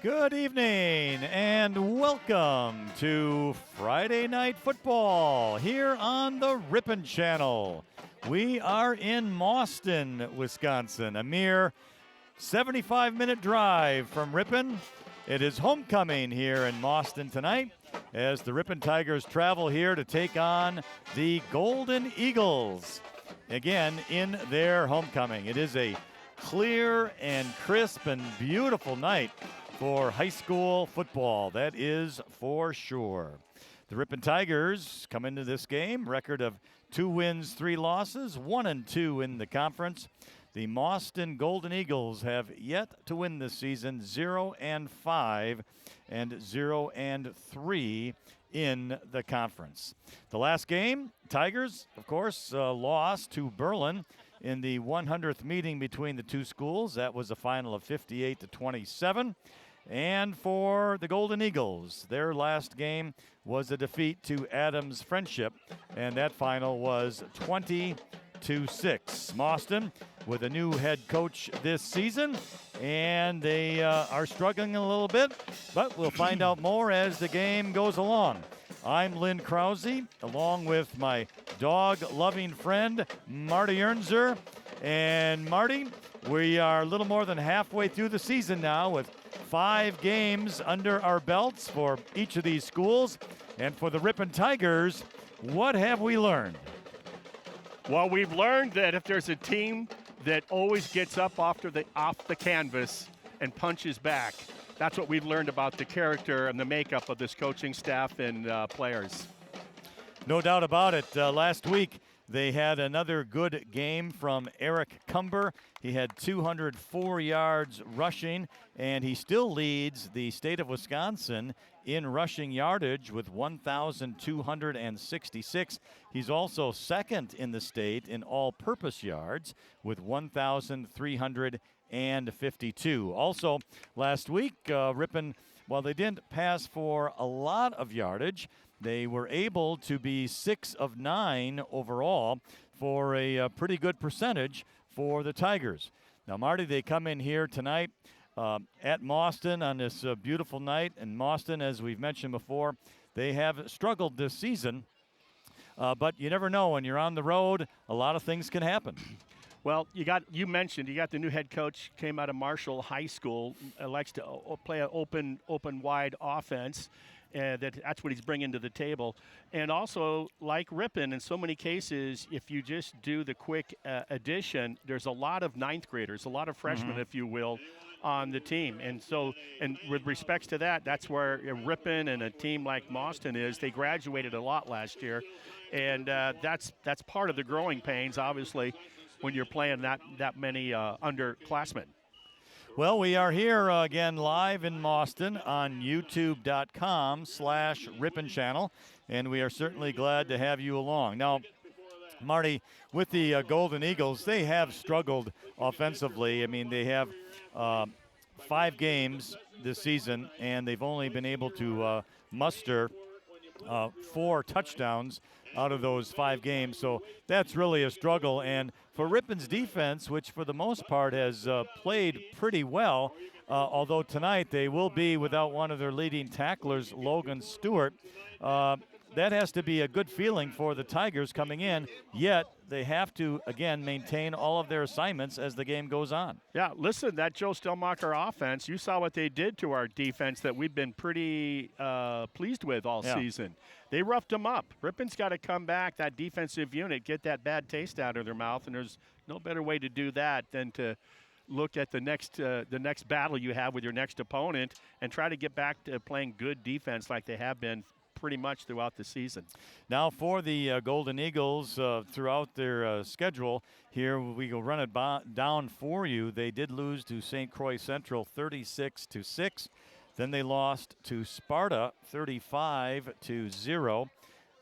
Good evening and welcome to Friday Night Football here on the Ripon channel. We are in Mauston, Wisconsin, a mere 75-minute drive from Ripon. It is homecoming here in Mauston tonight as the Ripon Tigers travel here to take on the Golden Eagles. Again, in their homecoming. It is a clear and crisp and beautiful night for high school football, that is for sure. The Ripon Tigers come into this game, record of 2 wins, 3 losses, 1-2 in the conference. The Mauston Golden Eagles have yet to win this season, 0-5 and 0-3 in the conference. The last game, Tigers, of course, lost to Berlin in the 100th meeting between the two schools. That was a final of 58-27. And for the Golden Eagles, their last game was a defeat to Adams Friendship, and that final was 20-6. Mauston with a new head coach this season, and they are struggling a little bit, but we'll find out more as the game goes along. I'm Lynn Krause, along with my dog-loving friend, Marty Ernzer. And Marty, we are a little more than halfway through the season now with 5 games under our belts for each of these schools. And for the Ripon Tigers, what have we learned? Well, we've learned that if there's a team that always gets up off the canvas and punches back, that's what we've learned about the character and the makeup of this coaching staff and players. No doubt about it. Last week, they had another good game from Eric Cumber. He had 204 yards rushing, and he still leads the state of Wisconsin in rushing yardage with 1,266. He's also second in the state in all-purpose yards with 1,352. Also, last week, Ripon, while they didn't pass for a lot of yardage, they were able to be 6 of 9 overall for a pretty good percentage for the Tigers. Now, Marty, they come in here tonight at Mauston on this beautiful night. And Mauston, as we've mentioned before, they have struggled this season. But you never know. When you're on the road, a lot of things can happen. Well, you mentioned the new head coach came out of Marshall High School, likes to play an open, wide offense. That's what he's bringing to the table. And also, like Ripon, in so many cases, if you just do the quick addition, there's a lot of ninth graders, a lot of freshmen, if you will, on the team. And so, and with respects to that, that's where Ripon and a team like Mauston is. They graduated a lot last year. And that's part of the growing pains, obviously, when you're playing that many underclassmen. Well, we are here again live in Mauston on youtube.com/Ripon channel, and we are certainly glad to have you along. Now, Marty, with the Golden Eagles, they have struggled offensively. I mean, they have 5 games this season, and they've only been able to muster 4 touchdowns out of those 5 games. So that's really a struggle. And for Ripon's defense, which for the most part has played pretty well, although tonight they will be without one of their leading tacklers, Logan Stewart, that has to be a good feeling for the Tigers coming in, yet they have to, again, maintain all of their assignments as the game goes on. Yeah, listen, that Joe Stelmacher offense, you saw what they did to our defense that we've been pretty pleased with all season. They roughed them up. Ripon's got to come back, that defensive unit, get that bad taste out of their mouth, and there's no better way to do that than to look at the next battle you have with your next opponent and try to get back to playing good defense like they have been pretty much throughout the season. Now for the Golden Eagles throughout their schedule here, we will run it down for you. They did lose to St. Croix Central 36-6. Then they lost to Sparta 35-0.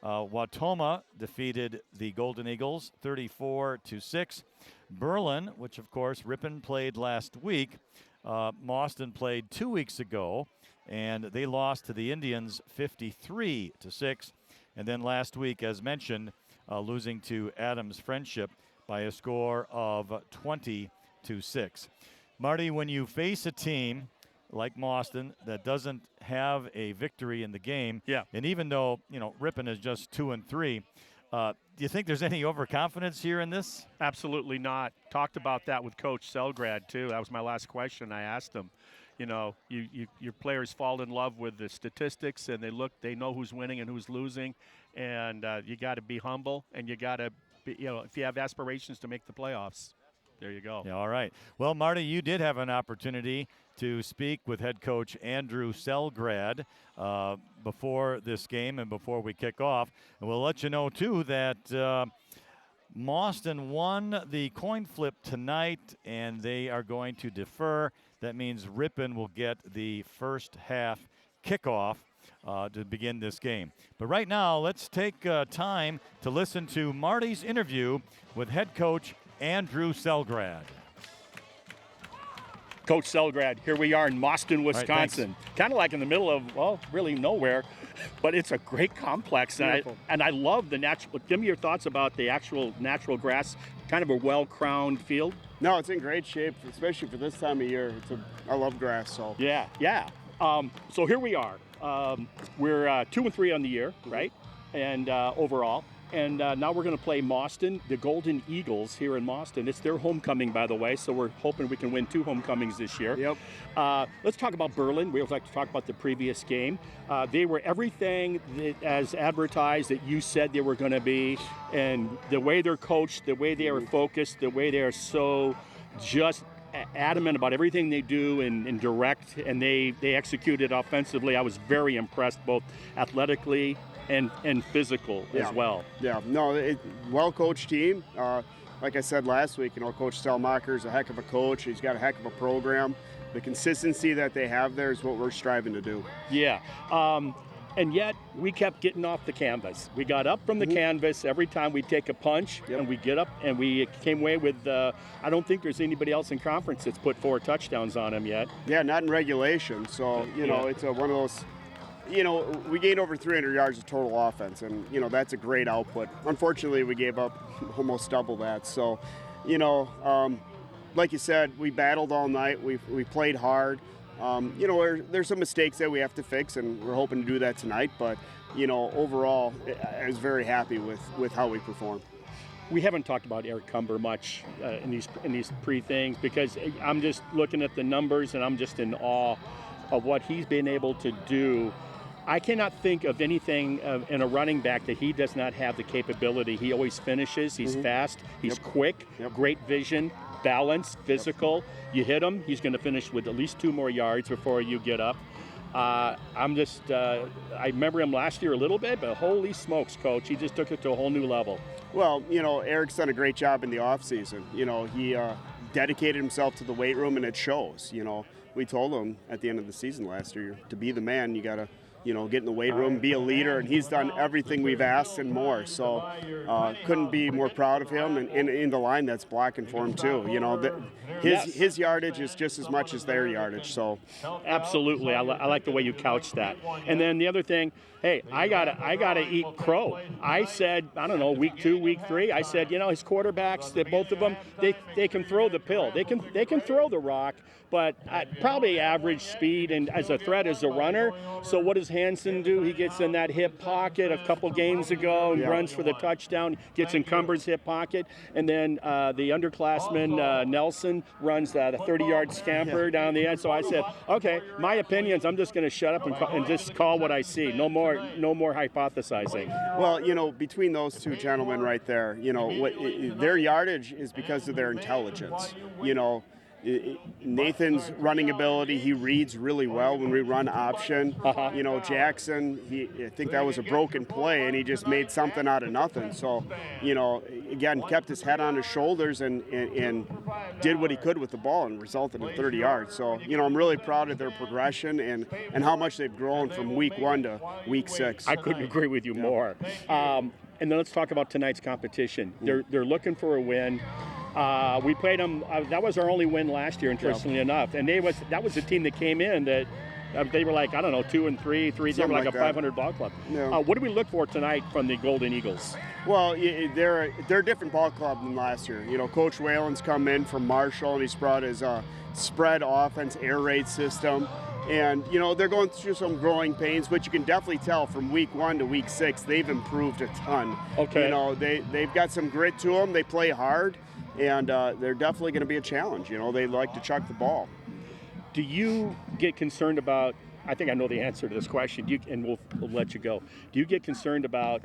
Wautoma defeated the Golden Eagles 34-6. Berlin, which of course Ripon played last week, Mauston played 2 weeks ago, and they lost to the Indians 53-6. And then last week, as mentioned, losing to Adams Friendship by a score of 20-6. Marty, when you face a team like Mauston that doesn't have a victory in the game. Yeah. And even though, Ripon is just 2-3, do you think there's any overconfidence here in this? Absolutely not. Talked about that with Coach Selgrad, too. That was my last question I asked him. Your players fall in love with the statistics, and they know who's winning and who's losing, and you got to be humble, and you got to be, if you have aspirations to make the playoffs, there you go. Yeah, all right. Well, Marty, you did have an opportunity to speak with head coach Andrew Selgrad before this game and before we kick off. And we'll let you know, too, that Mauston won the coin flip tonight, and they are going to defer. That means Ripon will get the first half kickoff to begin this game. But right now, let's take time to listen to Marty's interview with head coach Andrew Selgrad. Coach Selgrad, here we are in Mauston, Wisconsin. Right, kind of like in the middle of, really nowhere, but it's a great complex. And I love the natural. Give me your thoughts about the actual natural grass, kind of a well-crowned field. No, it's in great shape, especially for this time of year. I love grass, so. Yeah. So here we are. We're 2-3 on the year, right? And overall. And now we're going to play Mauston, the Golden Eagles here in Mauston. It's their homecoming, by the way, so we're hoping we can win 2 homecomings this year. Yep. Let's talk about Berlin. We always like to talk about the previous game. They were everything as advertised that you said they were going to be, and the way they're coached, the way they are focused, the way they are so just adamant about everything they do and direct, and they executed offensively. I was very impressed, both athletically and physical as well. Yeah, no, well-coached team. Like I said last week, Coach Stelmacher is a heck of a coach. He's got a heck of a program. The consistency that they have there is what we're striving to do. Yeah. And yet, we kept getting off the canvas. We got up from the canvas every time we take a punch, and we get up, and we came away with, I don't think there's anybody else in conference that's put 4 touchdowns on them yet. Yeah, not in regulation. So, it's one of those, we gained over 300 yards of total offense, and, that's a great output. Unfortunately, we gave up almost double that. So, like you said, we battled all night. We played hard. There's some mistakes that we have to fix, and we're hoping to do that tonight. But, overall, I was very happy with how we performed. We haven't talked about Eric Cumber much in these pre-things, because I'm just looking at the numbers, and I'm just in awe of what he's been able to do. I cannot think of anything in a running back that he does not have the capability. He always finishes. He's fast. He's quick. Great vision. Balance, physical. You hit him, he's going to finish with at least 2 more yards before you get up. I remember him last year a little bit, but holy smokes, Coach, he just took it to a whole new level. Well, Eric's done a great job in the offseason. He dedicated himself to the weight room, and it shows. We told him at the end of the season last year, to be the man, you got to get in the weight room, be a leader, and he's done everything we've asked and more. So couldn't be more proud of him, and in the line that's blocking for him too. His yardage is just as much as their yardage. So absolutely, I like the way you couch that. And then the other thing, hey, I gotta eat crow. I said, I don't know, week 2, week 3, I said, his quarterbacks, that both of them, they can throw the pill, they can throw the rock, but probably average speed and as a threat as a runner. So what does Hansen do? He gets in that hip pocket a couple games ago and runs for the touchdown, gets in Cumber's hip pocket, and then the underclassman Nelson runs the 30-yard scamper down the end. So I said, okay, my opinions, I'm just going to shut up and just call what I see. No more hypothesizing. Well, between those two gentlemen right there, their yardage is because of their intelligence. Nathan's running ability, he reads really well when we run option. Jackson, I think that was a broken play, and he just made something out of nothing. So, again, kept his head on his shoulders and did what he could with the ball and resulted in 30 yards. So, I'm really proud of their progression and how much they've grown from week 1 to week 6. I couldn't agree with you more. And then let's talk about tonight's competition. They're looking for a win. We played them. That was our only win last year, interestingly enough. And that was a team that came in that They were like, I don't know, 2-3, 3. They were Something like like a that. 500 ball club. Yeah. What do we look for tonight from the Golden Eagles? Well, they're a different ball club than last year. You know, Coach Whalen's come in from Marshall, and he's brought his spread offense, air raid system. And, you know, they're going through some growing pains, but you can definitely tell from week 1 to week 6, they've improved a ton. Okay. You know, they've got some grit to them. They play hard, and they're definitely going to be a challenge. You know, they like to chuck the ball. Do you get concerned about, I think I know the answer to this question, and we'll let you go. Do you get concerned about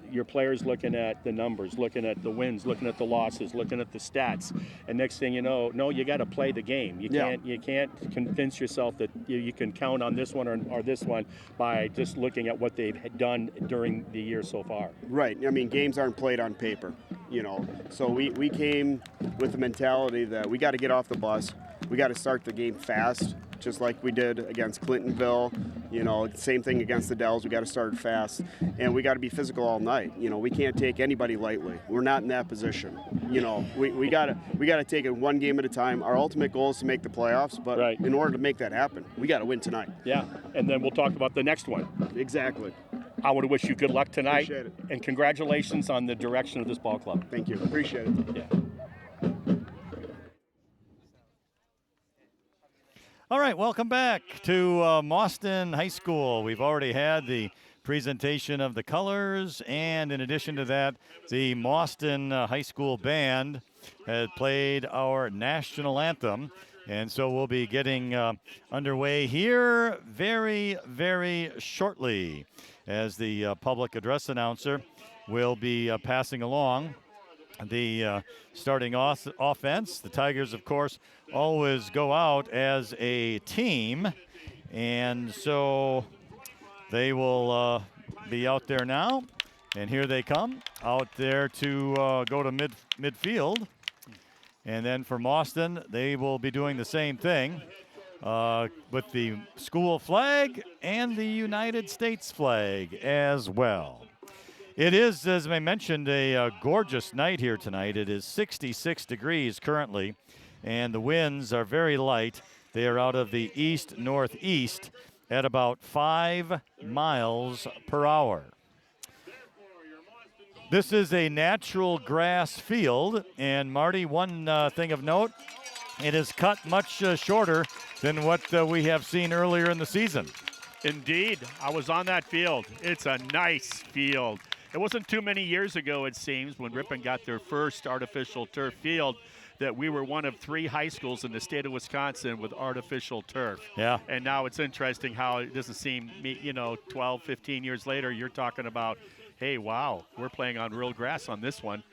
your players looking at the numbers, looking at the wins, looking at the losses, looking at the stats, and next thing you know, no, you got to play the game. You can't convince yourself that you can count on this one or this one by just looking at what they've done during the year so far. Right. I mean, games aren't played on paper, you know. So we came with the mentality that we got to get off the bus. We got to start the game fast, just like we did against Clintonville. You know, same thing against the Dells. We got to start fast, and we got to be physical all night. You know, we can't take anybody lightly. We're not in that position. You know, we gotta take it one game at a time. Our ultimate goal is to make the playoffs, but in order to make that happen, we got to win tonight. Yeah, and then we'll talk about the next one. Exactly. I want to wish you good luck tonight. Appreciate it. And congratulations on the direction of this ball club. Thank you. Appreciate it. Yeah. All right, welcome back to Mauston High School. We've already had the presentation of the colors, and in addition to that, the Mauston High School Band had played our national anthem. And so we'll be getting underway here very, very shortly as the public address announcer will be passing along the starting offense. The Tigers, of course, always go out as a team, and so they will be out there now, and here they come out there to go to midfield. And then for Mauston, they will be doing the same thing with the school flag and the United States flag as well. It is, as I mentioned, a gorgeous night here tonight. It is 66 degrees currently, and the winds are very light. They are out of the east-northeast at about 5 miles per hour. This is a natural grass field, and Marty, one thing of note, it is cut much shorter than what we have seen earlier in the season. Indeed, I was on that field. It's a nice field. It wasn't too many years ago, it seems, when Ripon got their first artificial turf field, that we were one of 3 high schools in the state of Wisconsin with artificial turf. Yeah. And now it's interesting how it doesn't seem, 12, 15 years later, you're talking about, hey, wow, we're playing on real grass on this one.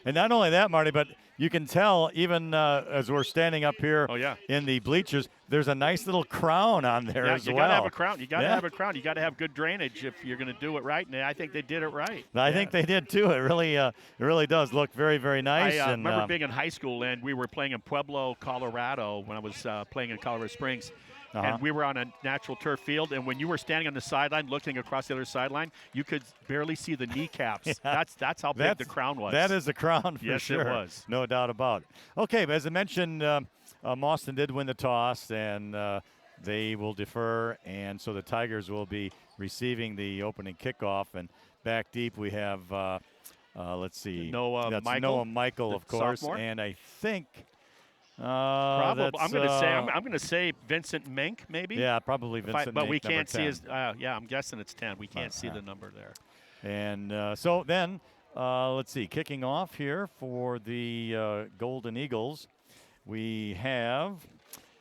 And not only that, Marty, but you can tell even as we're standing up here in the bleachers, there's a nice little crown on there as well. You got to have a crown. You got to have a crown. You got to have good drainage if you're going to do it right. And I think they did it right. I think they did too. It really does look very, very nice. I remember being in high school, and we were playing in Pueblo, Colorado, when I was playing in Colorado Springs. And we were on a natural turf field, and when you were standing on the sideline looking across the other sideline, you could barely see the kneecaps. That's how big the crown was. That is the crown for sure. Yes, it was. No doubt about it. Okay, but as I mentioned, Mauston did win the toss, and they will defer, and so the Tigers will be receiving the opening kickoff. And back deep we have, let's see. Noah Michael, of course, sophomore? And I think – probably. I'm going to say Vincent Mink, maybe. Yeah, probably Vincent Mink. But we can't see 10. his. I'm guessing it's 10. We can't see the number there. And so then, let's see. Kicking off here for the Golden Eagles, we have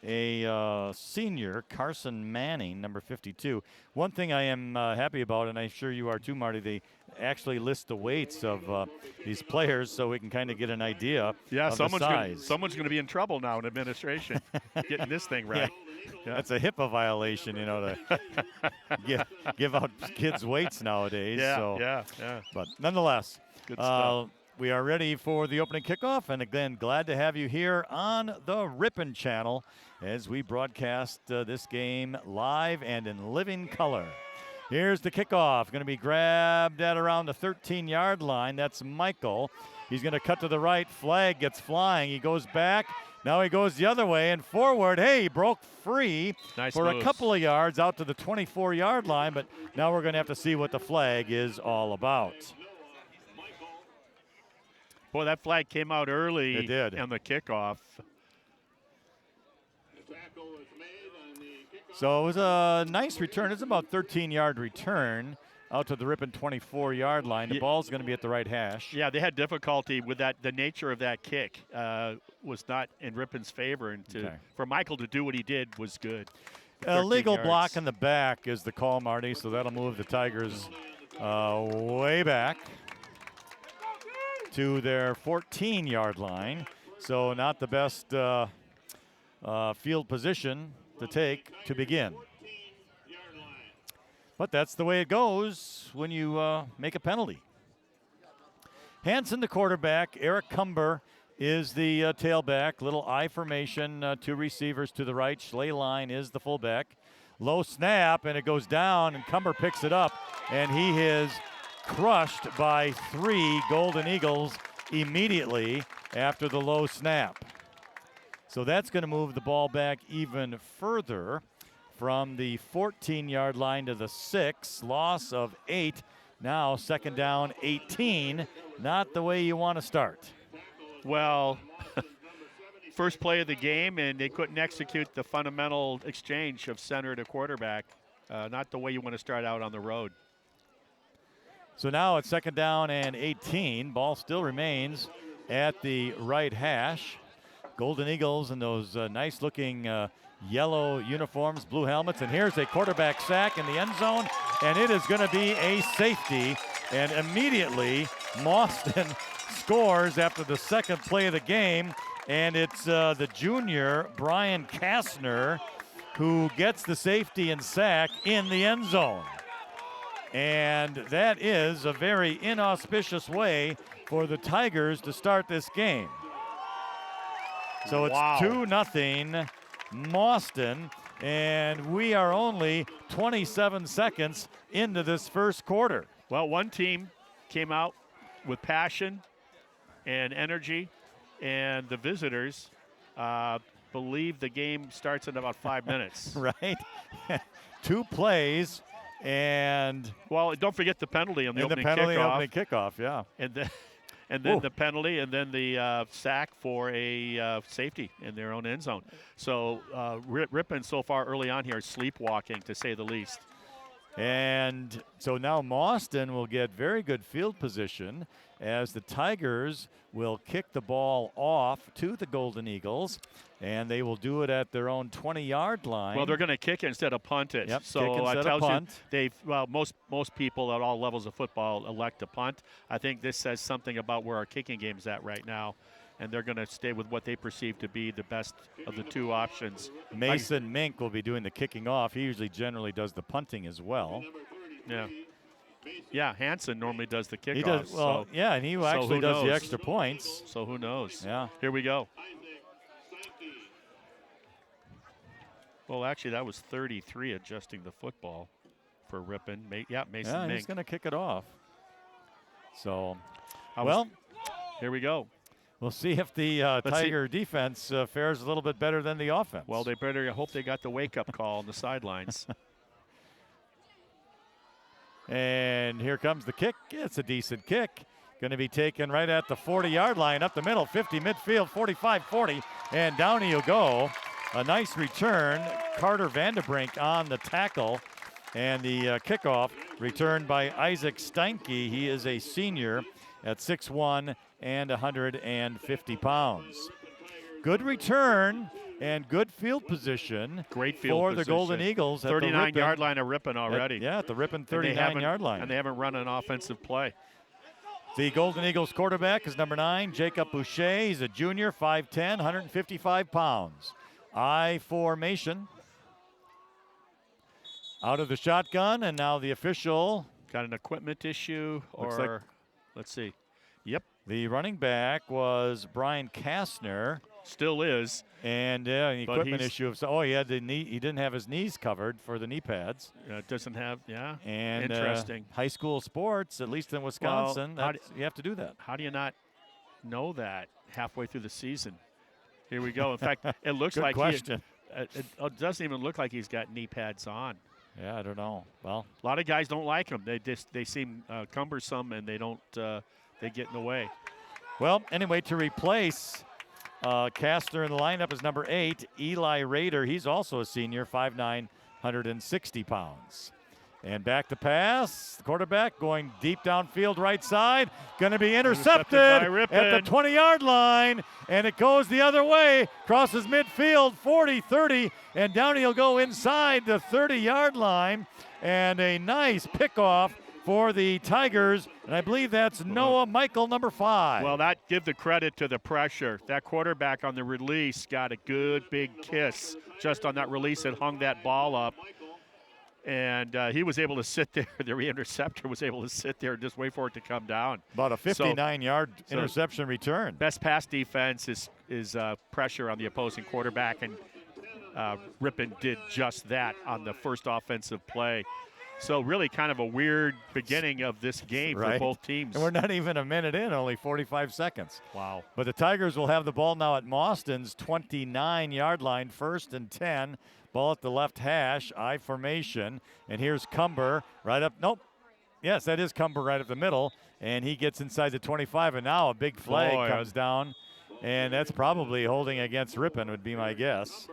a senior, Carson Manning, number 52. One thing I am happy about, and I'm sure you are too, Marty, they actually list the weights of these players so we can kind of get an idea of the size. Someone's going to be in trouble now in administration getting this thing right. Yeah. That's a HIPAA violation, to give out kids' weights nowadays. Yeah. But nonetheless, good stuff. We are ready for the opening kickoff, and again, glad to have you here on the Ripon channel as we broadcast this game live and in living color. Here's the kickoff. Going to be grabbed at around the 13-yard line. That's Michael. He's going to cut to the right. Flag gets flying. He goes back. Now he goes the other way and forward. Hey, he broke free Nice for moves. a couple of yards out to the 24-yard line, but now we're going to have to see what the flag is all about. Boy, that flag came out early. It did. On the kickoff. So it was a nice return. It's about a 13-yard return out to the Ripon 24-yard line. The ball's going to be at the right hash. Yeah, they had difficulty with that. The nature of that kick was not in Ripon's favor, and for Michael to do what he did was good. Illegal block in the back is the call, Marty, so that'll move the Tigers way back to their 14-yard line. So not the best field position to take to begin. But that's the way it goes when you make a penalty. Hansen, the quarterback. Eric Cumber is the tailback. Little I formation, two receivers to the right. Schleyline is the fullback. Low snap, and it goes down, and Cumber picks it up, and he is crushed by 3 Golden Eagles immediately after the low snap. So that's going to move the ball back even further from the 14-yard line to the 6. Loss of 8. Now second down, 18. Not the way you want to start. Well, first play of the game, and they couldn't execute the fundamental exchange of center to quarterback. Not the way you want to start out on the road. So now it's second down and 18. Ball still remains at the right hash. Golden Eagles in those nice-looking yellow uniforms, blue helmets. And here's a quarterback sack in the end zone, and it is going to be a safety. And immediately, Mauston scores after the second play of the game, and it's the junior, Brian Kastner, who gets the safety and sack in the end zone. And that is a very inauspicious way for the Tigers to start this game. So it's 2-0 Mauston, and we are only 27 seconds into this first quarter. Well, one team came out with passion and energy, and the visitors believe the game starts in about 5 minutes. Right. 2 plays, and well, don't forget the penalty on the opening kickoff. Yeah. And then the penalty, and then the sack for a safety in their own end zone. So Ripon so far early on here is sleepwalking, to say the least. And so now Mauston will get very good field position as the Tigers will kick the ball off to the Golden Eagles, and they will do it at their own 20-yard line. Well, they're going to kick it instead of punt it. Yep, so I tell you, most people at all levels of football elect to punt. I think this says something about where our kicking game is at right now, and they're going to stay with what they perceive to be the best of the 2 options. Mason Mink will be doing the kicking off. He usually generally does the punting as well. Yeah. Yeah, Hansen normally does the kickoff. He does, well, yeah, and he actually does the extra points. So who knows? Yeah. Here we go. Well, actually, that was 33 adjusting the football for Ripon. Mason Mink. He's going to kick it off. So, here we go. We'll see if the Tiger defense fares a little bit better than the offense. Well, they better hope they got the wake-up call on the sidelines. And here comes the kick. It's a decent kick. Going to be taken right at the 40-yard line, up the middle, 50 midfield, 45-40, and down he'll go. A nice return. Carter Vanderbrink on the tackle, and the kickoff returned by Isaac Steinke. He is a senior at 6'1" and 150 pounds. Good return and good field position. Great field for position. The Golden Eagles. 39-yard line of Ripon already. At the Ripon 39-yard line. And they haven't run an offensive play. The Golden Eagles quarterback is number 9, Jacob Boucher. He's a junior, 5'10", 155 pounds. I formation. Out of the shotgun, and now the official. Got an equipment issue, or let's see. Yep. The running back was Brian Kastner. Still is. And an equipment issue of he had the knee. He didn't have his knees covered for the knee pads. It doesn't have. Yeah. And interesting. High school sports, at least in Wisconsin, you have to do that. How do you not know that halfway through the season? Here we go. In fact, it looks Good like question. it doesn't even look like he's got knee pads on. Yeah, I don't know. Well, a lot of guys don't like him. They seem cumbersome, and they don't they get in the way. Well, anyway, to replace Kastner in the lineup is number 8, Eli Rader. He's also a senior, 5'9", 160 pounds. And back to pass. The quarterback going deep downfield right side. Going to be intercepted by Ripon. at the 20-yard line. And it goes the other way. Crosses midfield, 40, 30. And down he'll go inside the 30-yard line. And a nice pickoff for the Tigers. And I believe that's Noah Michael, number 5. Well, that give the credit to the pressure. That quarterback on the release got a good big kiss just on that release. It hung that ball up. And he was able to sit there. The interceptor was able to sit there and just wait for it to come down. About a 59-yard interception return. Best pass defense is pressure on the opposing quarterback, and Ripon did just that on the first offensive play. So really kind of a weird beginning of this game for both teams. And we're not even a minute in, only 45 seconds. Wow. But the Tigers will have the ball now at Mauston's 29-yard line, 1st and 10. Ball at the left hash, I formation. And here's Cumber right up. Nope. Yes, that is Cumber right up the middle. And he gets inside the 25. And now a big flag comes down. And that's probably holding against Ripon would be my guess.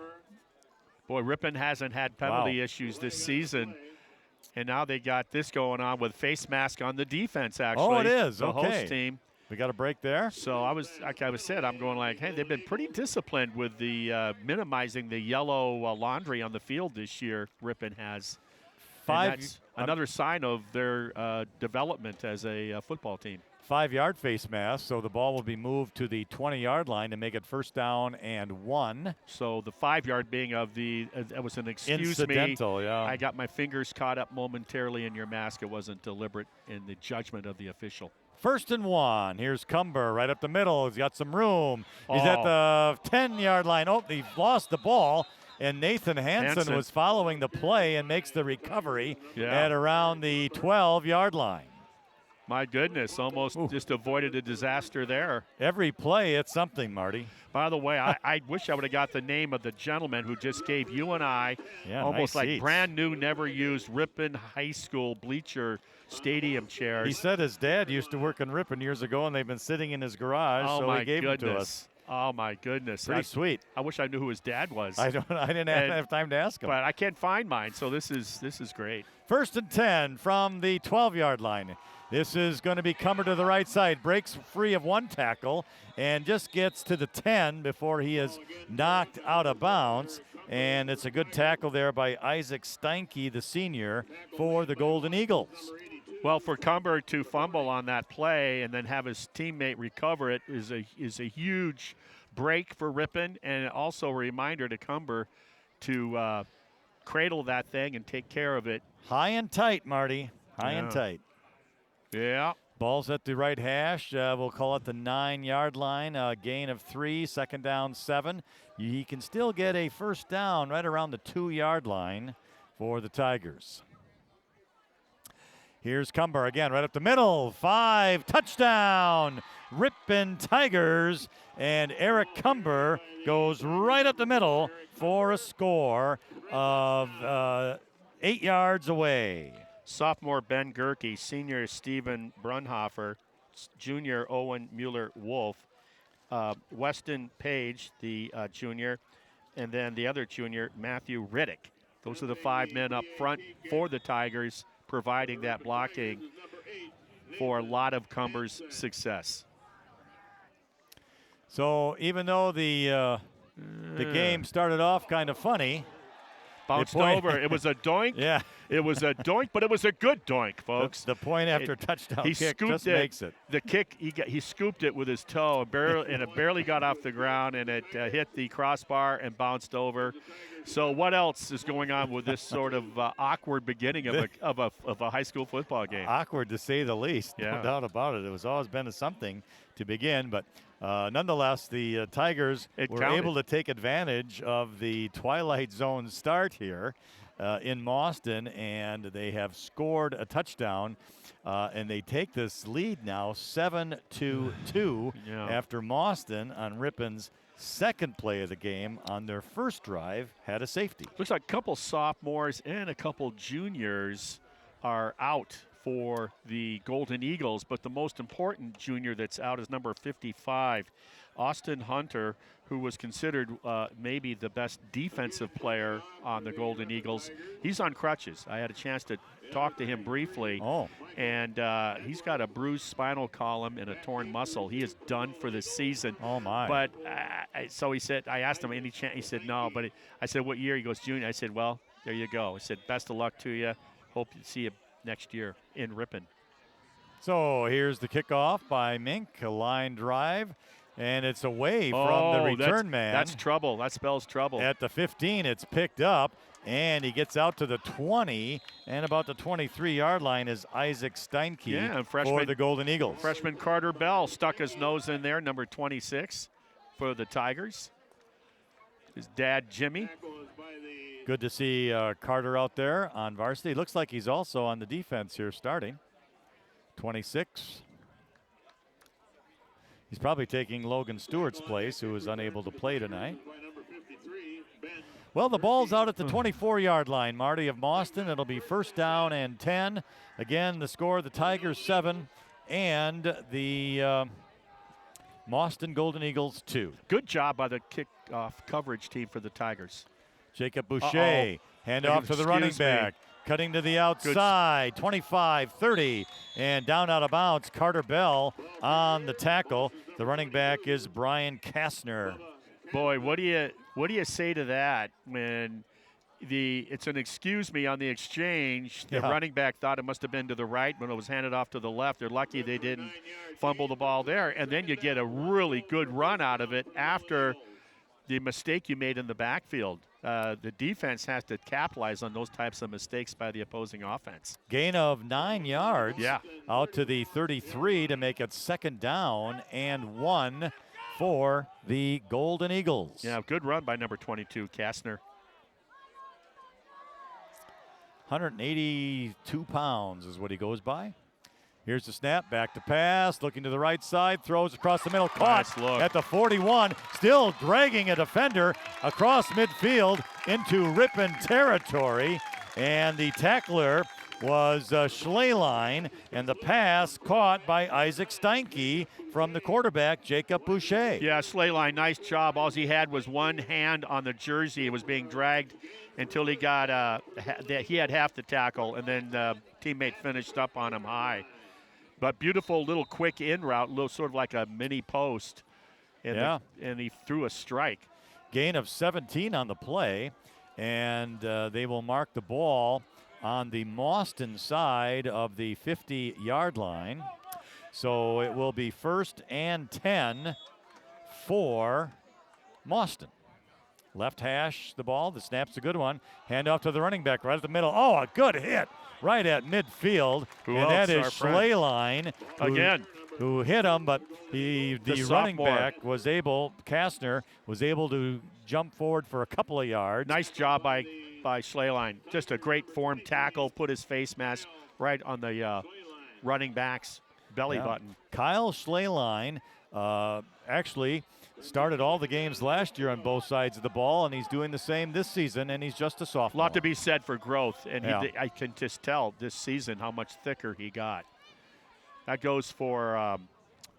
Boy, Ripon hasn't had penalty issues this season. And now they got this going on with face mask on the defense, actually. Oh, it is. The okay. host team. We got a break there. So I was said, I'm going like, hey, they've been pretty disciplined with the minimizing the yellow laundry on the field this year. Ripon has. And that's another sign of their development as a football team. 5-yard face mask, so the ball will be moved to the 20-yard line to make it 1st down and 1. So the 5-yard being of the that was an incidental, me. Yeah. I got my fingers caught up momentarily in your mask. It wasn't deliberate in the judgment of the official. 1st and 1. Here's Cumber right up the middle. He's got some room. He's at the 10-yard line. Oh, he lost the ball. And Nathan Hansen was following the play and makes the recovery at around the 12-yard line. My goodness, almost just avoided a disaster there. Every play, it's something, Marty. By the way, I wish I would have got the name of the gentleman who just gave you and I almost like brand new, never used Ripon High School bleacher stadium chairs. He said his dad used to work in Ripon years ago, and they've been sitting in his garage, so he gave them to us. Oh, my goodness. Pretty sweet. I wish I knew who his dad was. I didn't have time to ask him. But I can't find mine, so this is great. 1st and 10 from the 12-yard line. This is going to be Cumber to the right side. Breaks free of one tackle and just gets to the 10 before he is knocked out of bounds. And it's a good tackle there by Isaac Steinke, the senior, for the Golden Eagles. Well, for Cumber to fumble on that play and then have his teammate recover it is a huge break for Ripon, and also a reminder to Cumber to cradle that thing and take care of it. High and tight, Marty. High and tight. Yeah. Ball's at the right hash. We'll call it the 9-yard line. Gain of 3, 2nd down 7. He can still get a 1st down right around the 2-yard line for the Tigers. Here's Cumber again, right up the middle. 5, touchdown, Ripon Tigers. And Eric Cumber goes right up the middle for a score of 8 yards away. Sophomore Ben Gerke, senior Stephen Brunhofer, junior Owen Mueller-Wolf, Weston Page, the junior, and then the other junior, Matthew Riddick. Those are the 5 men up front for the Tigers, providing that blocking for a lot of Cumber's success. So even though the game started off kind of funny, bounced over. It was a doink. Yeah. It was a doink, but it was a good doink, folks. The point after touchdown kick just makes it. The kick, he scooped it with his toe, and it barely got off the ground, and it hit the crossbar and bounced over. So what else is going on with this sort of awkward beginning of a high school football game? Awkward to say the least, no doubt about it. It was always been something to begin, but nonetheless, the Tigers were able to take advantage of the Twilight Zone start here. in Mauston, and they have scored a touchdown, and they take this lead now 7-2 after Mauston on Ripon's second play of the game on their first drive had a safety. Looks like a couple sophomores and a couple juniors are out for the Golden Eagles, but the most important junior that's out is number 55, Austin Hunter, who was considered maybe the best defensive player on the Golden Eagles. He's on crutches. I had a chance to talk to him briefly, and he's got a bruised spinal column and a torn muscle. He is done for this season. Oh, my. But so he said, I asked him any chance. He said no, but I said, what year? He goes, junior. I said, well, there you go. I said, best of luck to you. Hope to see you next year in Ripon. So here's the kickoff by Mink, a line drive, and it's away from the return man. That's trouble. That spells trouble. At the 15, it's picked up, and he gets out to the 20, and about the 23-yard line is Isaac Steinke for the Golden Eagles. Freshman Carter Bell stuck his nose in there, number 26 for the Tigers. His dad, Jimmy. Good to see Carter out there on varsity. Looks like he's also on the defense here starting. 26. He's probably taking Logan Stewart's place, who was unable to play tonight. Well, the ball's out at the 24-yard line, Marty, of Mauston. It'll be first down and 10. Again, the score, the Tigers 7 and the Mauston Golden Eagles 2. Good job by the kickoff coverage team for the Tigers. Jacob Boucher, hand off to the running back. Cutting to the outside, 25, 30, and down out of bounds. Carter Bell on the tackle. The running back is Brian Kastner. Boy, what do you say to that when it's an excuse me on the exchange? The running back thought it must have been to the right when it was handed off to the left. They're lucky they didn't fumble the ball there, and then you get a really good run out of it after the mistake you made in the backfield. The defense has to capitalize on those types of mistakes by the opposing offense. Gain of 9 yards out to the 33 to make it second down and 1 for the Golden Eagles. Yeah, good run by number 22, Kastner. 182 pounds is what he goes by. Here's the snap, back to pass, looking to the right side, throws across the middle, caught at the 41, still dragging a defender across midfield into Ripon territory, and the tackler was Schleline, and the pass caught by Isaac Steinke from the quarterback, Jacob Boucher. Yeah, Schleline, nice job. All he had was one hand on the jersey. It was being dragged until he got, he had half the tackle, and then the teammate finished up on him high. But beautiful little quick in route, sort of like a mini post. And, and he threw a strike. Gain of 17 on the play, and they will mark the ball on the Mauston side of the 50-yard line. So it will be first and 10 for Mauston. Left hash the ball. The snap's a good one. Hand off to the running back right at the middle. Oh, a good hit right at midfield. And that is Schleline who hit him, but the running back was able, Kastner, was able to jump forward for a couple of yards. Nice job by Schleline. Just a great form tackle, put his face mask right on the running back's belly button. Kyle Schleline actually started all the games last year on both sides of the ball, and he's doing the same this season, and he's just a sophomore. A lot to be said for growth, and I can just tell this season how much thicker he got. That goes for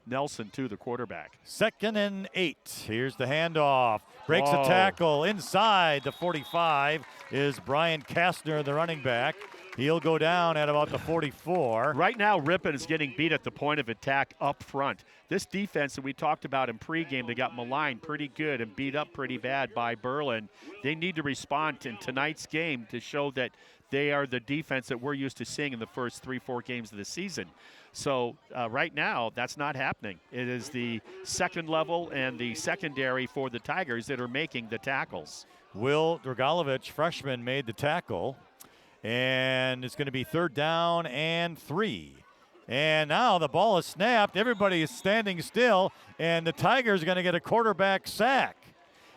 Nelson, too, the quarterback. 2nd and 8. Here's the handoff. Breaks a tackle inside the 45 is Brian Kastner, the running back. He'll go down at about the 44. Right now, Ripon is getting beat at the point of attack up front. This defense that we talked about in pregame, they got maligned pretty good and beat up pretty bad by Berlin. They need to respond in tonight's game to show that they are the defense that we're used to seeing in the first 3-4 games of the season. So right now, that's not happening. It is the second level and the secondary for the Tigers that are making the tackles. Will Dragalovich, freshman, made the tackle. And it's going to be 3rd down and 3. And now the ball is snapped. Everybody is standing still, and the Tigers are going to get a quarterback sack.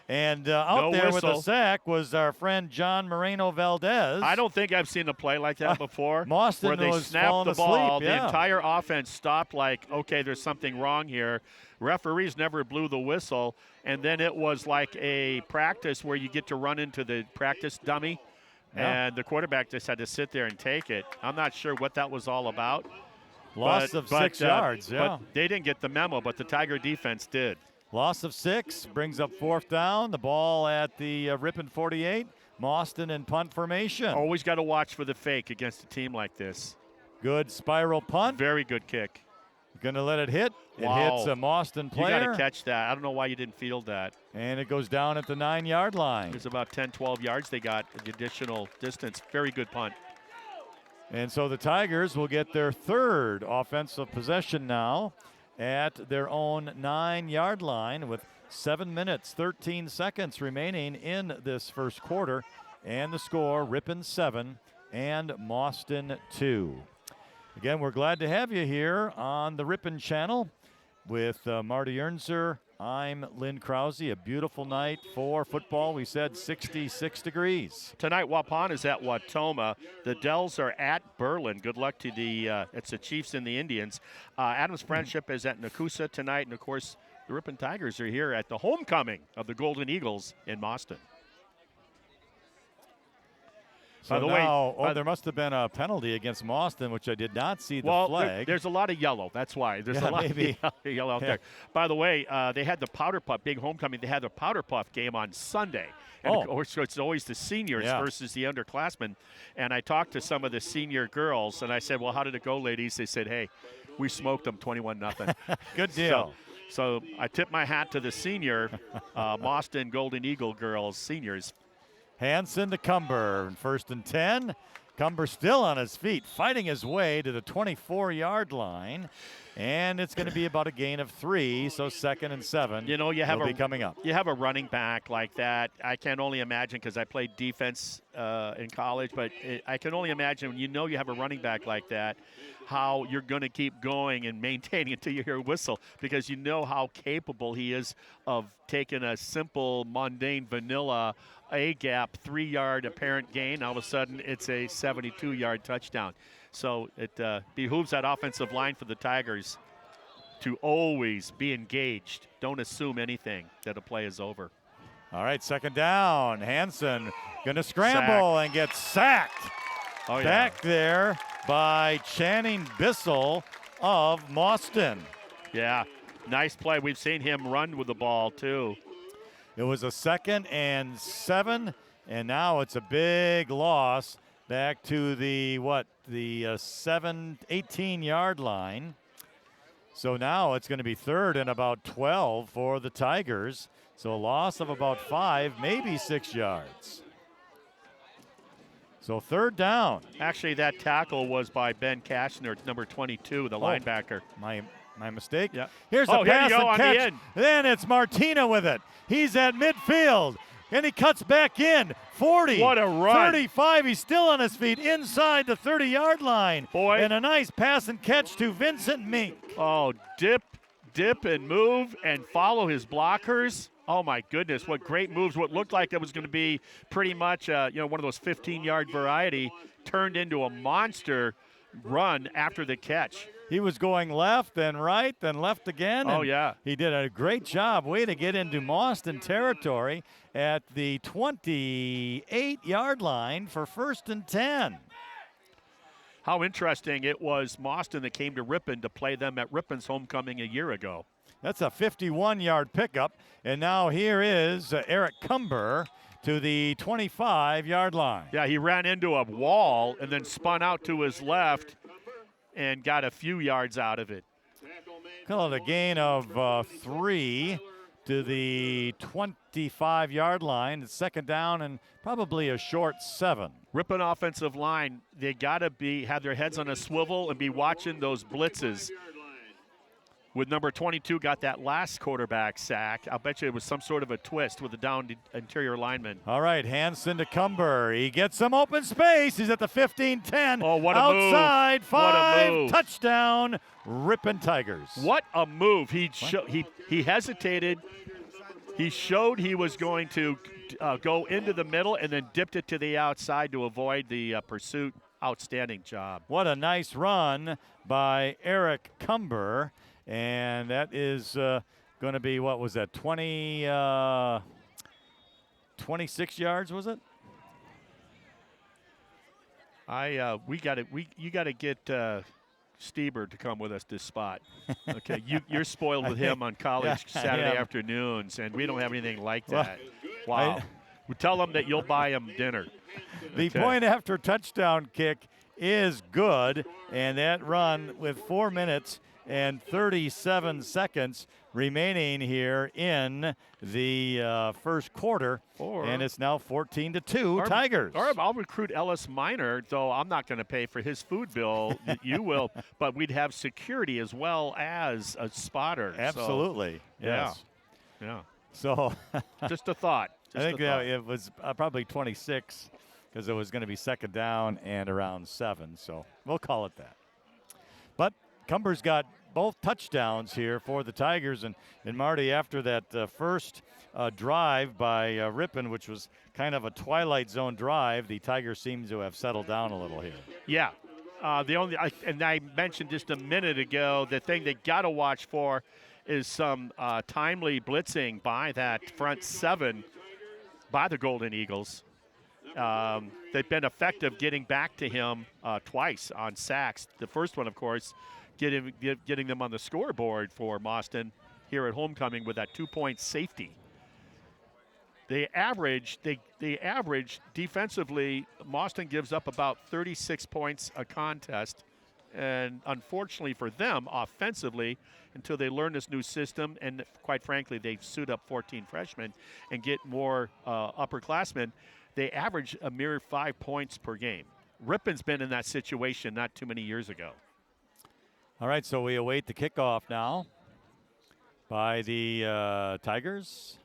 And out No there with whistle. a sack was our friend John Moreno Valdez. I don't think I've seen a play like that before. Mauston where they was snapped falling the ball, asleep, yeah. the entire offense stopped like, okay, there's something wrong here. Referees never blew the whistle, and then it was like a practice where you get to run into the practice dummy, and the quarterback just had to sit there and take it. I'm not sure what that was all about. Loss of 6 yards, But they didn't get the memo, but the Tiger defense did. Loss of 6 brings up 4th down. The ball at the Ripon 48. Mauston in punt formation. Always got to watch for the fake against a team like this. Good spiral punt. Very good kick. Going to let it hit. Wow. It hits a Mauston player. You got to catch that. I don't know why you didn't field that. And it goes down at the 9-yard line. It's about 10, 12 yards they got the additional distance. Very good punt. And so the Tigers will get their 3rd offensive possession now at their own 9-yard line with 7 minutes, 13 seconds remaining in this first quarter. And the score, Ripon 7 and Mauston 2. Again, we're glad to have you here on the Ripon channel with Marty Ernzer. I'm Lynn Krause. A beautiful night for football. We said 66 degrees. Tonight, Waupun is at Watoma. The Dells are at Berlin. Good luck to it's the Chiefs and the Indians. Adams Friendship is at Nakusa tonight. And, of course, the Ripon Tigers are here at the homecoming of the Golden Eagles in Mauston. So by the way, there must have been a penalty against Mauston, which I did not see the flag. There's a lot of yellow. That's why. There's a lot of yellow out there. By the way, they had the Powder Puff, big homecoming. They had the Powder Puff game on Sunday. And of course, it's always the seniors versus the underclassmen. And I talked to some of the senior girls, and I said, well, how did it go, ladies? They said, hey, we smoked them 21-0. Good deal. So I tip my hat to the senior Mauston Golden Eagle girls, seniors. Hansen to Cumber, 1st and 10. Cumber still on his feet, fighting his way to the 24-yard line. And it's going to be about a gain of 3, so 2nd and 7 will be coming up. You have a running back like that. I can only imagine, because I played defense in college, but I can only imagine when you have a running back like that, how you're going to keep going and maintaining until you hear a whistle, because you know how capable he is of taking a simple, mundane, vanilla A-gap 3-yard apparent gain. All of a sudden, it's a 72-yard touchdown. So it behooves that offensive line for the Tigers to always be engaged. Don't assume anything that a play is over. All right, 2nd down. Hansen going to scramble and get sacked. Back there by Channing Bissell of Mauston. Yeah, nice play. We've seen him run with the ball, too. It was a 2nd and 7, and now it's a big loss back to the 18-yard line. So now it's going to be 3rd and about 12 for the Tigers. So a loss of about 5, maybe 6 yards. So 3rd down. Actually, that tackle was by Ben Kashner, number 22, the linebacker. My mistake. Yeah. Here's a pass and catch. The end. Then it's Martina with it. He's at midfield. And he cuts back in. 40. What a run. 35. He's still on his feet inside the 30-yard line. Boy. And a nice pass and catch to Vincent Mink. Oh, dip and move and follow his blockers. Oh, my goodness. What great moves. What looked like it was going to be pretty much one of those 15-yard variety turned into a monster run after the catch. He was going left, then right, then left again. Oh, yeah. He did a great job. Way to get into Mauston territory at the 28-yard line for 1st and 10. How interesting it was Mauston that came to Ripon to play them at Ripon's homecoming a year ago. That's a 51-yard pickup. And now here is Eric Cumber to the 25-yard line. Yeah, he ran into a wall and then spun out to his left and got a few yards out of it. Call it a gain of 3 to the 25-yard line. It's 2nd down and probably a short 7. Ripon offensive line, they got to have their heads on a swivel and be watching those blitzes. With number 22 got that last quarterback sack. I'll bet you it was some sort of a twist with the down interior lineman. All right, Hansen to Cumber. He gets some open space. He's at the 15-10. Oh, what a outside, move. 5, What a move. touchdown, Ripon Tigers. What a move. He hesitated He showed he was going to go into the middle and then dipped it to the outside to avoid the pursuit. Outstanding job. What a nice run by Eric Cumber. And that is going to be, what was that, 26 yards, was it? You got to get Stieber to come with us this spot. Okay, you're spoiled with him on college Saturday afternoons, and we don't have anything like that. Wow. We tell him that you'll buy him dinner. The point after touchdown kick is good, and that run with 4 minutes and 37 seconds remaining here in the first quarter, and it's now 14-2 Tigers. Or I'll recruit Ellis Minor, though I'm not going to pay for his food bill. You will, but we'd have security as well as a spotter. Absolutely, so, yes. Yeah. So just a thought. I think it was probably 26 because it was going to be second down and around 7, so we'll call it that. But Cumber's got both touchdowns here for the Tigers. And Marty, after that first drive by Ripon, which was kind of a Twilight Zone drive, the Tigers seem to have settled down a little here. Yeah. I mentioned just a minute ago, the thing they got to watch for is some timely blitzing by that front 7 by the Golden Eagles. They've been effective getting back to him twice on sacks. The first one, of course, getting them on the scoreboard for Mauston here at homecoming with that 2-point safety. They average defensively. Mauston gives up about 36 points a contest, and unfortunately for them, offensively, until they learn this new system, and quite frankly, they suit up 14 freshmen and get more upperclassmen, they average a mere 5 points per game. Ripon's been in that situation not too many years ago. All right, so we await the kickoff now by the Tigers.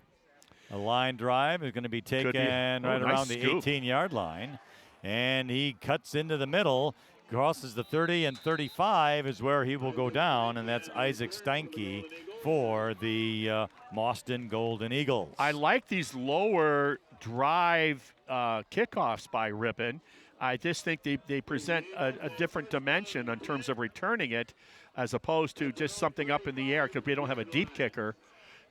A line drive is going to be taken around the 18-yard line. And he cuts into the middle, crosses the 30 and 35 is where he will go down, and that's Isaac Steinke for the Mauston Golden Eagles. I like these lower drive kickoffs by Ripon. I just think they present a different dimension in terms of returning it as opposed to just something up in the air because we don't have a deep kicker.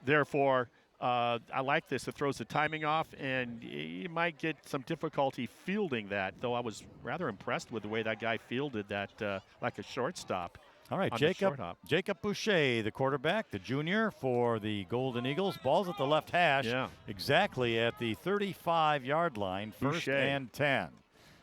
Therefore, I like this. It throws the timing off, and you might get some difficulty fielding that, though I was rather impressed with the way that guy fielded that like a shortstop. All right, Jacob Boucher, the quarterback, the junior for the Golden Eagles. Ball's at the left hash, exactly at the 35-yard line, first and 10.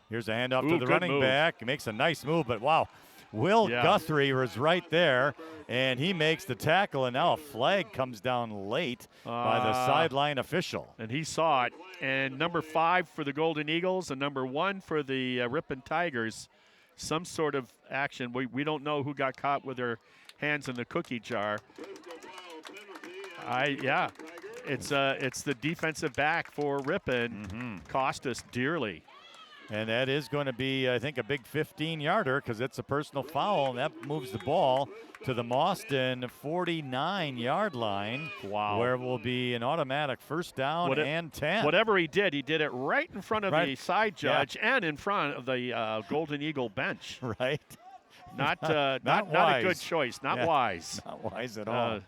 Here's a handoff to the running back. He makes a nice move, but wow. Will Guthrie was right there, and he makes the tackle, and now a flag comes down late by the sideline official. And he saw it. And number 5 for the Golden Eagles and number 1 for the Ripon Tigers, some sort of action. We don't know who got caught with their hands in the cookie jar. It's the defensive back for Ripon. Cost us dearly. And that is going to be, I think, a big 15-yarder because it's a personal foul, and that moves the ball to the Mauston 49-yard line. Wow. Where will be an automatic first down and 10. Whatever he did it right in front of the side judge and in front of the Golden Eagle bench. Right. Not a good choice. Not wise. Not wise at all.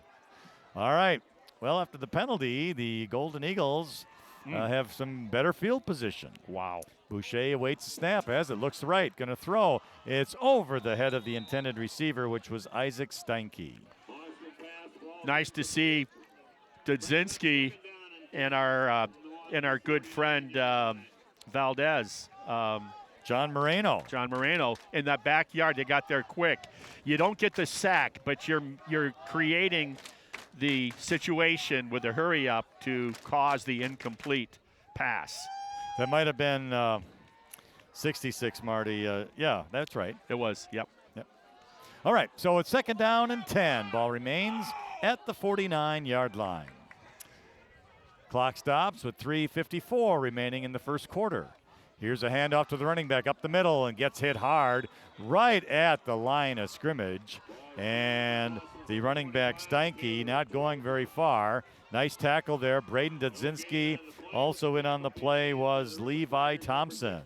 All right. Well, after the penalty, the Golden Eagles have some better field position. Wow. Boucher awaits the snap as it looks right. Going to throw. It's over the head of the intended receiver, which was Isaac Steinke. Nice to see Dudzinski and our good friend Valdez. John Moreno in that backyard. They got there quick. You don't get the sack, but you're creating the situation with a hurry up to cause the incomplete pass. That might have been 66, Marty. Yeah, that's right. It was, yep. All right, so it's second down and 10. Ball remains at the 49-yard line. Clock stops with 3:54 remaining in the first quarter. Here's a handoff to the running back up the middle and gets hit hard right at the line of scrimmage. And the running back Steinke, not going very far. Nice tackle there. Braden Dudzinski. Also in on the play was Levi Thompson.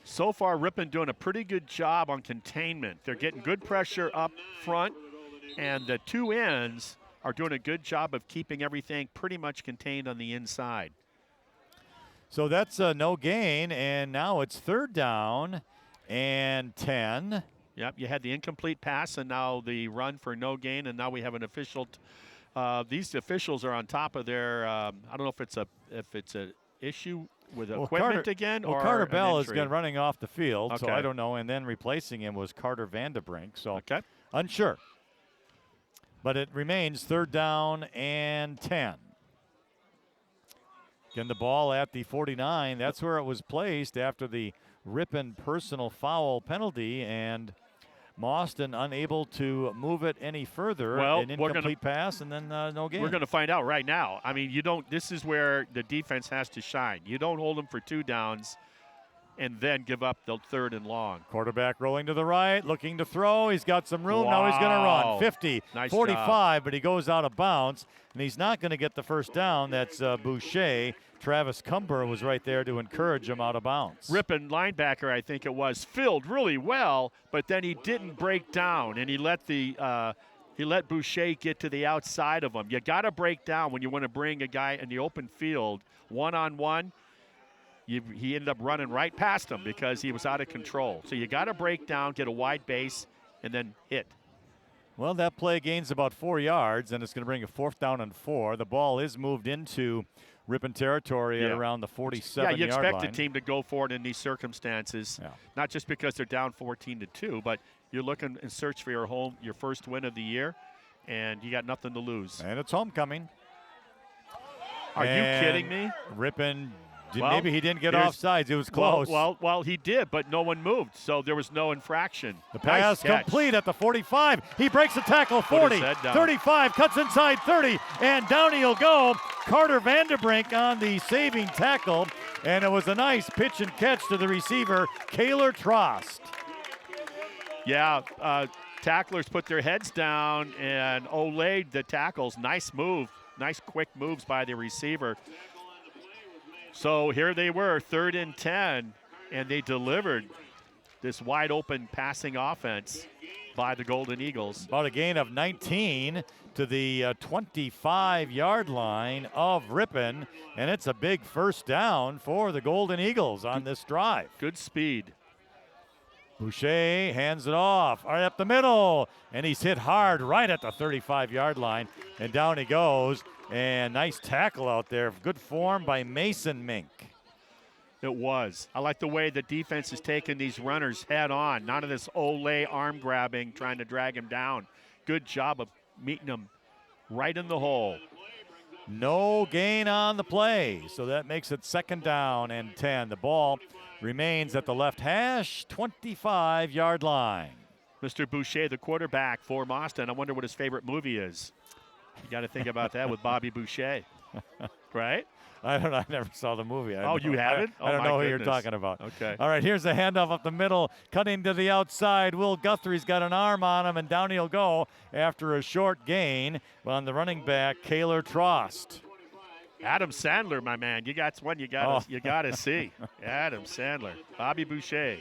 So far, Ripon doing a pretty good job on containment. They're getting good pressure up front, and the two ends are doing a good job of keeping everything pretty much contained on the inside. So that's a no gain, and now it's 3rd down and 10. Yep, you had the incomplete pass, and now the run for no gain, and now we have an official. These officials are on top of their. I don't know if it's a issue with equipment again, or Carter Bell is running off the field, so I don't know. And then replacing him was Carter Vanderbrink, so unsure. But it remains 3rd down and 10. Again, the ball at the 49. That's where it was placed after the Ripon personal foul penalty, and Mauston unable to move it any further. Well, an incomplete pass, and then no gain. We're going to find out right now. I mean, this is where the defense has to shine. You don't hold them for 2 downs and then give up the 3rd and long. Quarterback rolling to the right, looking to throw. He's got some room. Now he's going to run. 50, nice 45, job. But he goes out of bounds, and he's not going to get the first down. That's Boucher. Travis Cumber was right there to encourage him out of bounds. Ripon linebacker, I think it was, filled really well, but then he didn't break down, and he let Boucher get to the outside of him. You got to break down when you want to bring a guy in the open field one-on-one. He ended up running right past him because he was out of control. So you got to break down, get a wide base, and then hit. Well, that play gains about 4 yards, and it's going to bring a 4th down and 4. The ball is moved into Ripon territory at around the 47-yard line. Yeah, you expect a team to go for it in these circumstances, not just because they're down 14-2, but you're looking and search for your first win of the year, and you got nothing to lose. And it's homecoming. Are you kidding me? Ripon. Maybe he didn't get offsides. It was close. Well, he did, but no one moved, so there was no infraction. The pass complete at the 45. He breaks the tackle. 40, 35, cuts inside 30, and down he'll go. Carter Vanderbrink on the saving tackle, and it was a nice pitch and catch to the receiver, Kaylor Trost. Yeah, tacklers put their heads down and olayed the tackles. Nice move. Nice quick moves by the receiver. So here they were, 3rd and 10, and they delivered this wide open passing offense by the Golden Eagles. About a gain of 19 to the 25-yard line of Ripon, and it's a big first down for the Golden Eagles on this drive. Good speed. Boucher hands it off right up the middle, and he's hit hard right at the 35-yard line, and down he goes. And nice tackle out there. Good form by Mason Mink. It was. I like the way the defense is taking these runners head on. None of this Olay arm grabbing, trying to drag him down. Good job of meeting him right in the hole. No gain on the play, so that makes it 2nd down and 10. The ball remains at the left hash, 25-yard line. Mr. Boucher, the quarterback for Mauston. I wonder what his favorite movie is. You got to think about that with Bobby Boucher, right? I don't know. I never saw the movie. You haven't? I don't know who you're talking about. Okay. All right, here's a handoff up the middle, cutting to the outside. Will Guthrie's got an arm on him, and down he'll go after a short gain on the running back, Kaylor Trost. Adam Sandler, my man. You got one you got to see. Adam Sandler. Bobby Boucher.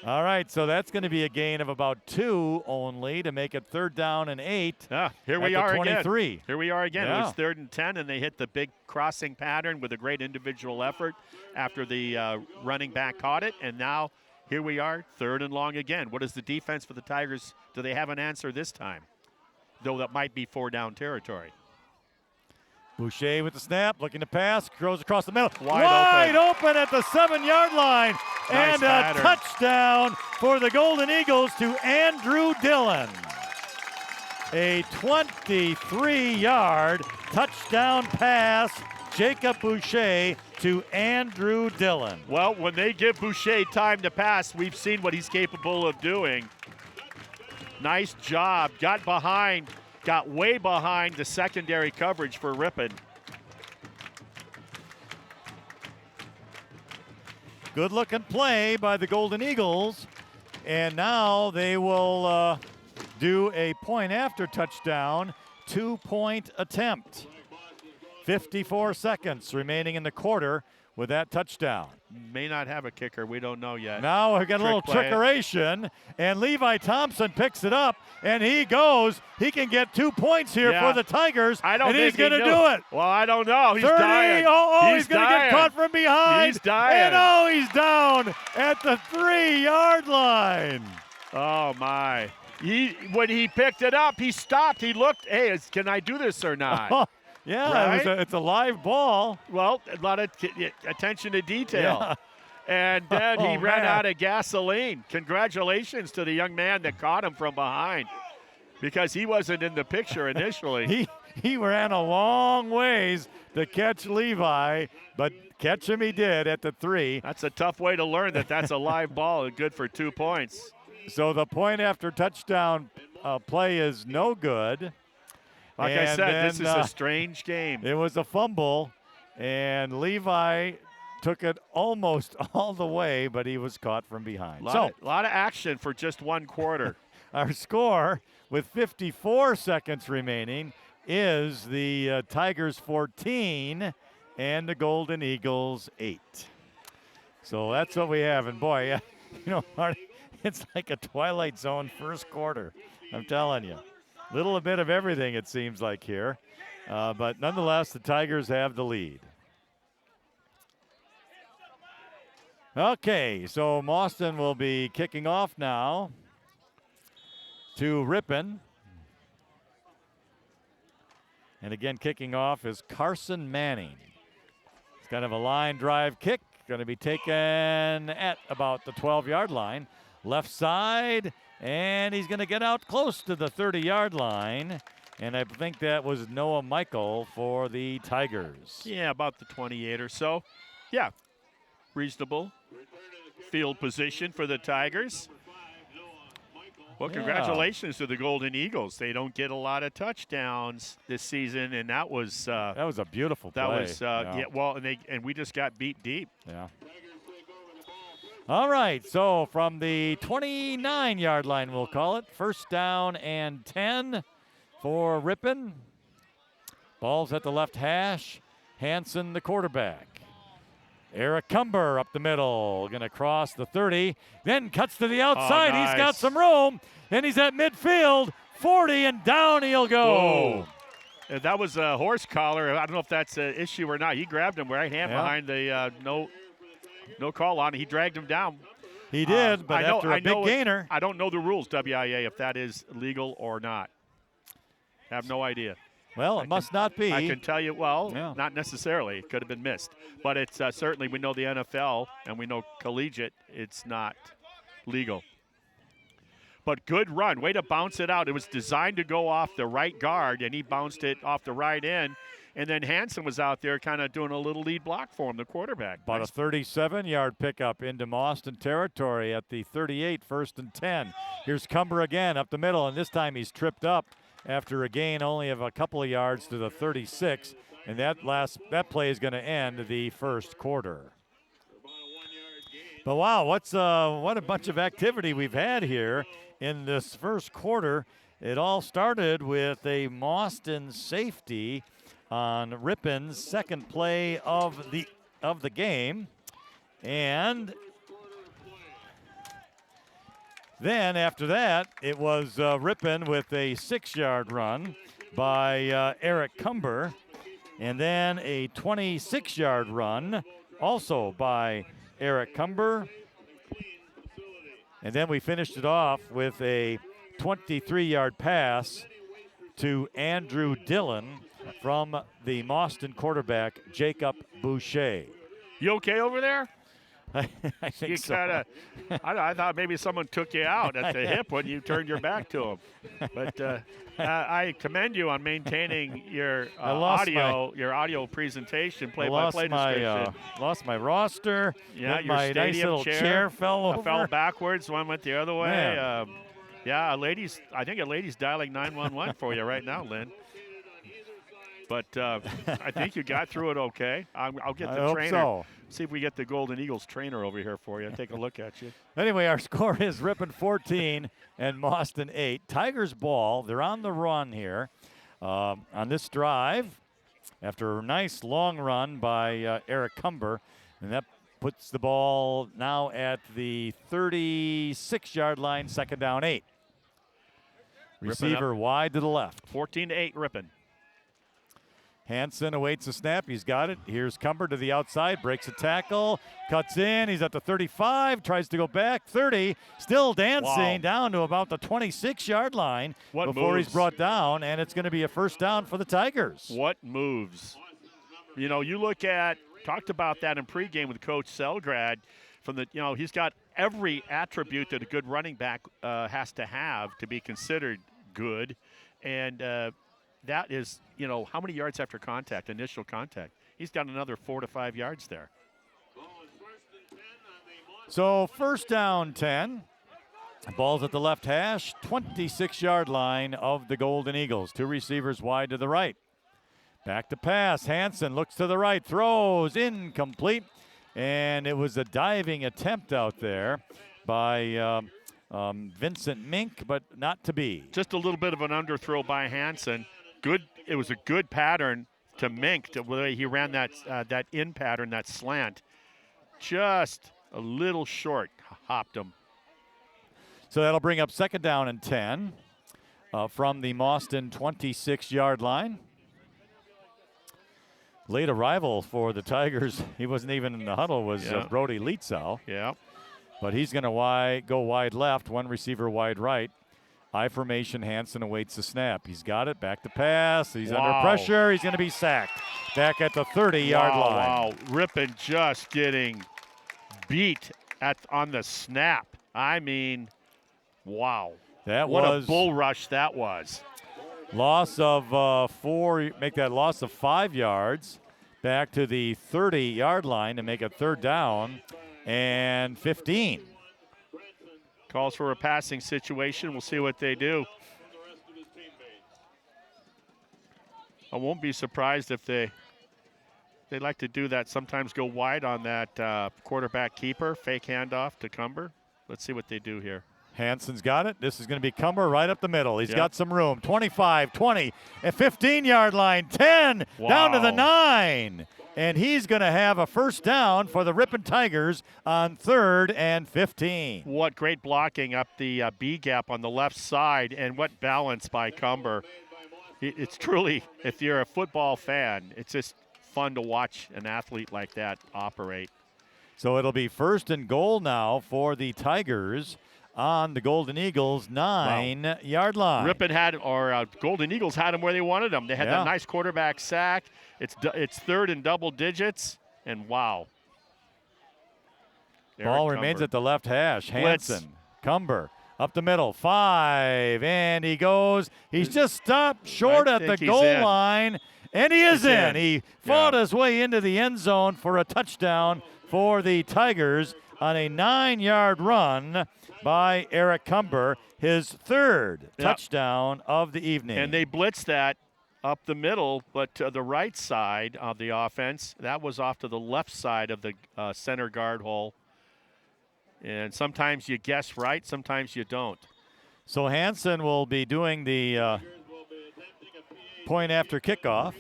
All right, so that's going to be a gain of about 2 only to make it 3rd down and 8. Here we are 23. again. Here we are again. It was 3rd and 10, and they hit the big crossing pattern with a great individual effort after the running back caught it. And now here we are, 3rd and long again. What is the defense for the Tigers? Do they have an answer this time? Though that might be 4-down territory. Boucher with the snap, looking to pass, throws across the middle. Wide open at the 7-yard line. Nice and pattern. A touchdown for the Golden Eagles to Andrew Dillon. A 23-yard touchdown pass, Jacob Boucher to Andrew Dillon. Well, when they give Boucher time to pass, we've seen what he's capable of doing. Nice job. Got way behind the secondary coverage for Ripon. Good looking play by the Golden Eagles. And now they will do a point after touchdown, 2-point attempt. 54 seconds remaining in the quarter with that touchdown. May not have a kicker. We don't know yet. Now we've got a little trickeration, and Levi Thompson picks it up, and he goes. He can get 2 points here for the Tigers, and he's going to do it. Well, I don't know. He's 30, dying. he's going to get caught from behind. He's dying. And he's down at the 3-yard line. Oh, my. When he picked it up, he stopped. He looked, hey, can I do this or not? Yeah, right? It's a live ball. Well, a lot of attention to detail. Yeah. And then he ran out of gasoline. Congratulations to the young man that caught him from behind, because he wasn't in the picture initially. He ran a long ways to catch Levi, but catch him he did at the 3. That's a tough way to learn that that's a live ball and good for 2 points. So the point after touchdown play is no good. Like I said, this is a strange game. It was a fumble, and Levi took it almost all the way, but he was caught from behind. A lot of action for just 1 quarter. Our score, with 54 seconds remaining, is the Tigers 14 and the Golden Eagles 8. So that's what we have. And boy, Marty, it's like a Twilight Zone first quarter. I'm telling you. Little bit of everything, it seems like here. But nonetheless, the Tigers have the lead. Okay, so Mauston will be kicking off now to Ripon. And again, kicking off is Carson Manning. It's kind of a line drive kick. Going to be taken at about the 12-yard line. Left side. And he's going to get out close to the 30-yard line. And I think that was Noah Michael for the Tigers. Yeah, about the 28 or so. Yeah, reasonable field position for the Tigers. Well, congratulations to the Golden Eagles. They don't get a lot of touchdowns this season, and that was a beautiful play. That was and we just got beat deep. Yeah. All right, so from the 29-yard line, we'll call it, first down and 10 for Ripon. Ball's at the left hash. Hansen, the quarterback. Eric Cumber up the middle, going to cross the 30, then cuts to the outside. Oh, nice. He's got some room, and he's at midfield, 40, and down he'll go. Whoa. That was a horse collar. I don't know if that's an issue or not. He grabbed him right hand behind the no call on. He dragged him down. He did, but after a big gainer. I don't know the rules, WIA, if that is legal or not. I have no idea. Well, it must not be. I can tell you, not necessarily. It could have been missed. But it's certainly, we know the NFL and we know collegiate, it's not legal. But good run. Way to bounce it out. It was designed to go off the right guard, and he bounced it off the right end. And then Hansen was out there kind of doing a little lead block for him, the quarterback. About a 37-yard pickup into Mauston territory at the 38, first and 10. Here's Cumber again up the middle, and this time he's tripped up after a gain only of a couple of yards to the 36. And that play is going to end the first quarter. But wow, what a bunch of activity we've had here in this first quarter. It all started with a Mauston safety on Ripon's second play of the game, and then after that it was Ripon with a 6-yard run by Eric Cumber, and then a 26-yard run also by Eric Cumber, and then we finished it off with a 23-yard pass to Andrew Dillon from the Mauston quarterback, Jacob Boucher. You okay over there? I think so. I thought maybe someone took you out at the hip when you turned your back to him. But I commend you on maintaining your audio presentation, play-by-play description. Lost my roster. Yeah, your my stadium nice little chair fell over. I fell backwards. One went the other way. I think a lady's dialing 911 for you right now, Lynn. But I think you got through it okay. I'll get the I trainer. hope so. See if we get the Golden Eagles trainer over here for you. Take a look at you. Anyway, our score is Ripon 14 and Mauston 8. Tigers ball. They're on the run here on this drive after a nice long run by Eric Cumber. And that puts the ball now at the 36-yard line, second down 8. Receiver wide to the left. 14-8 Ripon. Hansen awaits a snap. He's got it. Here's Cumber to the outside. Breaks a tackle. Cuts in. He's at the 35. Tries to go back. 30. Still dancing down to about the 26-yard line before he's brought down. And it's going to be a first down for the Tigers. What moves? You know, you look at, talked about that in pregame with Coach Selgrad. He's got every attribute that a good running back has to have to be considered good. And that is, how many yards after contact, initial contact? He's got another 4 to 5 yards there. So first down 10. Ball's at the left hash, 26-yard line of the Golden Eagles. 2 receivers wide to the right. Back to pass. Hansen looks to the right, throws, incomplete. And it was a diving attempt out there by Vincent Mink, but not to be. Just a little bit of an underthrow by Hansen. Good. It was a good pattern to Mink, the way he ran that in pattern, that slant. Just a little short, hopped him. So that'll bring up second down and 10 from the Mauston 26-yard line. Late arrival for the Tigers. He wasn't even in the huddle, was Brody Lietzau. Yeah. But he's going to go wide left, 1 receiver wide right. I formation, Hansen awaits the snap. He's got it, back to pass. He's under pressure. He's going to be sacked. Back at the 30-yard line. Wow, Ripon just getting beat on the snap. I mean, wow. What a bull rush that was. Loss of 4, make that loss of 5 yards. Back to the 30-yard line to make a third down and 15. Calls for a passing situation. We'll see what they do. I won't be surprised if they like to do that. Sometimes go wide on that quarterback keeper, fake handoff to Cumber. Let's see what they do here. Hansen's got it. This is going to be Cumber right up the middle. He's got some room. 25, 20, and 15-yard line. 10, down to the 9. And he's going to have a first down for the Ripon Tigers on 3rd and 15. What great blocking up the B gap on the left side, and what balance by Cumber. It's truly, if you're a football fan, it's just fun to watch an athlete like that operate. So it'll be 1st and goal now for the Tigers on the Golden Eagles 9-yard line. Golden Eagles had them where they wanted them. They had that nice quarterback sack. It's 3rd and double digits, and wow. Ball remains at the left hash. Hansen, Cumber, up the middle, 5, and he goes. He's just stopped short at the goal line, and he is in. He fought his way into the end zone for a touchdown for the Tigers on a 9-yard run by Eric Cumber, his 3rd touchdown of the evening. And they blitzed that up the middle, but to the right side of the offense, that was off to the left side of the center guard hole. And sometimes you guess right, sometimes you don't. So Hansen will be doing the point after kickoff.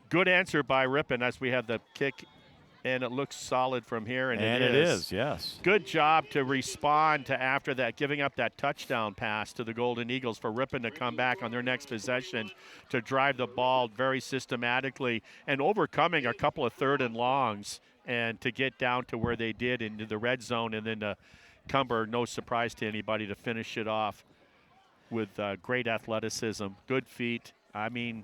Good answer by Ripon as we have the kick, and it looks solid from here. And it is, yes. Good job to respond to after that, giving up that touchdown pass to the Golden Eagles for Ripon to come back on their next possession to drive the ball very systematically and overcoming a couple of 3rd and longs and to get down to where they did into the red zone, and then Cumber, no surprise to anybody, to finish it off with great athleticism, good feet. I mean,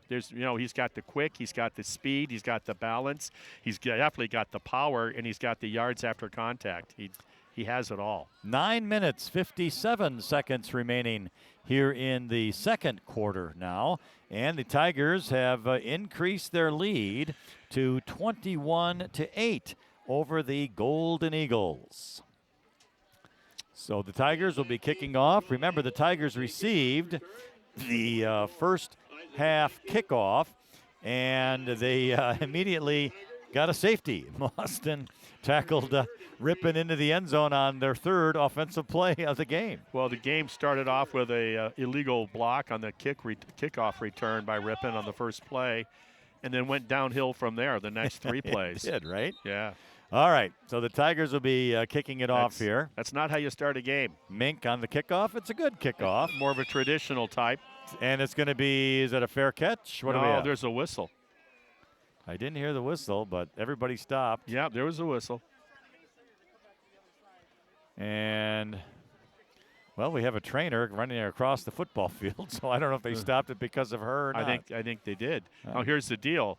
he's got the quick, he's got the speed, he's got the balance, he's definitely got the power, and he's got the yards after contact. He has it all. 9 minutes, 57 seconds remaining here in the second quarter now, and the Tigers have increased their lead to 21-8 over the Golden Eagles. So the Tigers will be kicking off. Remember, the Tigers received the first half kickoff, and they immediately got a safety. Mauston tackled Ripon into the end zone on their third offensive play of the game. Well, the game started off with a illegal block on the kickoff return by Ripon on the first play, and then went downhill from there the next 3 plays. It did, right? Yeah. All right, so the Tigers will be kicking it off here. That's not how you start a game. Mink on the kickoff. It's a good kickoff. More of a traditional type. And it's going to be, is it a fair catch? What do we have? There's a whistle. I didn't hear the whistle, but everybody stopped. Yeah, there was a whistle. And, well, we have a trainer running across the football field, so I don't know if they stopped it because of her or not. I think they did. Now, here's the deal.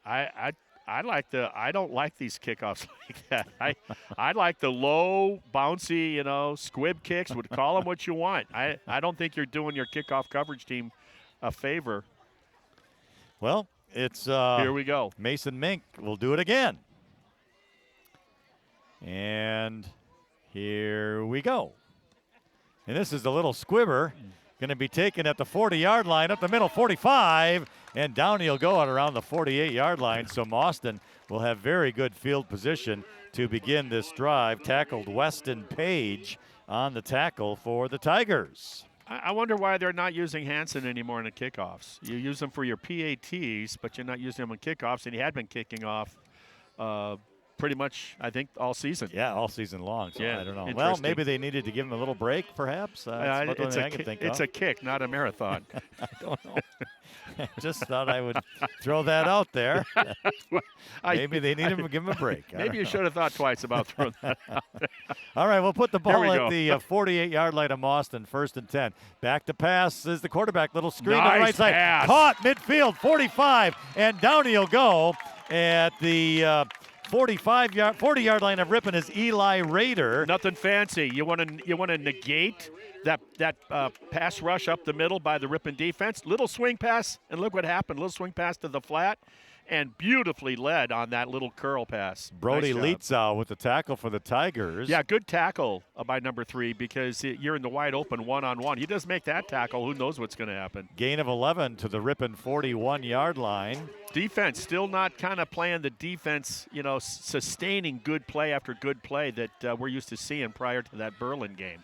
I don't like these kickoffs like that. I like the low, bouncy, squib kicks. Would call them what you want. I don't think you're doing your kickoff coverage team a favor. Well, it's here we go. Mason Mink will do it again. And here we go. And this is the little squibber. Going to be taken at the 40-yard line, up the middle, 45, and down he'll go at around the 48-yard line. So Mauston will have very good field position to begin this drive. Tackled Weston Page on the tackle for the Tigers. I wonder why they're not using Hansen anymore in the kickoffs. You use them for your PATs, but you're not using them in kickoffs, and he had been kicking off pretty much, I think, all season. Yeah, all season long. So yeah, I don't know. Well, maybe they needed to give him a little break, perhaps. It's a kick, not a marathon. I don't know. Just thought I would throw that out there. Maybe they need him to give him a break. Maybe you should have thought twice about throwing that out there. All right, we'll put the ball at the 48-yard line of Mauston, 1st and 10. Back to pass is the quarterback. Little screen nice to the right side. Pass. Caught midfield, 45, and down he'll go at the 40-yard line of Ripon is Eli Rader. Nothing fancy. You want to negate that pass rush up the middle by the Ripon defense. Little swing pass, and look what happened. Little swing pass to the flat, and beautifully led on that little curl pass. Brody nice Lietzau with the tackle for the Tigers. Yeah, good tackle by number 3 because you're in the wide open one-on-one. He does make that tackle. Who knows what's going to happen? Gain of 11 to the Ripon 41-yard line. Defense still not kind of playing the defense, sustaining good play after good play that we're used to seeing prior to that Berlin game.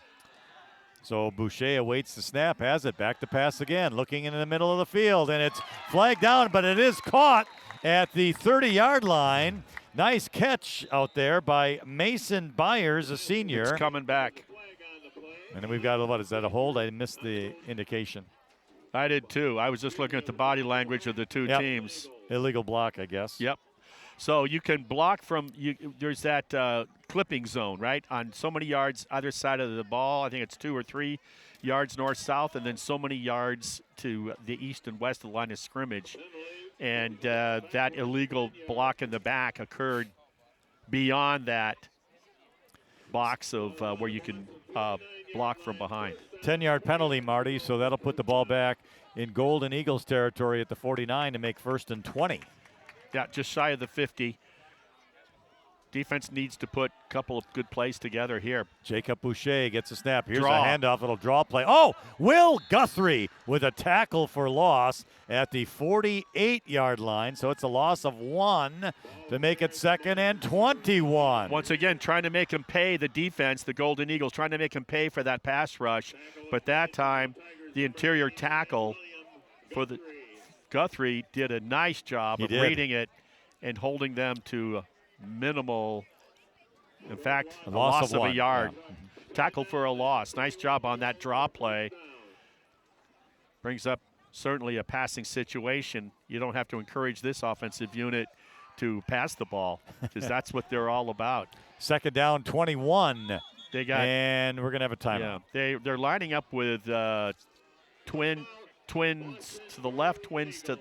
So Boucher awaits the snap, has it, back to pass again, looking in the middle of the field, and it's flagged down, but it is caught at the 30-yard line. Nice catch out there by Mason Byers, a senior. It's coming back. And then we've got, what, is that a hold? I missed the indication. I did too. I was just looking at the body language of the two teams. Illegal block, I guess. Yep. So you can block from there's that clipping zone, right, on so many yards either side of the ball. I think it's 2 or 3 yards north-south, and then so many yards to the east and west of the line of scrimmage. And that illegal block in the back occurred beyond that box of where you can block from behind. 10-yard penalty, Marty, so that'll put the ball back in Golden Eagles territory at the 49 to make 1st and 20. Yeah, just shy of the 50. Defense needs to put a couple of good plays together here. Jacob Boucher gets a snap. Here's Draw. a handoff. It'll draw play. Oh, Will Guthrie with a tackle for loss at the 48-yard line. So it's a loss of 1 to make it 2nd and 21. Once again, trying to make him pay the defense, the Golden Eagles, trying to make him pay for that pass rush. But that time, the interior tackle for the Guthrie did a nice job of reading it and holding them to minimal, in fact, a loss of a yard. Yeah. Tackle for a loss. Nice job on that draw play. Brings up certainly a passing situation. You don't have to encourage this offensive unit to pass the ball because that's what they're all about. 2nd down, 21. And we're going to have a timeout. Yeah, they're lining up with twins to the left, twins to the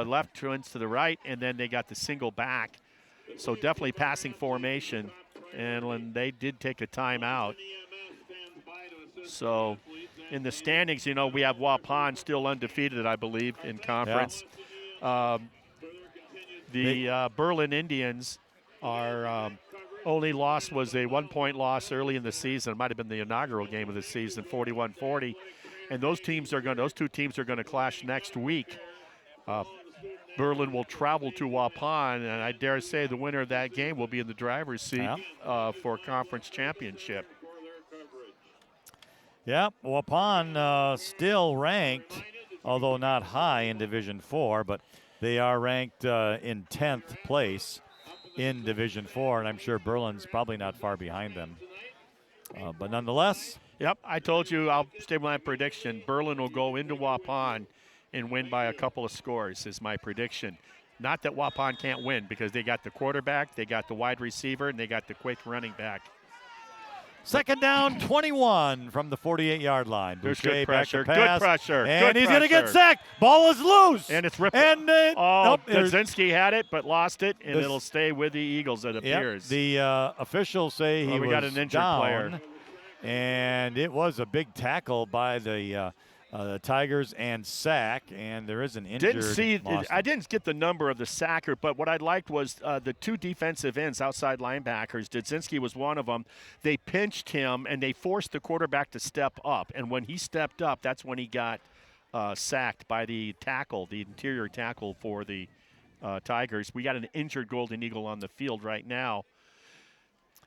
left, twins to the right, and then they got the single back. So definitely passing formation, and when they did take a timeout. So in the standings, we have Waupun still undefeated, I believe, in conference. Yeah. The Berlin Indians are only loss was a 1-point loss early in the season. It might have been the inaugural game of the season, 41-40. and those two teams are going to clash next week. Berlin will travel to Waupun, and I dare say the winner of that game will be in the driver's seat for conference championship. Yeah, Waupun still ranked, although not high in Division 4, but they are ranked in 10th place in Division 4, and I'm sure Berlin's probably not far behind them. But nonetheless. Yep, I told you I'll stay with my prediction. Berlin will go into Waupun and win by a couple of scores is my prediction. Not that Waupun can't win because they got the quarterback, they got the wide receiver, and they got the quick running back. Second down, 21 from the 48-yard line. There's Boucher good pressure, back to pass, good pressure. And good he's going to pressure. get sacked. Ball is loose. And it's ripped. And Dudzinski had it but lost it, and it'll stay with the Eagles, it appears. The officials say he was got an injured down, player. And it was a big tackle by the Tigers and sack, and there is an injured I didn't get the number of the sacker, but what I liked was the two defensive ends, outside linebackers. Dudzinski was one of them. They pinched him, and they forced the quarterback to step up. And when he stepped up, that's when he got sacked by the tackle, the interior tackle for the Tigers. We got an injured Golden Eagle on the field right now.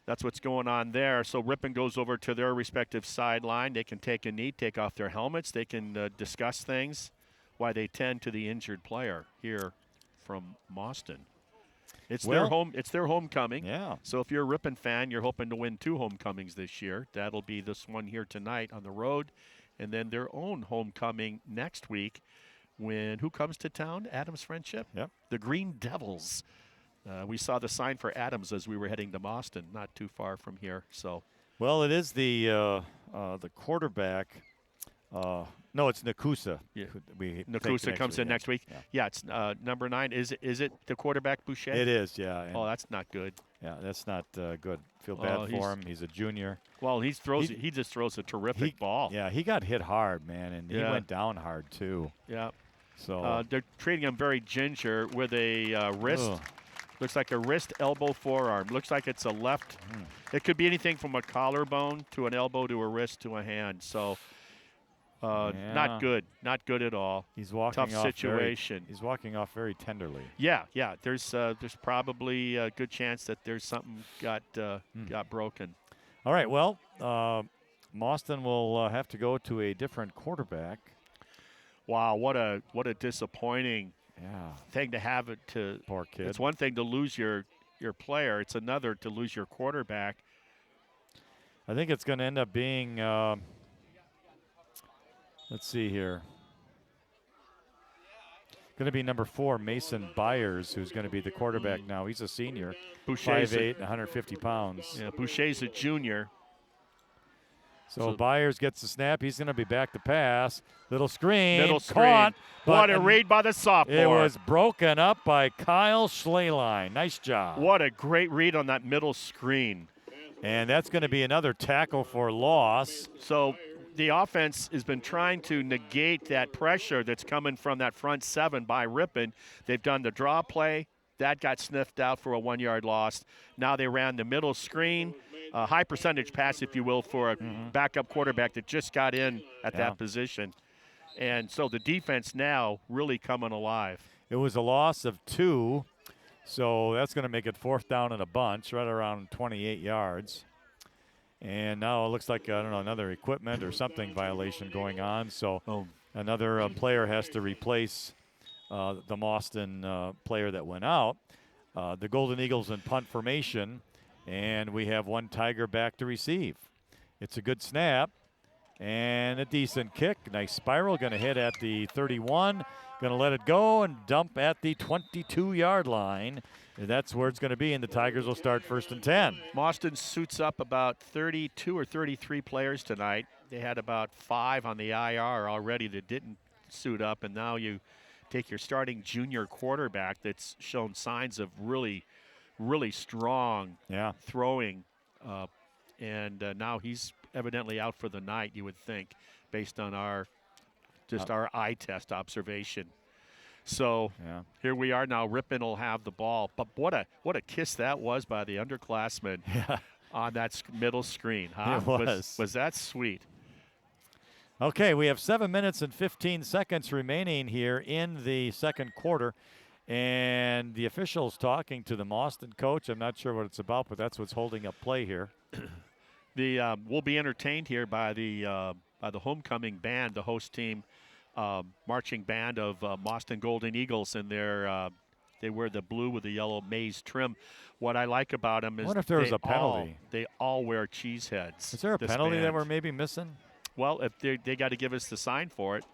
That's what's going on there. So Ripon goes over to their respective sideline. They can take a knee, take off their helmets. They can discuss things while they tend to the injured player here from Mauston. It's their homecoming. Yeah. So if you're a Ripon fan, you're hoping to win 2 homecomings this year. That'll be this one here tonight on the road, and then their own homecoming next week when who comes to town? Adams Friendship? Yep. The Green Devils. We saw the sign for Adams as we were heading to Mauston, not too far from here. So, well, it is the quarterback. No, it's Nakusa. Yeah. Nakusa comes in next week. Yeah, it's number 9. Is it the quarterback Boucher? It is, yeah. Oh, that's not good. Yeah, that's not good. Feel bad for him. He's a junior. Well, he just throws a terrific ball. Yeah, he got hit hard, man, and he went down hard too. Yeah. So they're treating him very ginger with a wrist. Ugh. Looks like a wrist, elbow, forearm. Looks like it's a left. It could be anything from a collarbone to an elbow to a wrist to a hand. So not good. Not good at all. He's walking Tough off situation. He's walking off very tenderly. Yeah. There's probably a good chance that there's something got broken. All right. Well, Mauston will have to go to a different quarterback. Wow. What a disappointing thing to have it to. Poor kid. It's one thing to lose your player. It's another to lose your quarterback. I think it's going to end up being. Let's see here. Going to be number 4, Mason Byers, who's going to be the quarterback now. He's a senior, 5'8", 150 pounds. Yeah, Boucher's a junior. So Byers gets the snap. He's going to be back to pass. Little screen. Caught. What a read by the sophomore. It was broken up by Kyle Schleline. Nice job. What a great read on that middle screen. And that's going to be another tackle for loss. So the offense has been trying to negate that pressure that's coming from that front 7 by Ripon. They've done the draw play. That got sniffed out for a 1-yard loss. Now they ran the middle screen. A high percentage pass, if you will, for a backup quarterback that just got in at that position. And so the defense now really coming alive. It was a loss of 2, so that's going to make it 4th down and a bunch, right around 28 yards. And now it looks like, I don't know, another equipment or something violation going on. So another player has to replace the Mauston player that went out. The Golden Eagles in punt formation. And we have one Tiger back to receive. It's a good snap and a decent kick. Nice spiral. Going to hit at the 31. Going to let it go and dump at the 22-yard line. And that's where it's going to be, and the Tigers will start 1st and 10. Mauston suits up about 32 or 33 players tonight. They had about 5 on the IR already that didn't suit up, and now you take your starting junior quarterback that's shown signs of really strong throwing, and now he's evidently out for the night, you would think, based on our eye test observation. So here we are now. Ripon will have the ball, but what a kiss that was by the underclassmen on that middle screen. Huh? It was. Was that sweet? Okay, we have 7 minutes and 15 seconds remaining here in the second quarter. And the officials talking to the Mauston coach. I'm not sure what it's about, but that's what's holding up play here. We'll be entertained here by the homecoming band, the host team marching band of Mauston Golden Eagles, and they wear the blue with the yellow maize trim. What I like about them is I wonder if there was a penalty. They all wear cheese heads. Is there a penalty band. that we're maybe missing? Well, if they got to give us the sign for it.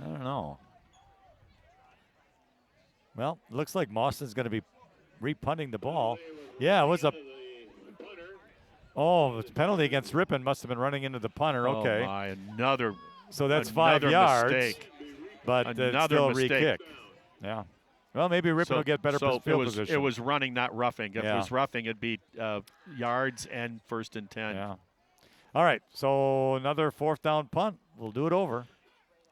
I don't know. Well, it looks like Mauston's going to be repunting the ball. Yeah, it was a penalty against Ripon. Must have been running into the punter. Okay. Oh my, another. So that's 5 yards. Mistake. But it's still re-kick. Yeah. Well, maybe Ripon will get better field position. It was running, not roughing. If it was roughing, it'd be yards and 1st and 10. Yeah. All right. So another 4th down punt. We'll do it over.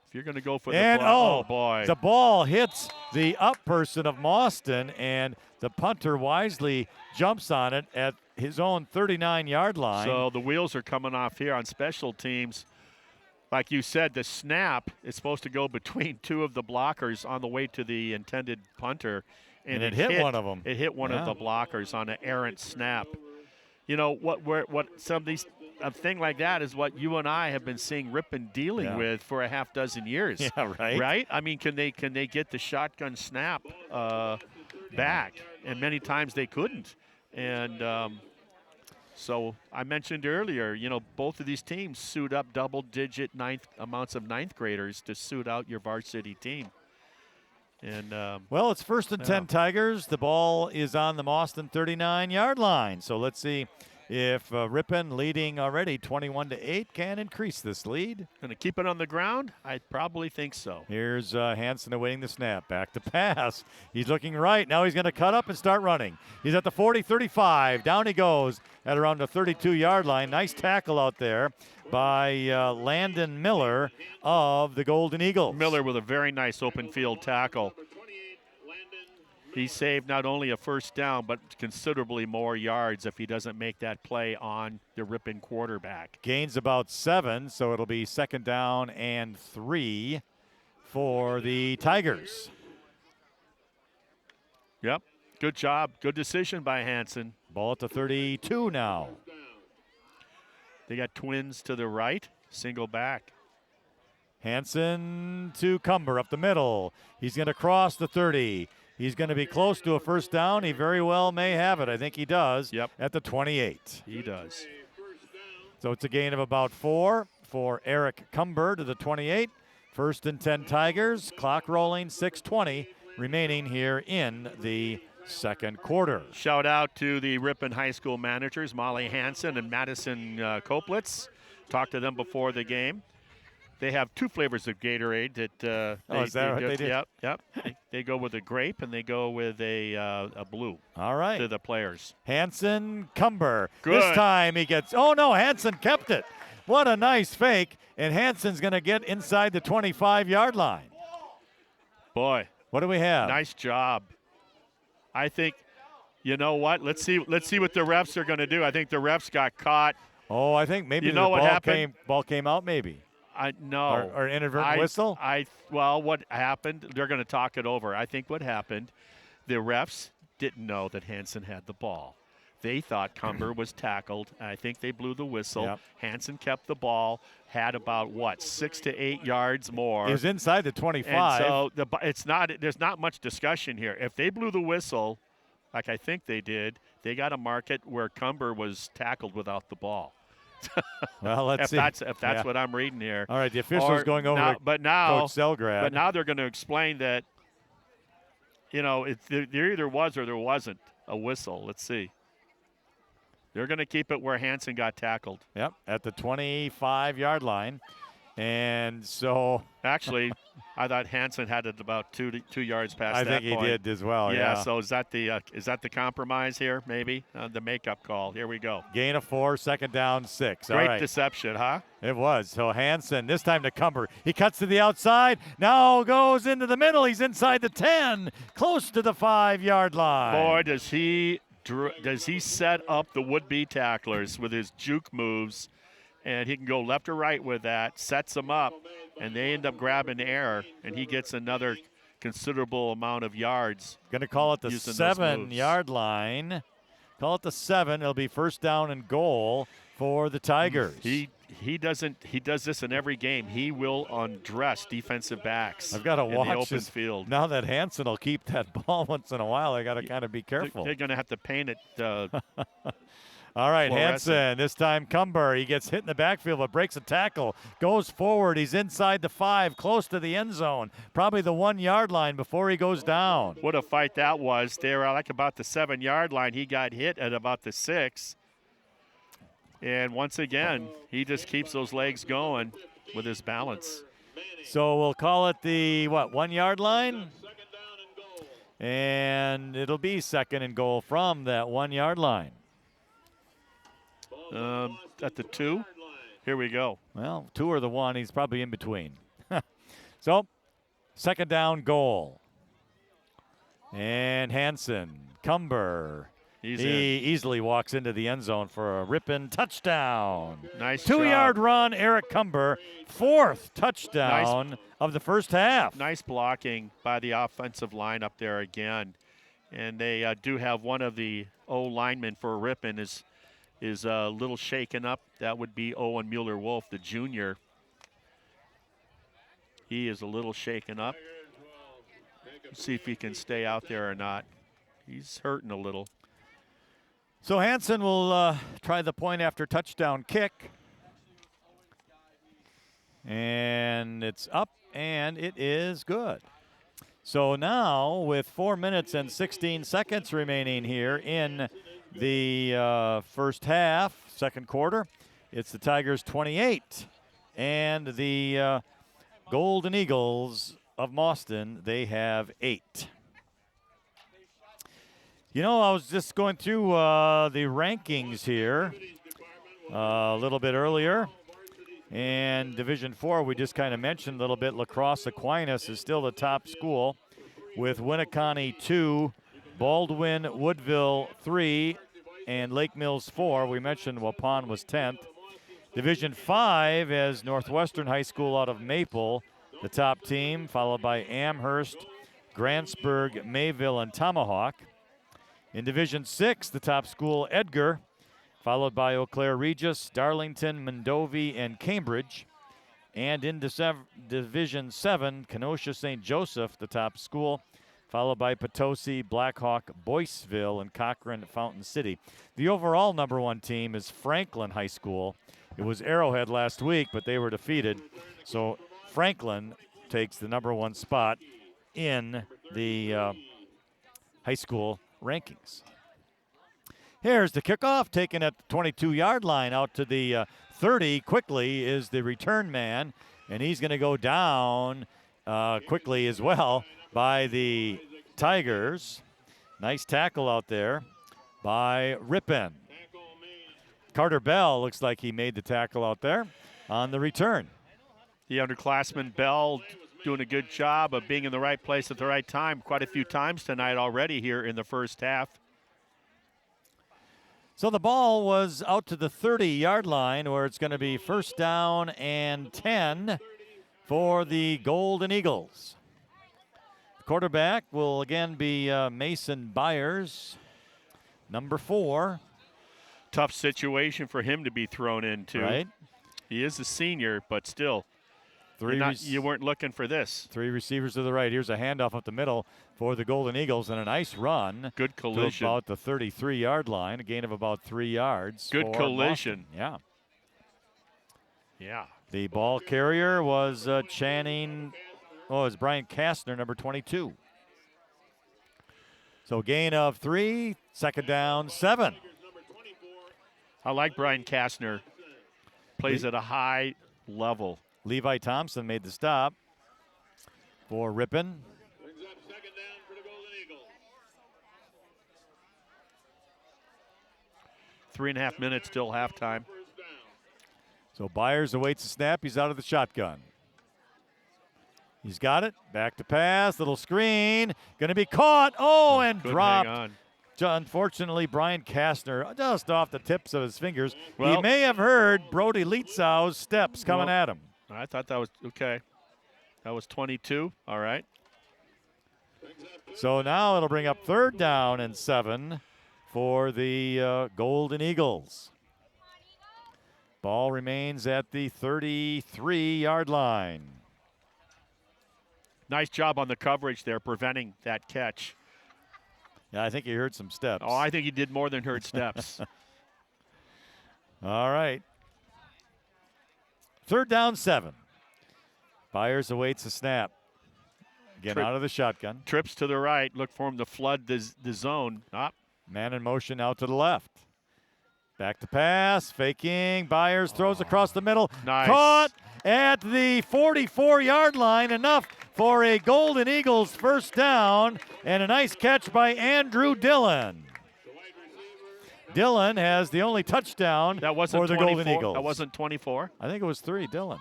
If you're going to go for and the ball, oh boy. The ball hits the up person of Mauston, and the punter wisely jumps on it at his own 39-yard line. So the wheels are coming off here on special teams. Like you said, the snap is supposed to go between 2 of the blockers on the way to the intended punter. And it hit one of them. It hit one of the blockers on an errant snap. You know, what some of these – a thing like that is what you and I have been seeing Ripon dealing with for a half dozen years. Yeah, right. Right? I mean, can they get the shotgun snap back? And many times they couldn't. And so I mentioned earlier, you know, both of these teams suit up double-digit amounts of ninth graders to suit out your varsity team. And well, it's 1st and 10 Tigers. The ball is on the Mauston 39-yard line. So let's see if Ripon, leading already 21-8, can increase this lead. Going to keep it on the ground? I probably think so. Here's Hansen awaiting the snap. Back to pass. He's looking right. Now he's going to cut up and start running. He's at the 40-35. Down he goes at around the 32-yard line. Nice tackle out there by Landon Miller of the Golden Eagles. Miller with a very nice open field tackle. He saved not only a 1st down, but considerably more yards if he doesn't make that play on the Ripon quarterback. Gains about 7, so it'll be 2nd down and 3 for the Tigers. Yep, good job. Good decision by Hansen. Ball at the 32 now. They got twins to the right, single back. Hansen to Cumber up the middle. He's going to cross the 30. He's going to be close to a 1st down. He very well may have it. I think he does. Yep. At the 28. He does. So it's a gain of about 4 for Eric Cumber to the 28. 1st and 10 Tigers. Clock rolling, 6:20 remaining here in the second quarter. Shout out to the Ripon High School managers, Molly Hansen and Madison Koplitz. Talked to them before the game. They have 2 flavors of Gatorade that is that what they did? Yep. They go with a grape and they go with a blue. All right. To the players. Hansen, Cumber. Good. This time he gets, oh no, Hansen kept it. What a nice fake. And Hansen's going to get inside the 25-yard line. Boy. What do we have? Nice job. I think, you know what? Let's see what the refs are going to do. I think the refs got caught. Oh, I think maybe ball came out maybe. No. Or inadvertent whistle? Well, what happened, they're going to talk it over. I think what happened, the refs didn't know that Hansen had the ball. They thought Cumber was tackled, and I think they blew the whistle. Yep. Hansen kept the ball, had about, 6 to 8 yards more. He was inside the 25. And so there's not much discussion here. If they blew the whistle, like I think they did, they got to mark it where Cumber was tackled without the ball. Well, let's see. If that's what I'm reading here. All right, the official's going over now, to but now, Coach Selgrad. But now they're going to explain that, there either was or there wasn't a whistle. Let's see. They're going to keep it where Hansen got tackled. Yep, at the 25-yard line. And so actually, I thought Hansen had it about 2 yards past that point. I think he did as well. Yeah. So is that the compromise here? Maybe the makeup call. Here we go. Gain of 4, 2nd down, 6. Great deception, huh? It was. So Hansen this time to Cumber. He cuts to the outside. Now goes into the middle. He's inside the 10, close to the 5-yard line. Boy, does he set up the would-be tacklers with his juke moves. and he can go left or right with that, sets them up, and they end up grabbing air, and he gets another considerable amount of yards. Going to call it the using those 7-yard line. Call it the 7. It'll be first down and goal for the Tigers. He does this in every game. He will undress defensive backs. I've got to watch in the open this field. Now that Hansen will keep that ball once in a while. I got to kind of be careful. They're going to have to paint it. All right, Hansen, this time Cumber. He gets hit in the backfield but breaks a tackle, goes forward. He's inside the 5, close to the end zone, probably the 1-yard line before he goes down. What a fight that was. They were like about the 7-yard line. He got hit at about the 6. And once again, he just keeps those legs going with his balance. So we'll call it the, 1-yard line? And it'll be second and goal from that 1-yard line. At the 2. Here we go. Well, 2 or the 1. He's probably in between. So, second down goal. And Hansen, Cumber. He easily walks into the end zone for a Ripon touchdown. Nice 2-yard run, Eric Cumber. 4th touchdown of the first half. Nice blocking by the offensive line up there again. And they do have one of the linemen for Ripon is a little shaken up. That would be Owen Mueller-Wolf, the junior. He is a little shaken up. Let's see if he can stay out there or not. He's hurting a little. So Hansen will try the point after touchdown kick. And it's up, and it is good. So now, with 4 minutes and 16 seconds remaining here in the first half, second quarter, it's the Tigers 28 and the Golden Eagles of Mauston, they have 8. You know, I was just going through the rankings here a little bit earlier. And Division IV, we just kind of mentioned a little bit. La Crosse Aquinas is still the top school with Winneconne 2, Baldwin Woodville 3, and Lake Mills 4. We mentioned Waupun was 10th. Division 5 has Northwestern High School out of Maple, the top team, followed by Amherst, Grantsburg, Mayville, and Tomahawk. In Division 6, the top school, Edgar, followed by Eau Claire Regis, Darlington, Mondovi, and Cambridge. And in Division 7, Kenosha St. Joseph, the top school, followed by Potosi, Blackhawk, Boyceville, and Cochrane, Fountain City. The overall number 1 team is Franklin High School. It was Arrowhead last week, but they were defeated. So Franklin takes the number 1 spot in the high school rankings. Here's the kickoff, taken at the 22-yard line out to the 30. Quickly is the return man, and he's going to go down quickly as well by the Tigers. Nice tackle out there by Ripon. Carter Bell looks like he made the tackle out there on the return. The underclassman Bell doing a good job of being in the right place at the right time quite a few times tonight already here in the first half. So the ball was out to the 30-yard line where it's going to be first down and 10 for the Golden Eagles. The quarterback will again be Mason Byers, number 4. Tough situation for him to be thrown into. Right. He is a senior, but still, you weren't looking for this. 3 receivers to the right. Here's a handoff up the middle for the Golden Eagles and a nice run. Good collision. To about the 33-yard line, a gain of about 3 yards. Good collision. Mauston. Yeah. Yeah. The ball carrier was Channing. Oh, it's Brian Kastner, number 22. So gain of 3, second down, 7. I like Brian Kastner. Plays at a high level. Levi Thompson made the stop for Ripon. 3.5 minutes till halftime. So Byers awaits the snap. He's out of the shotgun. He's got it. Back to pass. Little screen. Going to be caught. Oh, and Couldn't dropped. hang on. Unfortunately, Brian Kastner, just off the tips of his fingers, Well, he may have heard Brody Lietzau's steps coming at him. I thought that was okay. That was 22. All right. So now it'll bring up 3rd down and 7 for the Golden Eagles. Ball remains at the 33-yard line. Nice job on the coverage there, preventing that catch. Yeah, I think he heard some steps. Oh, I think he did more than heard steps. All right. 3rd down, 7. Byers awaits a snap. Again, out of the shotgun. Trips to the right. Look for him to flood the zone. Man in motion out to the left. Back to pass. Faking. Byers throws across the middle. Nice. Caught at the 44-yard line. Enough for a Golden Eagles 1st down. And a nice catch by Andrew Dillon. Dillon has the only touchdown That wasn't for the 24. Golden Eagles. That wasn't 24. I think it was 3, Dillon.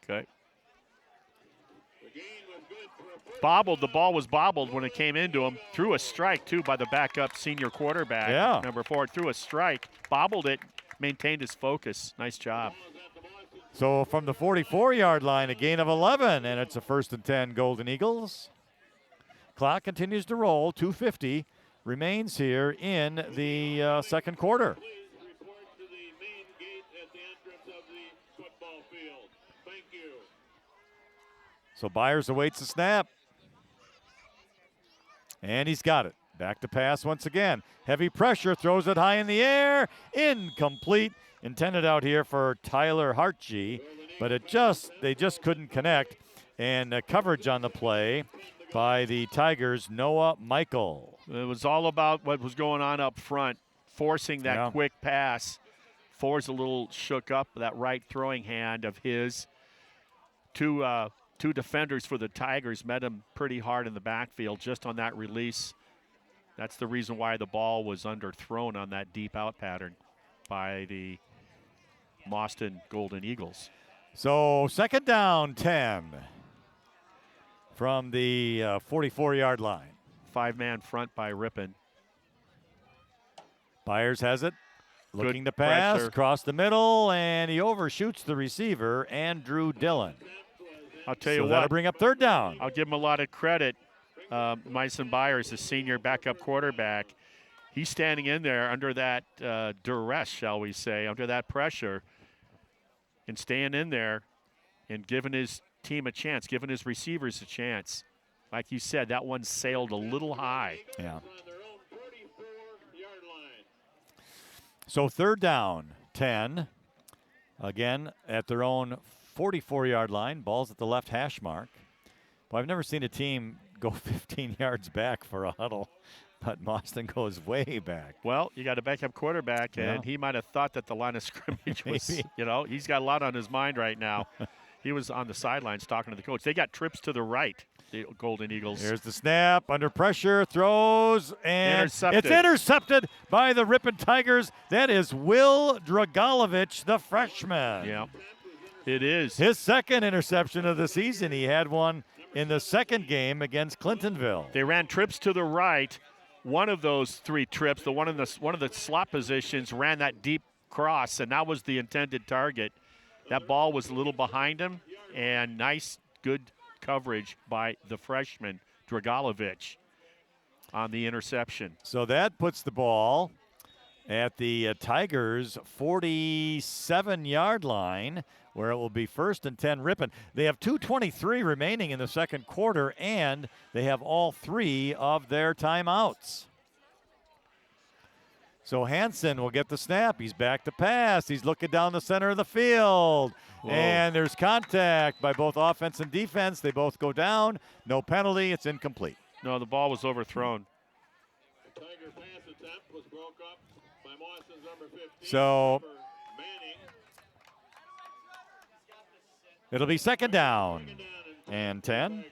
Okay. The ball was bobbled when it came into him. Threw a strike, too, by the backup senior quarterback. Yeah. Number 4, threw a strike, bobbled it, maintained his focus. Nice job. So from the 44-yard line, a gain of 11, and it's a 1st and 10 Golden Eagles. Clock continues to roll. 2:50 remains here in the 2nd quarter. So Byers awaits the snap. And he's got it. Back to pass once again. Heavy pressure, throws it high in the air. Incomplete. Intended out here for Tyler Hartgee, but they just couldn't connect. And coverage on the play by the Tigers, Noah Michael. It was all about what was going on up front, forcing that quick pass. Ford's a little shook up, that right throwing hand of his. Two defenders for the Tigers met him pretty hard in the backfield just on that release. That's the reason why the ball was underthrown on that deep out pattern by the Mauston Golden Eagles. So 2nd down, 10 from the 44-yard line. 5-man front by Ripon. Byers has it. Looking to Good pass, pressure. across the middle, and he overshoots the receiver, Andrew Dillon. I'll tell you that'll what, bring up 3rd down. I'll give him a lot of credit. Mason Byers, the senior backup quarterback, he's standing in there under that duress, shall we say, under that pressure, and staying in there and giving his team a chance, giving his receivers a chance. Like you said, that one sailed a little high. Yeah. So 3rd down, 10. Again, at their own 44-yard line. Ball's at the left hash mark. Well, I've never seen a team go 15 yards back for a huddle, but Mauston goes way back. Well, you got a backup quarterback, and he might have thought that the line of scrimmage was, he's got a lot on his mind right now. He was on the sidelines talking to the coach. They got trips to the right, the Golden Eagles. Here's the snap, under pressure, throws, and Intercepted. it's intercepted by the Ripon Tigers. That is Will Dragalovich, the freshman. Yeah, it is. His 2nd interception of the season. He had one in the 2nd game against Clintonville. They ran trips to the right. One of those 3 trips, one of the slot positions, ran that deep cross, and that was the intended target. That ball was a little behind him, and nice, good coverage by the freshman, Dragalovich, on the interception. So that puts the ball at the Tigers' 47-yard line, where it will be 1st and 10 Ripon. They have 2:23 remaining in the 2nd quarter, and they have all 3 of their timeouts. So Hansen will get the snap. He's back to pass. He's looking down the center of the field. Whoa. And there's contact by both offense and defense. They both go down. No penalty. It's incomplete. No, the ball was overthrown. The Tiger pass attempt was broke up by Mauston's number 15. So Manning. it'll be 2nd down and 10.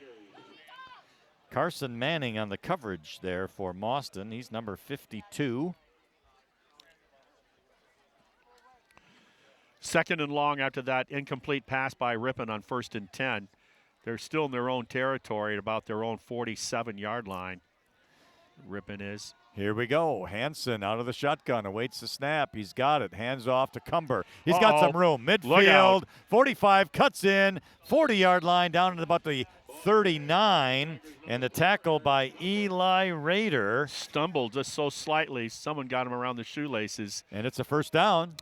Carson Manning on the coverage there for Mauston. He's number 52. 2nd and long after that incomplete pass by Ripon on 1st and 10. They're still in their own territory at about their own 47-yard line. Ripon is. Here we go. Hansen out of the shotgun, awaits the snap. He's got it. Hands off to Cumber. He's got some room. Midfield, 45, cuts in, 40-yard line down at about the 39. And the tackle by Eli Rader. Stumbled just so slightly. Someone got him around the shoelaces. And it's a first down.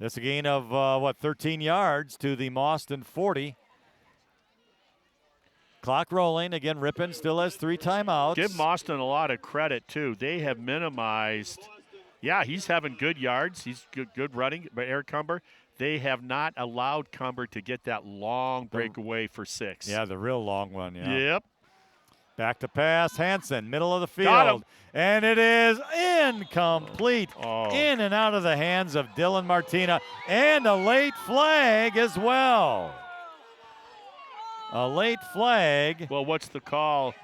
That's a gain of, 13 yards to the Mauston 40. Clock rolling. Again, Ripon still has 3 timeouts. Give Mauston a lot of credit, too. They have minimized. Yeah, he's having good yards. He's good running. But Eric Cumber, they have not allowed Cumber to get that long breakaway for 6. Yeah, the real long one, yeah. Yep. Back to pass. Hansen, middle of the Got him. field. And it is incomplete. Oh. In and out of the hands of Dylan Martina. And a late flag as well. A late flag. Well, what's the call?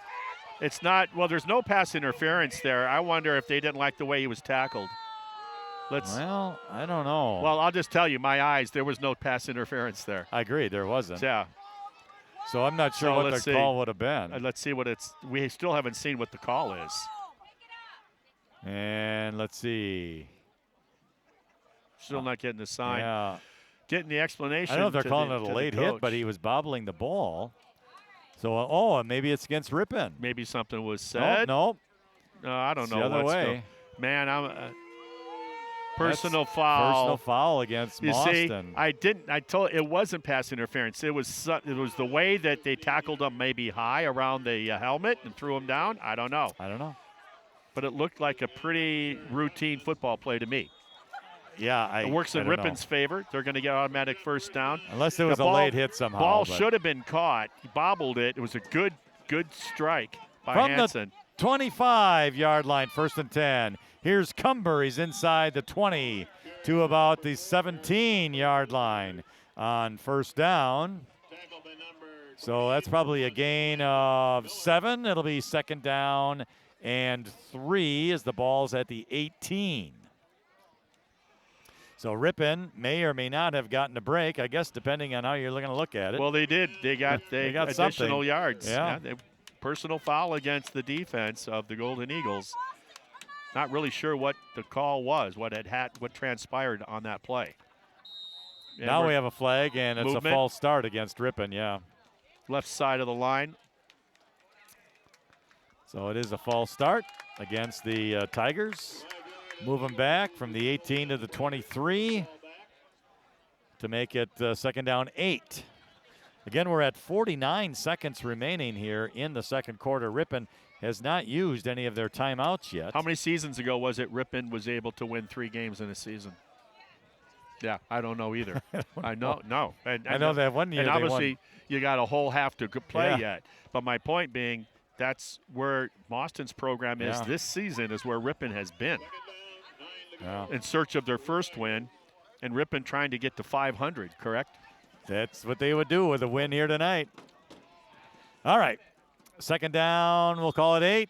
It's not, well, there's no pass interference there. I wonder if they didn't like the way he was tackled. Well, I don't know. Well, I'll just tell you, my eyes, there was no pass interference there. I agree, there wasn't. Yeah. So I'm not sure what the call would have been. Let's see what we still haven't seen what the call is. And let's see. Still not getting the sign. Yeah. Getting the explanation. I don't know if they're calling it a late hit, but he was bobbling the ball. So, maybe it's against Ripon. Maybe something was said. No. I don't know. The other way. Man, I'm personal foul. Personal foul against Mauston. I told it wasn't pass interference. It was the way that they tackled him maybe high around the helmet and threw him down. I don't know. But it looked like a pretty routine football play to me. Yeah, it works in Ripon's favor. They're going to get automatic first down. Unless it was a late hit somehow. Ball should have been caught. He bobbled it. It was a good strike by Hansen. From the 25-yard line, 1st and 10. Here's Cumber. He's inside the 20 to about the 17-yard line on 1st down. So that's probably a gain of 7. It'll be 2nd down and 3 as the ball's at the 18. So Ripon may or may not have gotten a break, I guess, depending on how you're going to look at it. Well, they did. They got additional something. yards. Yeah. Personal foul against the defense of the Golden Eagles. Not really sure what the call was, what transpired on that play. And now we have a flag, and it's a false start against Ripon, yeah. Left side of the line. So it is a false start against the Tigers. Moving back from the 18 to the 23 to make it 2nd down 8. Again, we're at 49 seconds remaining here in the 2nd quarter. Ripon has not used any of their timeouts yet. How many seasons ago was it Ripon was able to win 3 games in a season? Yeah, I don't know either. I know. I know that one year and obviously they won. You got a whole half to play yet. But my point being, that's where Mauston's program is this season, is where Ripon has been. Yeah. In search of their first win, and Ripon trying to get to 500, correct? That's what they would do with a win here tonight. All right, 2nd down, we'll call it 8.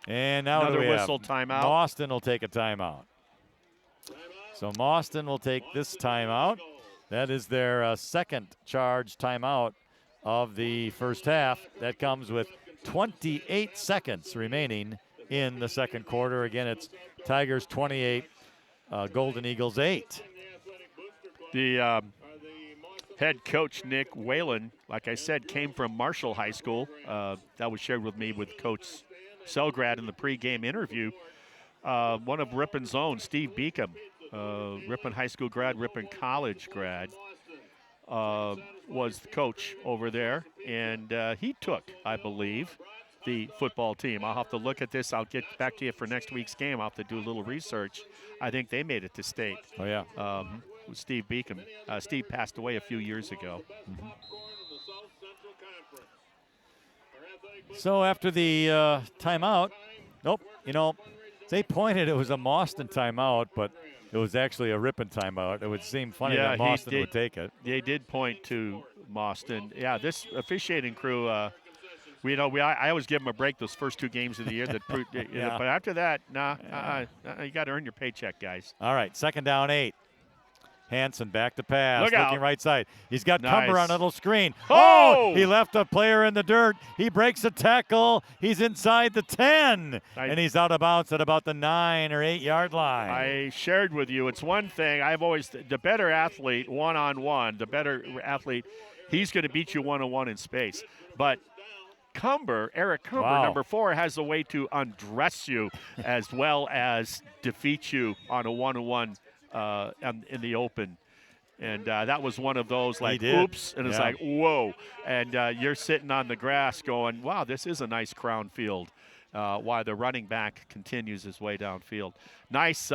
And now another what do we whistle have? timeout. Mauston will take a timeout. So Mauston will take this timeout. That is their 2nd charge timeout of the first half. That comes with 28 seconds remaining in the 2nd quarter. Again, it's Tigers 28, Golden Eagles 8. The head coach, Nick Whalen, like I said, came from Marshall High School. That was shared with me with Coach Selgrad in the pregame interview. One of Ripon's own, Steve Beacom, Ripon High School grad, Ripon College grad, was the coach over there. And he took, I believe, the football team. I'll have to look at this. I'll get back to you for next week's game. I'll have to do a little research. I think they made it to state. Oh, yeah. With Steve Beacom. Steve passed away a few years ago. Mm-hmm. So after the timeout, they pointed it was a Mauston timeout, but it was actually a Ripon timeout. It would seem funny that Mauston would take it. They did point to Mauston. Yeah, this officiating crew, I always give them a break those first 2 games of the year. But after that, you got to earn your paycheck, guys. All right, 2nd down 8. Hansen back to pass, Look looking out. right side. He's got Nice. Cumber on a little screen. Oh! He left a player in the dirt. He breaks a tackle. He's inside the 10, and he's out of bounds at about the 9 or 8 yard line. I shared with you, it's one thing, I've always, the better athlete one-on-one, the better athlete, he's going to beat you one-on-one in space. But Eric Cumber, number 4, has a way to undress you as well as defeat you on a one-on-one in the open. And that was one of those, like, oops, and it's like, whoa. And you're sitting on the grass going, wow, this is a nice crown field, while the running back continues his way downfield. Nice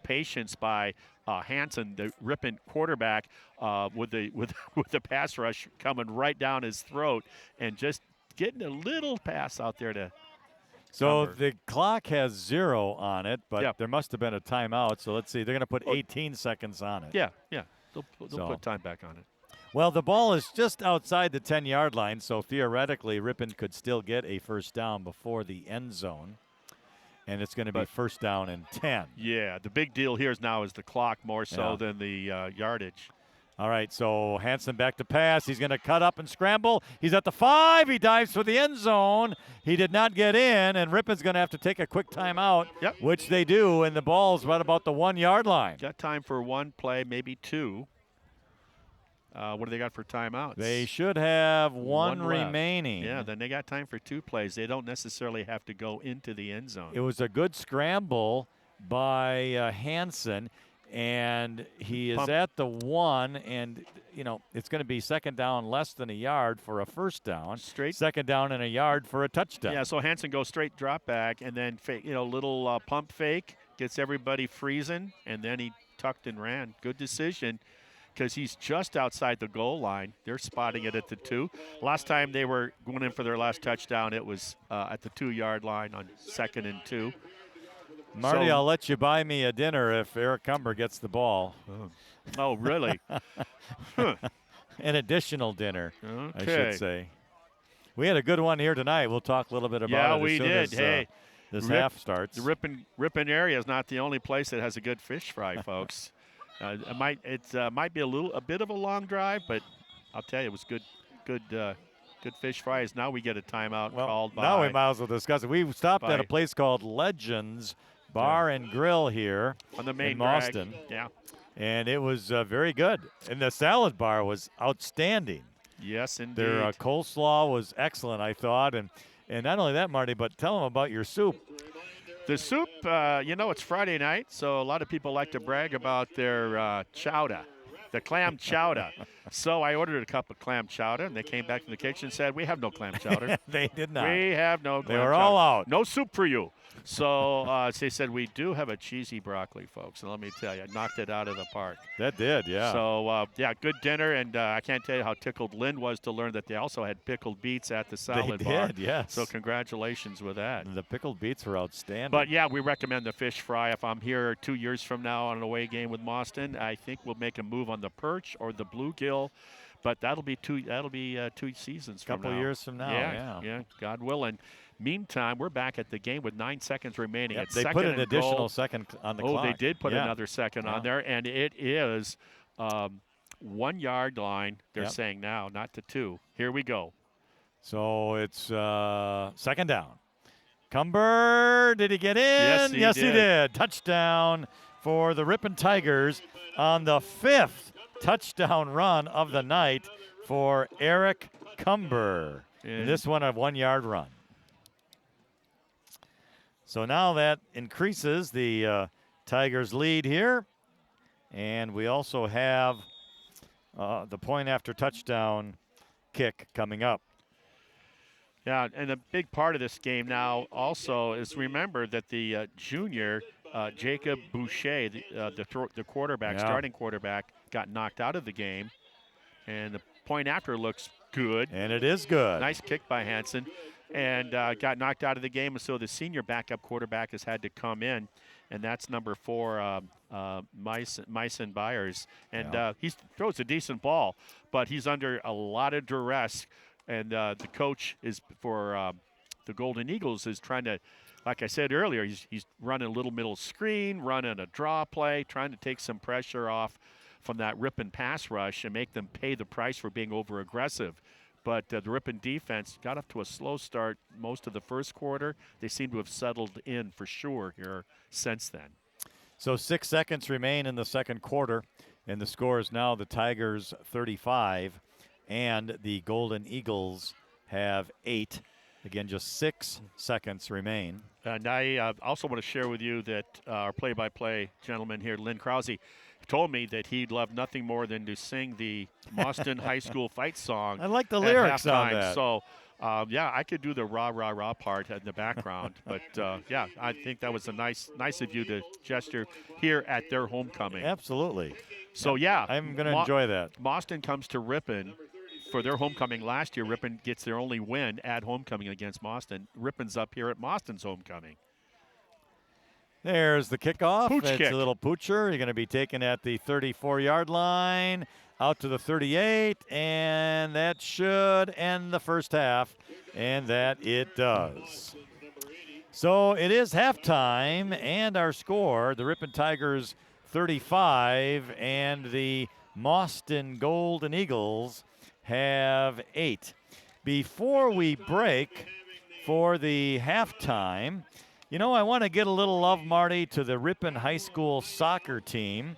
patience by Hansen, the Ripon quarterback, with the pass rush coming right down his throat and just getting a little pass out there to So Cumber. the clock has 0 on it, but there must have been a timeout. So let's see. They're going to put 18 seconds on it. Yeah. They'll put time back on it. Well, the ball is just outside the 10-yard line, so theoretically Ripon could still get a first down before the end zone. And it's going to be first down and 10. Yeah, the big deal here is the clock more so than the yardage. All right, so Hansen back to pass. He's going to cut up and scramble. He's at the 5. He dives for the end zone. He did not get in, and Ripon's going to have to take a quick timeout, which they do, and the ball's right about the 1 yard line. Got time for one play, maybe two. What do they got for timeouts? They should have one left. remaining. Yeah, then they got time for 2 plays. They don't necessarily have to go into the end zone. It was a good scramble by Hansen, and he is at the 1, and, it's going to be second down less than a yard for a first down. Second down and a yard for a touchdown. Yeah, so Hansen goes straight drop back and then, little pump fake, gets everybody freezing, and then he tucked and ran. Good decision because he's just outside the goal line. They're spotting it at the 2. Last time they were going in for their last touchdown, it was at the 2 yard line on 2nd and 2. Marty, I'll let you buy me a dinner if Eric Cumber gets the ball. Oh, really? An additional dinner, I should say. We had a good one here tonight. We'll talk a little bit about it as soon as this half starts. The Ripon area is not the only place that has a good fish fry, folks. It might be a bit of a long drive, but I'll tell you, it was good fish fries. Now we get a timeout called by. Now we might as well discuss it. We stopped at a place called Legends Bar and Grill here on the main in Mauston. Yeah. And it was very good. And the salad bar was outstanding. Yes, indeed. Their coleslaw was excellent, I thought. And not only that, Marty, but tell them about your soup. The soup, it's Friday night, so a lot of people like to brag about their chowder, the clam chowder. So I ordered a cup of clam chowder, and they came back from the kitchen and said, we have no clam chowder. They did not. We have no clam chowder. They were all out. No soup for you. So they said, we do have a cheesy broccoli, folks. And let me tell you, I knocked it out of the park. That did, yeah. So, good dinner. And I can't tell you how tickled Lynn was to learn that they also had pickled beets at the salad bar. They did, yes. So congratulations with that. The pickled beets were outstanding. But, we recommend the fish fry. If I'm here 2 years from now on an away game with Mauston, I think we'll make a move on the perch or the bluegill. But that'll be 2 seasons from now. Couple years from now, yeah, God willing. Meantime, we're back at the game with 9 seconds remaining. They put an additional second on the clock. Oh, they did put another second on there, and it is 1 yard line. They're saying now, not to 2. Here we go. So it's second down. Cumber, did he get in? Yes, he did. Touchdown for the Ripon Tigers on the 5th touchdown run of the night for Eric Cumber. And this one a 1 yard run. So now that increases the Tigers' lead here. And we also have the point after touchdown kick coming up. Yeah, and a big part of this game now also is remember that the junior, Jacob Boucher, the quarterback, starting quarterback, got knocked out of the game. And the point after looks good. And it is good. Nice kick by Hansen. And got knocked out of the game, and so the senior backup quarterback has had to come in, and that's number 4, Myson Byers. And he throws a decent ball, but he's under a lot of duress, and the coach is for the Golden Eagles is trying to, like I said earlier, he's running a little middle screen, running a draw play, trying to take some pressure off from that Ripon pass rush and make them pay the price for being over-aggressive. But the Ripon defense got up to a slow start most of the first quarter. They seem to have settled in for sure here since then. So 6 seconds remain in the second quarter, and the score is now the Tigers 35, and the Golden Eagles have 8. Again, just 6 seconds remain. And I also want to share with you that our play-by-play gentleman here, Lynn Krause, told me that he'd love nothing more than to sing the Mauston High School fight song. I like the at lyrics halftime. on that. So, yeah, I could do the rah, rah, rah part in the background. But, yeah, I think that was a nice of you to gesture here at their homecoming. Absolutely. So, yeah. I'm going to enjoy that. Mauston comes to Ripon for their homecoming last year. Ripon gets their only win at homecoming against Mauston. Ripon's up here at Mauston's homecoming. There's the kickoff. Pooch It's kick. a little poocher. You're going to be taken at the 34-yard line, out to the 38, and that should end the first half, and that it does. So it is halftime, and our score, the Ripon Tigers 35, and the Mauston Golden Eagles have 8. Before we break for the halftime, you know, I want to get a little love, Marty, to the Ripon High School soccer team,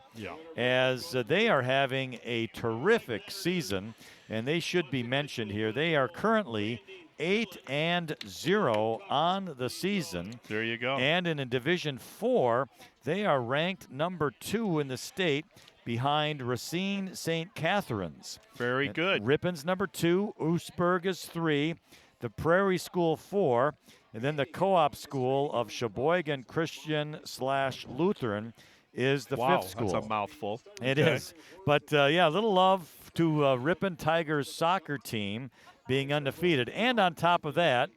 as they are having a terrific season, and they should be mentioned here. They are currently 8-0 on the season. There you go. And in Division 4, they are ranked number 2 in the state, behind Racine St. Catherine's. Very good. Ripon's number 2, Oostburg is 3, the Prairie School 4, and then the co-op school of Sheboygan Christian/Lutheran is the 5th school. That's a mouthful. It is. But, yeah, a little love to Ripon Tigers soccer team being undefeated. And on top of that,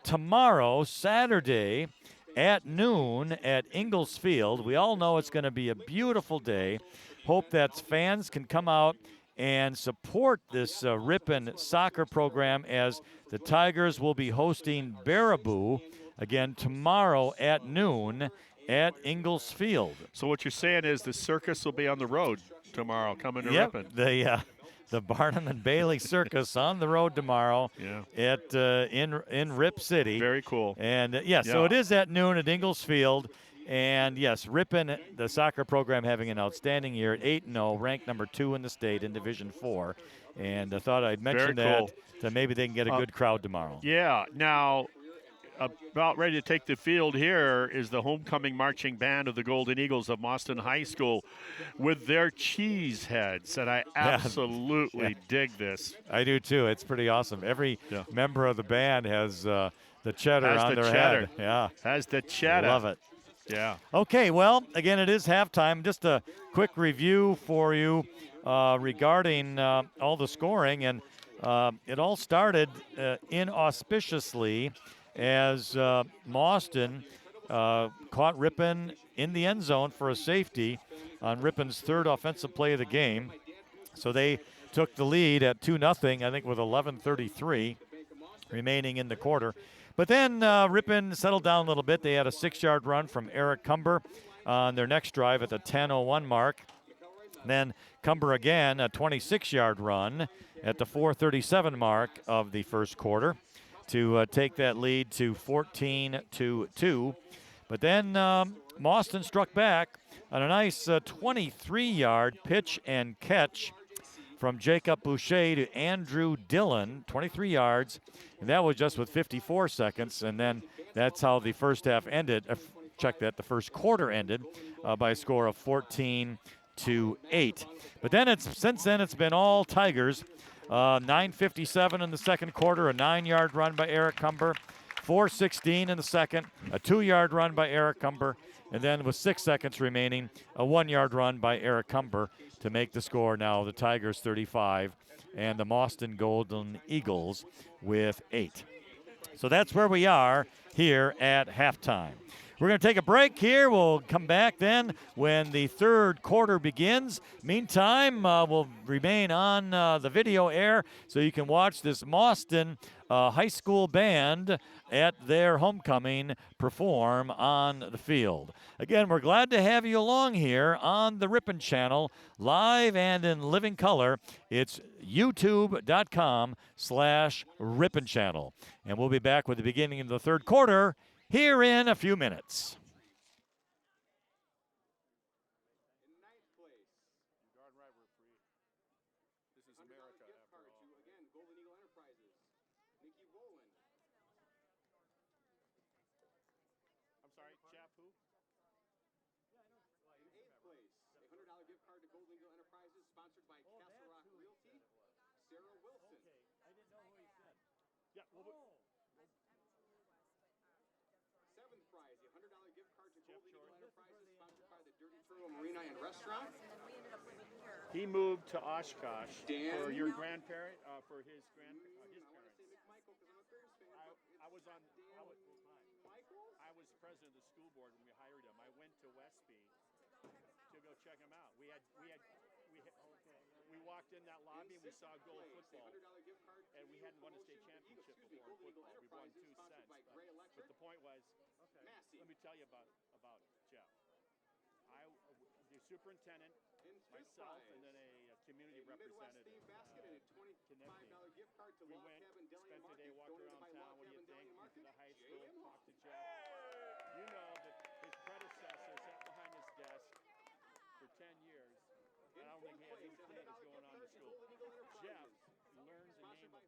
tomorrow, Saturday, at noon at Ingalls Field, we all know it's going to be a beautiful day. Hope that fans can come out and support this Ripon soccer program, as the Tigers will be hosting Baraboo again tomorrow at noon at Ingalls Field. So what you're saying is the circus will be on the road tomorrow, coming to Ripon. The Barnum and Bailey Circus on the road tomorrow at in Rip City. Very cool. And so it is at noon at Ingalls Field. And yes, Ripon, the soccer program, having an outstanding year at 8-0, ranked number 2 in the state in Division 4. And I thought I'd mention that maybe they can get a good crowd tomorrow. Yeah. Now, about ready to take the field here is the homecoming marching band of the Golden Eagles of Mauston High School with their cheese heads. And I absolutely dig this. I do too. It's pretty awesome. Every member of the band has the cheddar on their head. Yeah. Has the cheddar. Love it. Yeah. Okay, well, again, it is halftime. Just a quick review for you regarding all the scoring. And it all started inauspiciously as Mauston caught Ripon in the end zone for a safety on Ripon's 3rd offensive play of the game. So they took the lead at 2-0, I think, with 11:33 remaining in the quarter. But then Ripon settled down a little bit. They had a 6-yard run from Eric Cumber on their next drive at the 10:01 mark. Then Cumber again, a 26-yard run at the 4:37 mark of the first quarter to take that lead to 14-2. But then Mauston struck back on a nice 23-yard pitch and catch from Jacob Boucher to Andrew Dillon, 23 yards, and that was just with 54 seconds, and then that's how the first half ended. The first quarter ended by a score of 14-8. But then since then it's been all Tigers. 9:57 in the second quarter, a 9-yard run by Eric Cumber, 4:16 in the second, a 2-yard run by Eric Cumber, and then with 6 seconds remaining, a 1-yard run by Eric Cumber to make the score now the Tigers 35 and the Mauston Golden Eagles with 8. So that's where we are here at halftime. We're going to take a break here. We'll come back then when the third quarter begins. Meantime, we'll remain on the video air so you can watch this Mauston high school band at their homecoming perform on the field. Again, we're glad to have you along here on the Ripon channel, live and in living color. It's youtube.com/Ripon channel. And we'll be back with the beginning of the third quarter here in a few minutes. I'm sorry, Jeff, who? In 8th place, a $100 gift card to Golden Eagle Enterprises, sponsored by Castle Rock Realty, Sarah Wilson. I didn't know who he said. Yeah, well, 7th prize, a $100 gift card to Golden Eagle Enterprises, sponsored by the Dirty Turtle Marina and Restaurant. he moved to Oshkosh Dan? for your grandparent, for his I want to parents. say McMichael because I'm a Bears fan. I was on. Michaels? I was president of the school board when we hired him. I went to Westby to go check him out. We walked in that lobby and we saw goal football, $100 gift card to and we hadn't won a state championship before in Golden Eagle football. We won Enterprises, 2 sponsored cents. by Gray Electric. But the point was, Massey. let me tell you about Jeff. The superintendent, And 5th myself, prize, and then a community a Midwest representative. themed basket and a $25 gift card to We Log went, Cabin Deli and spent the day, Market, walked donated around by town. Log What do you Cabin think? Deli and Went to Market. the high school, J.M. talked to Jeff. You know that his predecessor sat behind his desk for 10 years. In I don't think 4th he had any place, a clue what was $100 going on in the gift school. card to Golden Eagle Jeff Enterprises, learned the sponsored name by of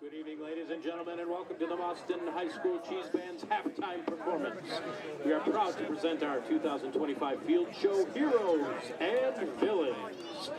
Good evening, ladies and gentlemen, and welcome to the Mauston High School Cheese Band's halftime performance. We are proud to present our 2025 field show, Heroes and Villains.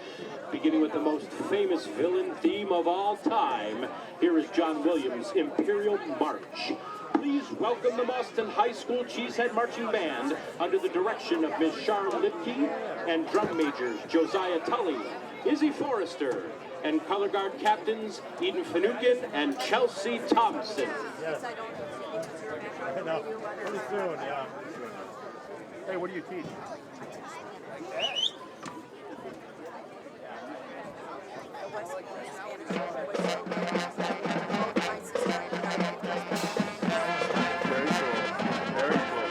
Beginning with the most famous villain theme of all time, here is John Williams' Imperial March. Please welcome the Mauston High School Cheesehead Marching Band under the direction of Ms. Charlotte Lipke and drum majors Josiah Tully, Izzy Forrester, and color guard captains Eden Finucane and Chelsea Thompson. Yes. I know. Pretty soon, yeah. Hey, what do you teach? Very cool. Very cool.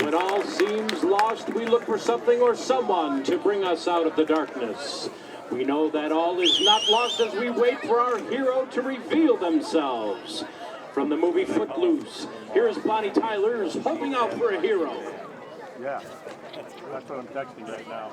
When all seems lost, we look for something or someone to bring us out of the darkness. We know that all is not lost as we wait for our hero to reveal themselves. From the movie Footloose, here's Bonnie Tyler's Hoping Out for a Hero. Yeah, that's what I'm texting right now.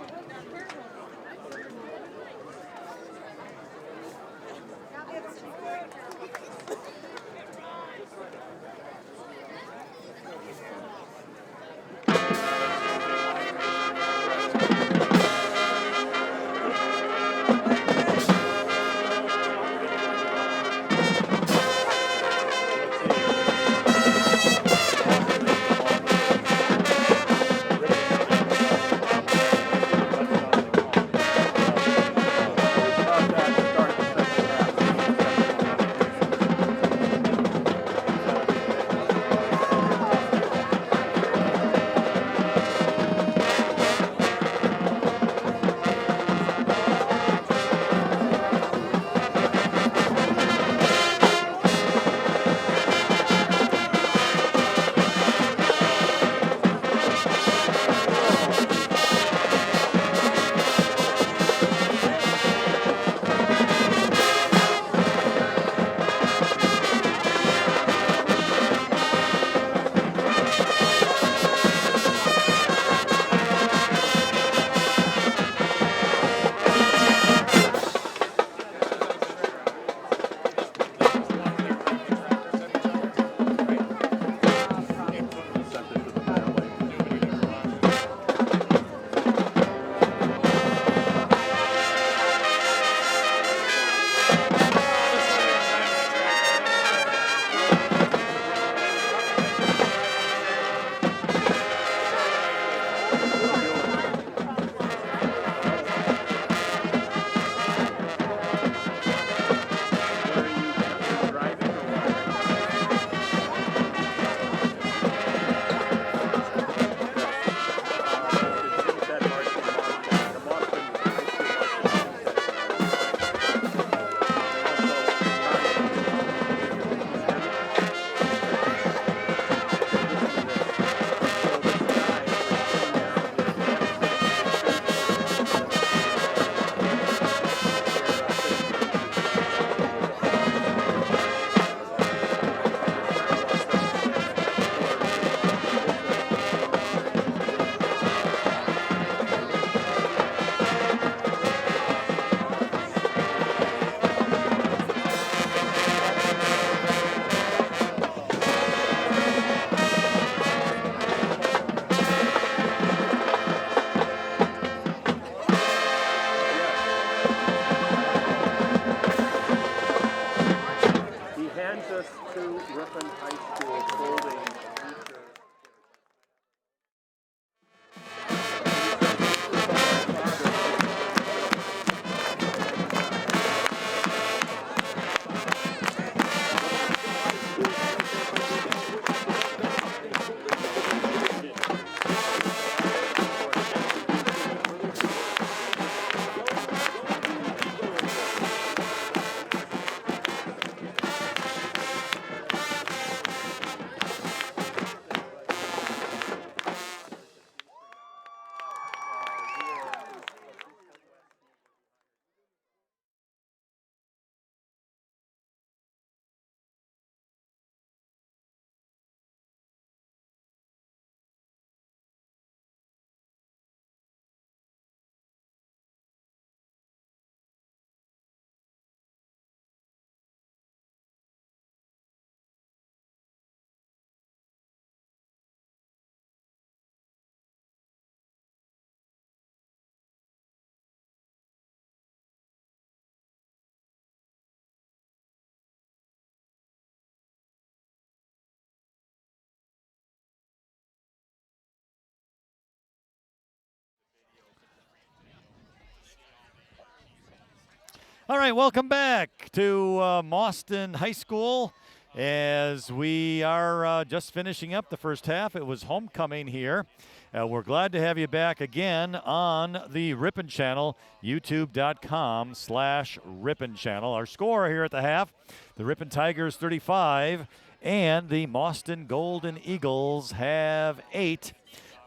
All right, welcome back to Mauston High School as we are just finishing up the first half. It was homecoming here. We're glad to have you back again on the Ripon channel, youtube.com/Ripon channel. Our score here at the half, the Ripon Tigers 35 and the Mauston Golden Eagles have 8.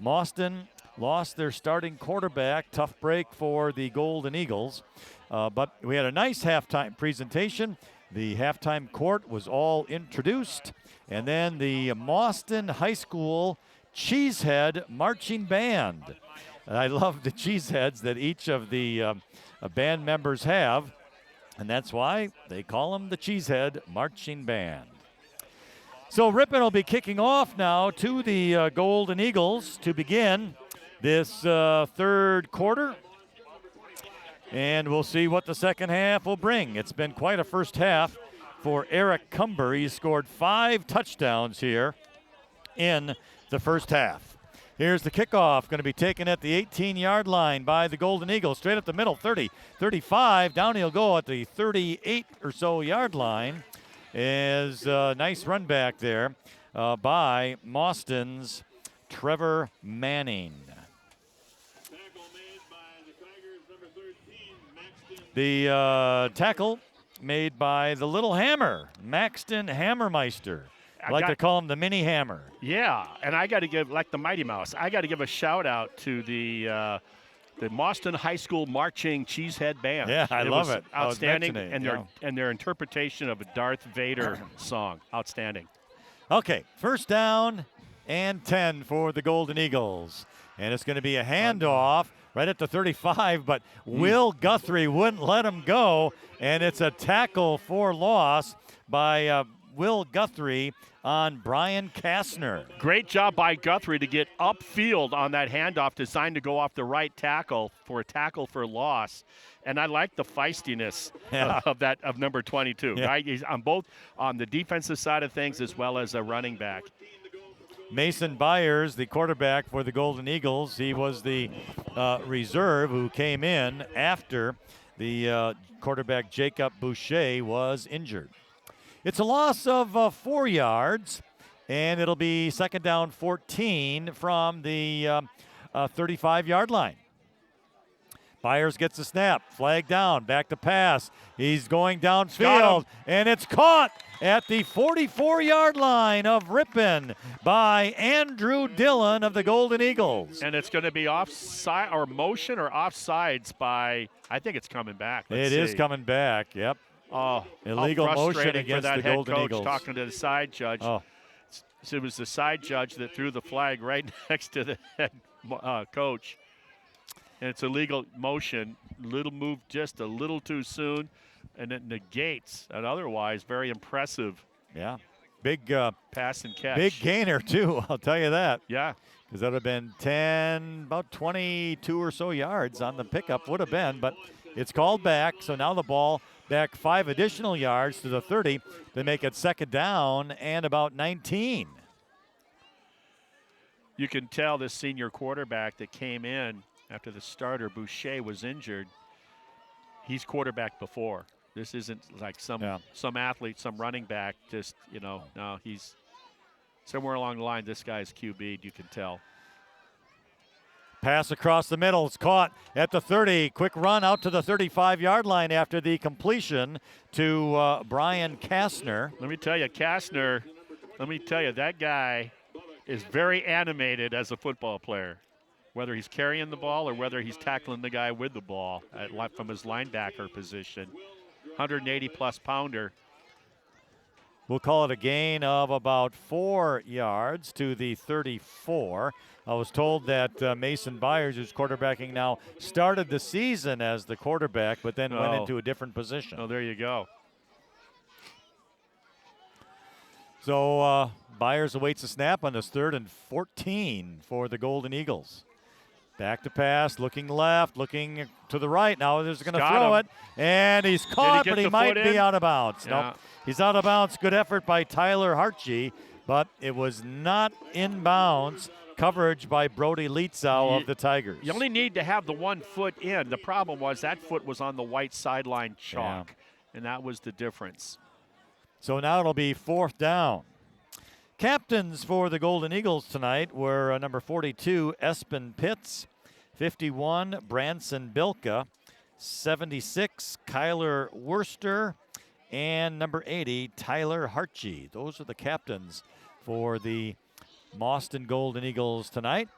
Mauston lost their starting quarterback. Tough break for the Golden Eagles. But we had a nice halftime presentation. The halftime court was all introduced. And then the Mauston High School Cheesehead Marching Band. And I love the cheeseheads that each of the band members have. And that's why they call them the Cheesehead Marching Band. So Ripon will be kicking off now to the Golden Eagles to begin this third quarter. And we'll see what the second half will bring. It's been quite a first half for Eric Cumber. He scored 5 touchdowns here in the first half. Here's the kickoff, going to be taken at the 18-yard line by the Golden Eagles. Straight up the middle, 30, 35. Down he'll go at the 38 or so yard line. Is a nice run back there by Mauston's Trevor Manning. The tackle made by the little hammer, Maxton Hammermeister. I like to call him the mini hammer. Yeah, and I got to give, like the Mighty Mouse, I got to give a shout out to the Mauston High School Marching Cheesehead Band. Yeah, I love it. Outstanding, and their interpretation of a Darth Vader song, outstanding. Okay, first down and 10 for the Golden Eagles. And it's going to be a handoff right at the 35, but Will Guthrie wouldn't let him go, and it's a tackle for loss by Will Guthrie on Brian Kastner. Great job by Guthrie to get upfield on that handoff designed to go off the right tackle for a tackle for loss. And I like the feistiness of number 22. Yeah. Right? He's on the defensive side of things as well as a running back. Mason Byers, the quarterback for the Golden Eagles, he was the reserve who came in after the quarterback Jacob Boucher was injured. It's a loss of 4 yards, and it'll be second down 14 from the 35-yard line. Byers gets the snap, flag down, back to pass. He's going downfield, and it's caught at the 44-yard line of Ripon by Andrew Dillon of the Golden Eagles. And it's going to be offside or motion or offsides by, I think it's coming back. It is coming back, yep. Oh, illegal motion against that the head Golden coach Eagles. Talking to the side judge. Oh. So it was the side judge that threw the flag right next to the head coach. And it's illegal motion. Little move just a little too soon, and it negates an otherwise very impressive. Yeah, big pass and catch. Big gainer too. I'll tell you that. Yeah, because that would have been 10, about 22 or so yards on the pickup would have been, but it's called back. So now the ball back 5 additional yards to the 30. They make it second down and about 19. You can tell this senior quarterback that came in after the starter, Boucher, was injured. He's quarterbacked before. This isn't like some athlete, some running back, just, no, he's somewhere along the line. This guy's QB'd, you can tell. Pass across the middle. It's caught at the 30. Quick run out to the 35-yard line after the completion to Brian Kastner. Let me tell you, Kastner, that guy is very animated as a football player, whether he's carrying the ball or whether he's tackling the guy with the ball from his linebacker position. 180-plus pounder. We'll call it a gain of about 4 yards to the 34. I was told that Mason Byers, who's quarterbacking now, started the season as the quarterback, but then went into a different position. Oh, there you go. So Byers awaits a snap on this 3rd and 14 for the Golden Eagles. Back to pass, looking left, looking to the right. Now he's going to throw it, and he's caught, but he might be out of bounds. Yeah. Nope, he's out of bounds. Good effort by Tyler Hartje, but it was not in bounds coverage by Brody Lietzau of the Tigers. You only need to have the 1 foot in. The problem was that foot was on the white sideline chalk, and that was the difference. So now it'll be 4th down. Captains for the Golden Eagles tonight were number 42, Espen Pitts, 51, Branson Bilka, 76, Kyler Worster, and number 80, Tyler Hartje. Those are the captains for the Mauston Golden Eagles tonight.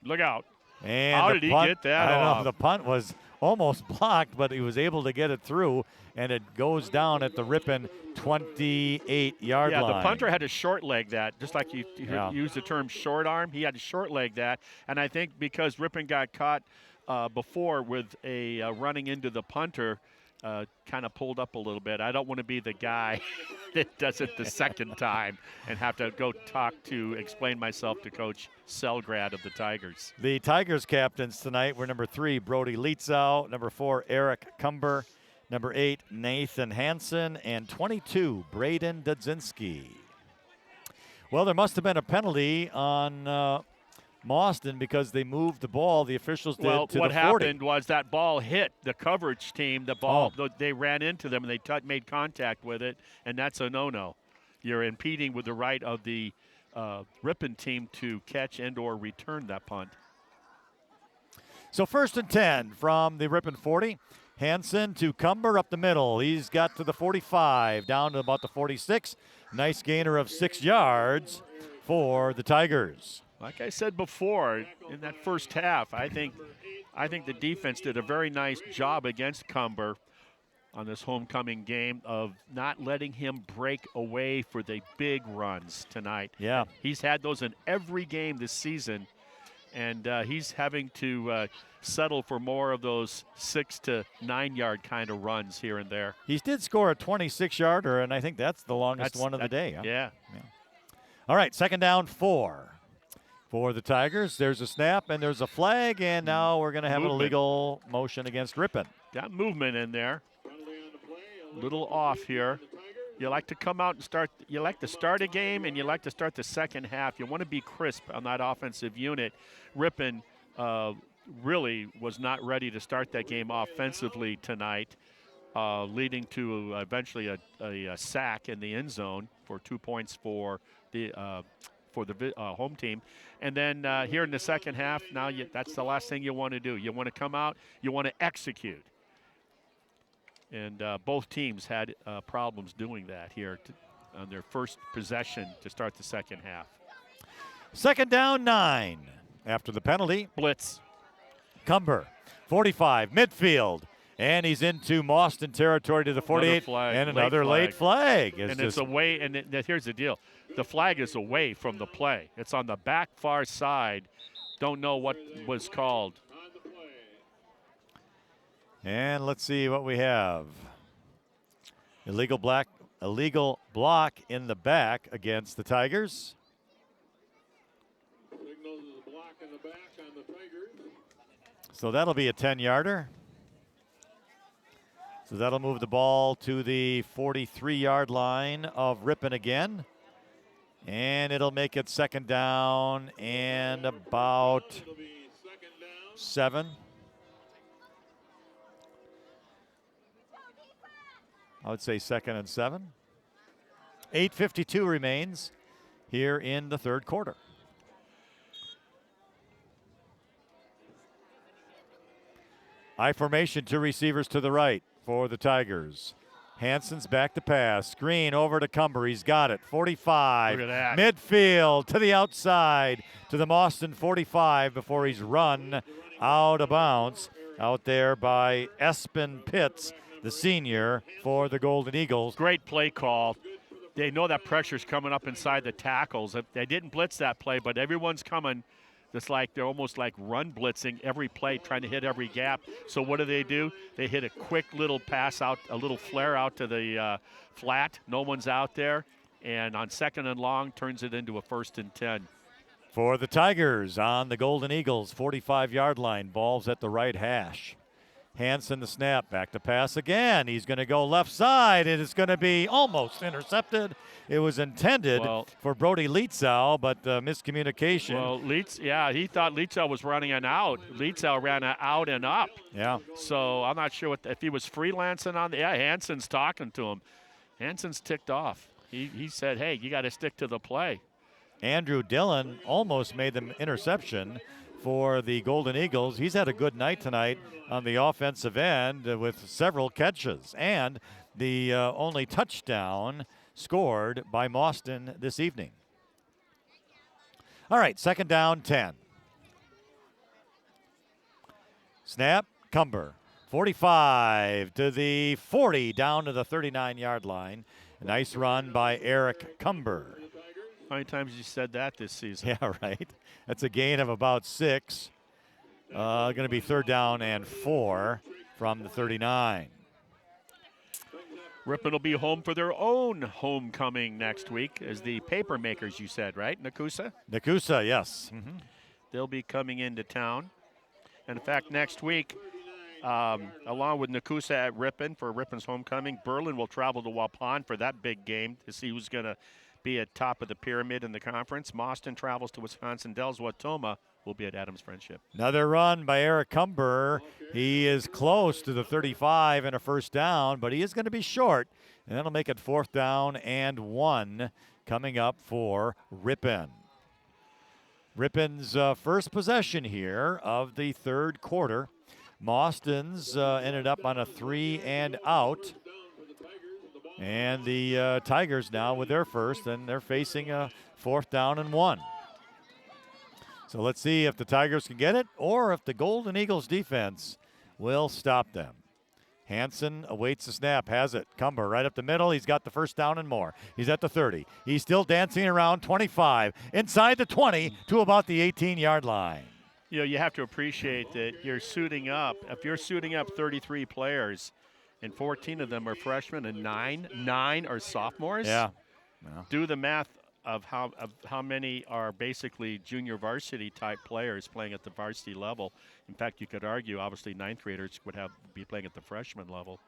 Look out. And how did he get that off? The punt was almost blocked, but he was able to get it through, and it goes down at the Ripon 28-yard line. Yeah, the punter had to short leg that, just like you use the term short arm. He had to short leg that, and I think because Ripon got caught before with a running into the punter, kind of pulled up a little bit. I don't want to be the guy that does it the second time and have to go explain myself to Coach Selgrad of the Tigers. The Tigers captains tonight were number 3, Brody Lietzau, number 4, Eric Cumber, number 8, Nathan Hansen, and 22, Braden Dudzinski. Well, there must have been a penalty on Mauston because they moved the ball. The officials did to the 40. What happened was that ball hit the coverage team. The ball, they ran into them and they made contact with it, and that's a no-no. You're impeding with the right of the Ripon team to catch and or return that punt. So 1st and 10 from the Ripon 40. Hansen to Cumber up the middle. He's got to the 45, down to about the 46. Nice gainer of 6 yards for the Tigers. Like I said before, in that first half, I think the defense did a very nice job against Cumber on this homecoming game of not letting him break away for the big runs tonight. Yeah. He's had those in every game this season, and he's having to settle for more of those 6 to 9 yard kind of runs here and there. He did score a 26-yarder, and I think that's the longest one of the day. Huh? Yeah. All right, 2nd down 4 for the Tigers. There's a snap and there's a flag, and now we're going to have an illegal motion against Ripon. Got movement in there. Little off here. You like to come out and start. You like to start a game, and you like to start the second half. You want to be crisp on that offensive unit. Ripon really was not ready to start that game offensively tonight, leading to eventually a sack in the end zone for 2 points for the home team. And then here in the second half, now that's the last thing you want to do. You want to come out, you want to execute. And both teams had problems doing that here on their first possession to start the second half. 2nd down 9 after the penalty. Blitz. Cumber, 45, midfield. And he's into Mauston territory to the 48. And another late flag. And it's away. And here's the deal. The flag is away from the play. It's on the back far side. Don't know what was called. And let's see what we have. Illegal block in the back against the Tigers. Signals is a block in the back on the Tigers. So that'll be a 10-yarder. So that'll move the ball to the 43-yard line of Ripon again. And it'll make it 2nd down and about 7. I would say 2nd and 7. 8:52 remains here in the 3rd quarter. I formation, 2 receivers to the right for the Tigers. Hansen's back to pass. Screen over to Cumber. He's got it. 45. Look at that. Midfield to the outside to the Mauston 45 before he's run out of bounds out there by Espen Pitts, the senior for the Golden Eagles. Great play call. They know that pressure's coming up inside the tackles. They didn't blitz that play, but everyone's coming. It's like they're almost like run blitzing every play, trying to hit every gap. So what do? They hit a quick little pass out, a little flare out to the flat. No one's out there. And on 2nd and long, turns it into a 1st and 10. For the Tigers on the Golden Eagles 45-yard line, ball's at the right hash. Hansen the snap, back to pass again. He's going to go left side, and it's going to be almost intercepted. It was intended for Brody Lietzau, but miscommunication. Well, he thought Lietzau was running an out. Lietzau ran an out and up. Yeah. So I'm not sure if he was freelancing on the. Yeah, Hansen's talking to him. Hansen's ticked off. He said, hey, you got to stick to the play. Andrew Dillon almost made the interception for the Golden Eagles. He's had a good night tonight on the offensive end with several catches, and the only touchdown scored by Mauston this evening. All right, second down, 10. Snap, Cumber. 45 to the 40, down to the 39-yard line. A nice run by Eric Cumber. How many times you said that this season? Yeah, right. That's a gain of about 6. Going to be third down and 4 from the 39. Ripon will be home for their own homecoming next week as the paper makers, you said, right? Nakusa? Nakusa, yes. They'll be coming into town. And in fact, next week, along with Nakusa at Ripon for Ripon's homecoming, Berlin will travel to Waupun for that big game to see who's going to be at top of the pyramid in the conference. Mauston travels to Wisconsin Dells. Watoma will be at Adams Friendship. Another run by Eric Cumber. He is close to the 35 and a first down, but he is going to be short. And that'll make it fourth down and 1 coming up for Ripon. Ripon's first possession here of the third quarter. Mauston's ended up on a 3 and out. And the Tigers now with their first, and they're facing a fourth down and 1. So let's see if the Tigers can get it or if the Golden Eagles defense will stop them. Hansen awaits the snap, has it. Cumber right up the middle. He's got the first down and more. He's at the 30. He's still dancing around 25, inside the 20 to about the 18-yard line. You know, you have to appreciate that you're suiting up. If you're suiting up 33 players, and 14 of them are freshmen and nine are sophomores. Yeah. Do the math of how many are basically junior varsity type players playing at the varsity level. In fact, you could argue obviously ninth graders would be playing at the freshman level.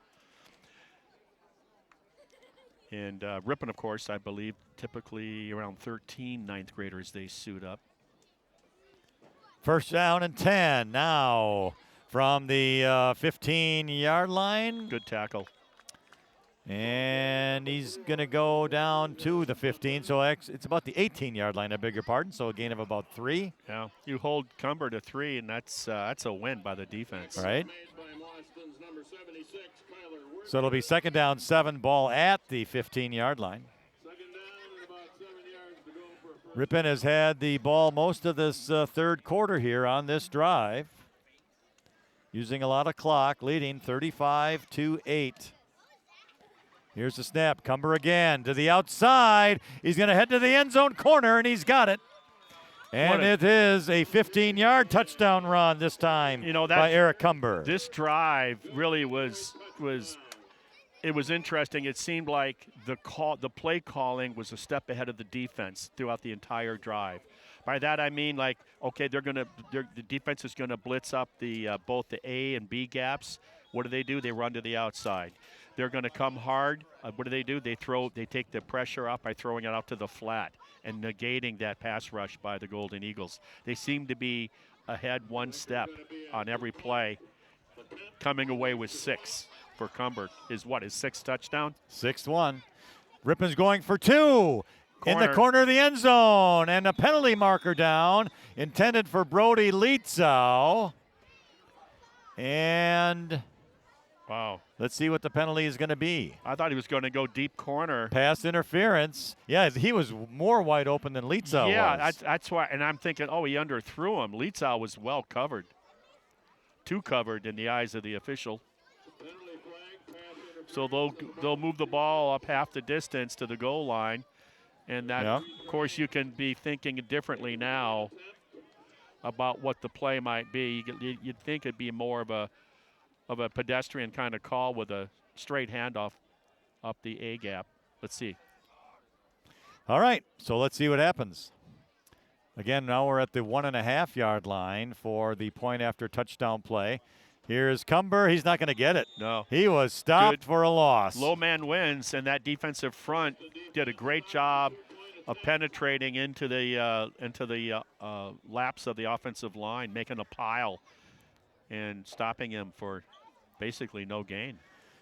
And Ripon, of course, I believe typically around 13 ninth graders they suit up. First down and 10 now. From the 15-yard line. Good tackle. And he's going to go down to the 15. So it's about the 18-yard line, I beg your pardon. So a gain of about 3. Yeah, you hold Cumber to 3, and that's a win by the defense. All right. So it'll be second down, 7, ball at the 15-yard line. Ripon has had the ball most of this third quarter here on this drive. Using a lot of clock, leading 35-8. Here's the snap. Cumber again to the outside. He's going to head to the end zone corner, and he's got it. And it is a 15-yard touchdown run this time by Eric Cumber. This drive really was interesting. It seemed like the play calling was a step ahead of the defense throughout the entire drive. By that I mean, like, okay, the defense is going to blitz up both the A and B gaps. What do? They run to the outside. They're going to come hard. What do? They take the pressure off by throwing it out to the flat and negating that pass rush by the Golden Eagles. They seem to be ahead one step on every play, coming away with 6 for Cumber. His 6th touchdown? 6th one. Ripon's going for 2. In the corner of the end zone, and a penalty marker down, intended for Brody Lietzau. And wow, let's see what the penalty is going to be. I thought he was going to go deep corner. Pass interference. Yeah, he was more wide open than Lietzau was. Yeah, that's why. And I'm thinking, he underthrew him. Lietzau was well covered. Too covered in the eyes of the official. So they'll move the ball up half the distance to the goal line. And that, of course, you can be thinking differently now about what the play might be. You'd think it'd be more of a pedestrian kind of call with a straight handoff up the A gap. Let's see. All right, so let's see what happens. Again, now we're at the 1.5-yard line for the point after touchdown play. Here's Cumber. He's not going to get it. No. He was stopped Good. for a loss. Low man wins, and that defensive front did a great job of penetrating into the laps of the offensive line, making a pile and stopping him for basically no gain.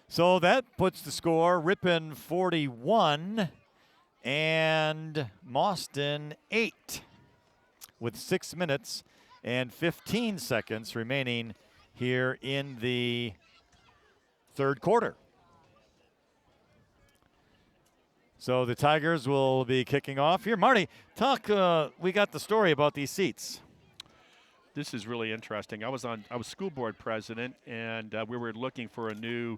So that puts the score, Ripon 41 and Mauston 8 with 6 minutes and 15 seconds remaining here in the third quarter. So the Tigers will be kicking off here. Marty, we got the story about these seats. This is really interesting. I was school board president, and we were looking for a new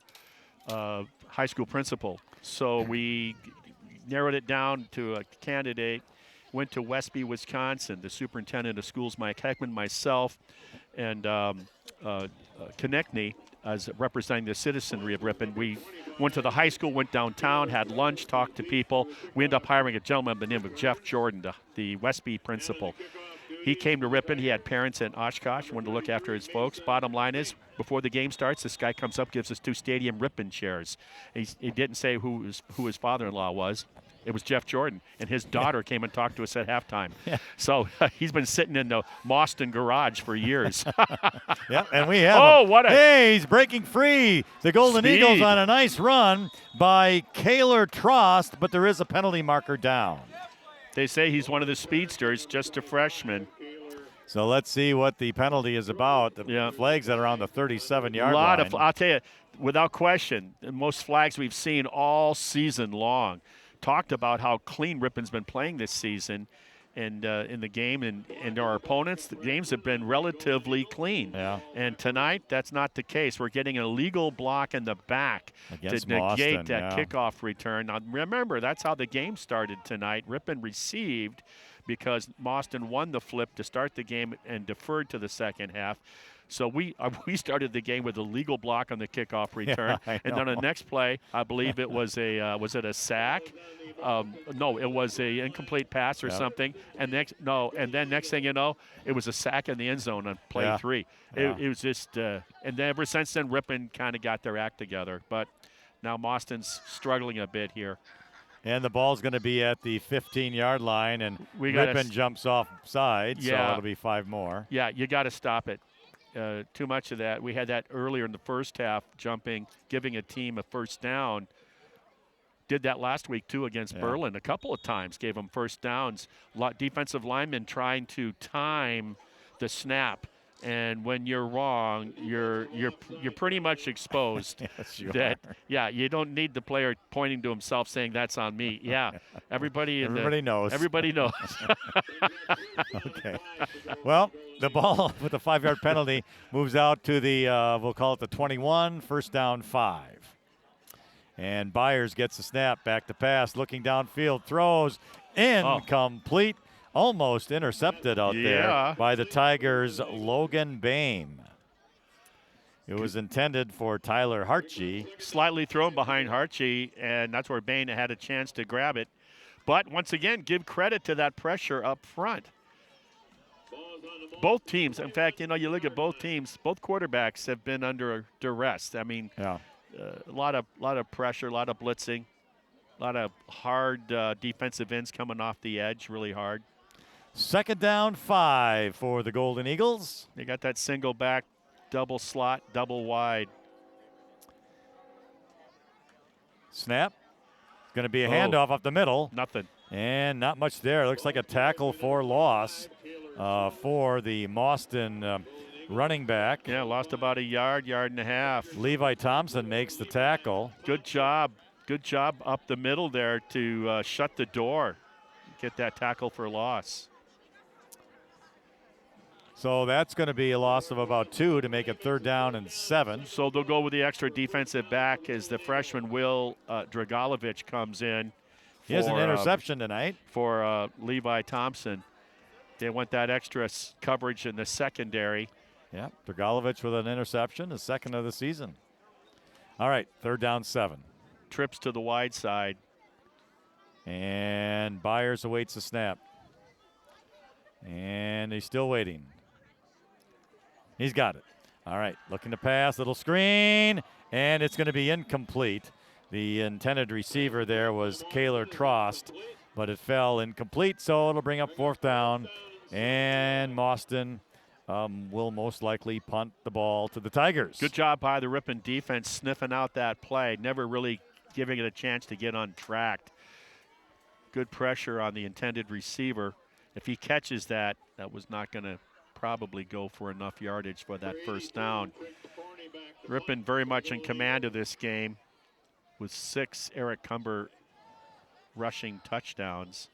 high school principal. So we narrowed it down to a candidate, went to Westby, Wisconsin. The superintendent of schools, Mike Heckman, myself, and Konechny, as representing the citizenry of Ripon. We went to the high school, went downtown, had lunch, talked to people. We ended up hiring a gentleman by the name of Jeff Jordan, the Westby principal. He came to Ripon. He had parents in Oshkosh, wanted to look after his folks. Bottom line is, before the game starts, this guy comes up, gives us 2 stadium Ripon chairs. He didn't say who his father-in-law was. It was Jeff Jordan, and his daughter came and talked to us at halftime. Yeah. So he's been sitting in the Mauston garage for years. Yeah, and we have he's breaking free. The Golden Eagles on a nice run by Kaylor Trost, but there is a penalty marker down. They say he's one of the speedsters, just a freshman. So let's see what the penalty is about. The flags that are on the 37-yard line. I'll tell you, without question, the most flags we've seen all season long. Talked about how clean Ripon's been playing this season, and in the game and our opponents, the games have been relatively clean. Yeah. And tonight, that's not the case. We're getting an illegal block in the back against to negate Mauston, that kickoff return. Now, remember, that's how the game started tonight. Ripon received because Mauston won the flip to start the game and deferred to the second half. So we started the game with a legal block on the kickoff return, and then on the next play, I believe it was a sack? No, it was a incomplete pass or something. And then next thing you know, it was a sack in the end zone on play 3. It was just, and then ever since then, Ripon kind of got their act together. But now Mauston's struggling a bit here. And the ball's going to be at the 15-yard line, and Ripon jumps off side, so it'll be 5 more. Yeah, you got to stop it. Too much of that. We had that earlier in the first half, giving a team a first down. Did that last week, too, against Berlin. A couple of times gave them first downs. Defensive linemen trying to time the snap. And when you're wrong, you're pretty much exposed. Yes, you are. Yeah, you don't need the player pointing to himself saying that's on me. Yeah, everybody knows. Everybody knows. Okay. Well, the ball with the 5-yard penalty moves out to the we'll call it the 21, first down 5. And Byers gets the snap, back to pass, looking downfield, throws incomplete. Almost intercepted out there by the Tigers' Logan Boehm. It was intended for Tyler Hartje. Slightly thrown behind Hartje, and that's where Boehm had a chance to grab it. But once again, give credit to that pressure up front. Both teams, in fact, you look at both teams, both quarterbacks have been under duress. I mean, a lot of pressure, a lot of blitzing, a lot of hard defensive ends coming off the edge, really hard. Second down 5 for the Golden Eagles. They got that single back, double slot, double wide. Snap. It's going to be a handoff up the middle. Nothing. And not much there. Looks like a tackle for loss for the Mauston running back. Yeah, lost about a yard and a half. Levi Thompson makes the tackle. Good job. Good job up the middle there to shut the door. Get that tackle for loss. So that's going to be a loss of about 2 to make it 3rd down and 7. So they'll go with the extra defensive back as the freshman Will Dragalovic comes in. He has an interception tonight. For Levi Thompson. They want that extra coverage in the secondary. Yeah, Dragalovic with an interception, the second of the season. All right, 3rd down 7. Trips to the wide side. And Byers awaits the snap. And he's still waiting. He's got it. All right, looking to pass, little screen, and it's going to be incomplete. The intended receiver there was Kaylor Trost, but it fell incomplete, so it'll bring up 4th down, and Mauston will most likely punt the ball to the Tigers. Good job by the Ripon defense sniffing out that play, never really giving it a chance to get untracked. Good pressure on the intended receiver. If he catches that, that was not going to probably go for enough yardage for that 1st down. Ripon very much in command of this game with 6 Eric Cumber rushing touchdowns.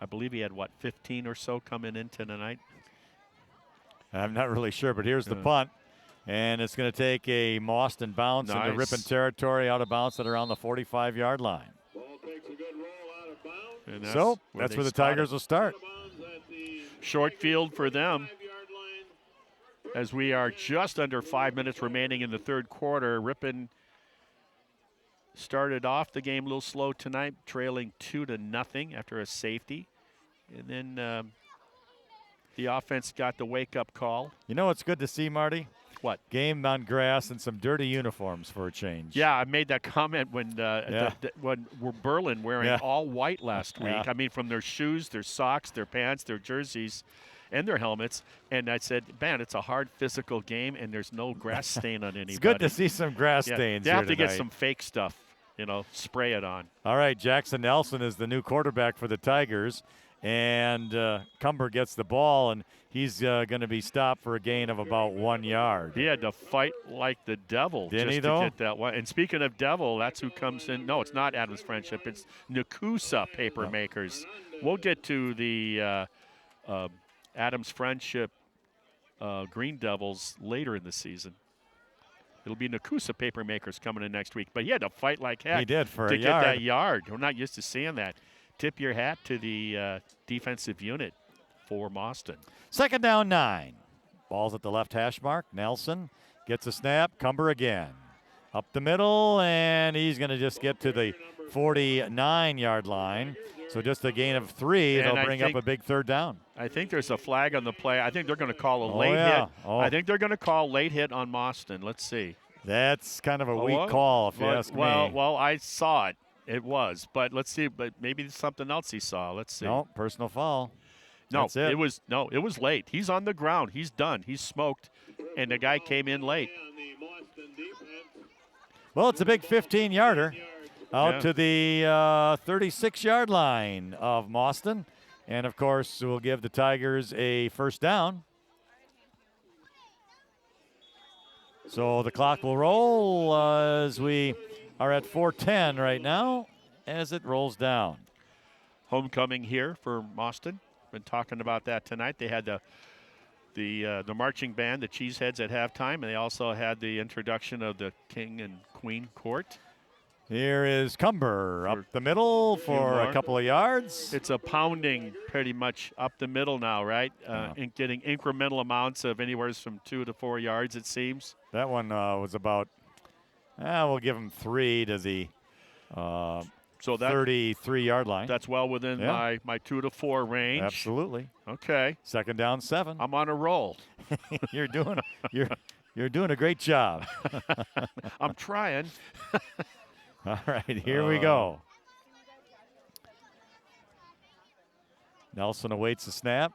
I believe he had, 15 or so coming into tonight? I'm not really sure, but here's the punt. And it's going to take a Mauston bounce into Ripon territory, out of bounds at around the 45-yard line. Ball takes a good roll out of bounds. And that's where the Tigers will start. Short field for them, as we are just under 5 minutes remaining in the 3rd quarter. Ripon started off the game a little slow tonight, trailing 2-0 after a safety. And then the offense got the wake-up call. You know what's good to see, Marty? What? Game on grass and some dirty uniforms for a change. Yeah, I made that comment when when Berlin wearing all white last week. I mean, from their shoes, their socks, their pants, their jerseys, and their helmets. And I said, man, it's a hard physical game, and there's no grass stain on anybody. It's good to see some grass stains. They have to tonight. get some fake stuff, spray it on. All right, Jackson Nelson is the new quarterback for the Tigers. And Cumber gets the ball, and he's going to be stopped for a gain of about 1 yard. He had to fight like the devil Didn't just he, to though? get that one. And speaking of devil, that's who comes in. No, it's not Adams Friendship. It's Nakusa Paper Makers. We'll get to the Adams Friendship Green Devils later in the season. It'll be Nakusa Paper Makers coming in next week. But he had to fight like heck. He did for to a get yard. that yard. We're not used to seeing that. Tip your hat to the defensive unit for Mauston. 2nd down, 9. Ball's at the left hash mark. Nelson gets a snap. Cumber again. Up the middle, and he's going to just get to the 49-yard line. So just a gain of 3. They'll bring up a big 3rd down. I think there's a flag on the play. I think they're going to call a late hit. I think they're going to call late hit on Mauston. Let's see. That's kind of a weak call, if you ask me. Well, I saw it. It was, but let's see. But maybe it's something else he saw. Let's see. No, personal foul. No, That's it. It was late. He's on the ground. He's done. He's smoked, and the guy came in late. Well, it's a big 15-yarder out to the 36-yard line of Mauston, and of course, we'll give the Tigers a 1st down. So the clock will roll as we are at 4:10 right now as it rolls down. Homecoming here for Mauston. Been talking about that tonight. They had the marching band, the Cheeseheads, at halftime, and they also had the introduction of the King and Queen Court. Here is Cumber up the middle for a couple of yards. It's a pounding pretty much up the middle now, right? Getting incremental amounts of anywhere from 2 to 4 yards, it seems. That one was about, we'll give him 3 to the 33-yard line. That's well within my 2 to 4 range. Absolutely. Okay. 2nd down, 7. I'm on a roll. You're doing a great job. I'm trying. All right, here we go. Nelson awaits the snap.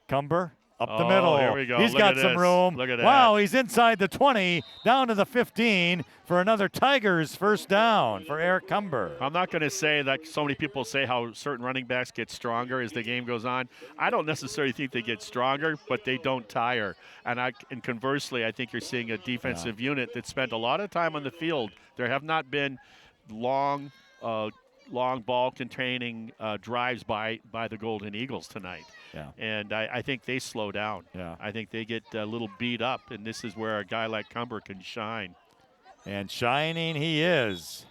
Cumber up the middle. Here we go. He's Look got at some this. room. Look at that. Wow, he's inside the 20, down to the 15 for another Tigers 1st down for Eric Cumber. I'm not going to say that so many people say how certain running backs get stronger as the game goes on. I don't necessarily think they get stronger, but they don't tire. And conversely, I think you're seeing a defensive unit that spent a lot of time on the field. There have not been long ball containing drives by the Golden Eagles tonight. Yeah. And I think they slow down. Yeah. I think they get a little beat up, and this is where a guy like Cumber can shine. And shining he is.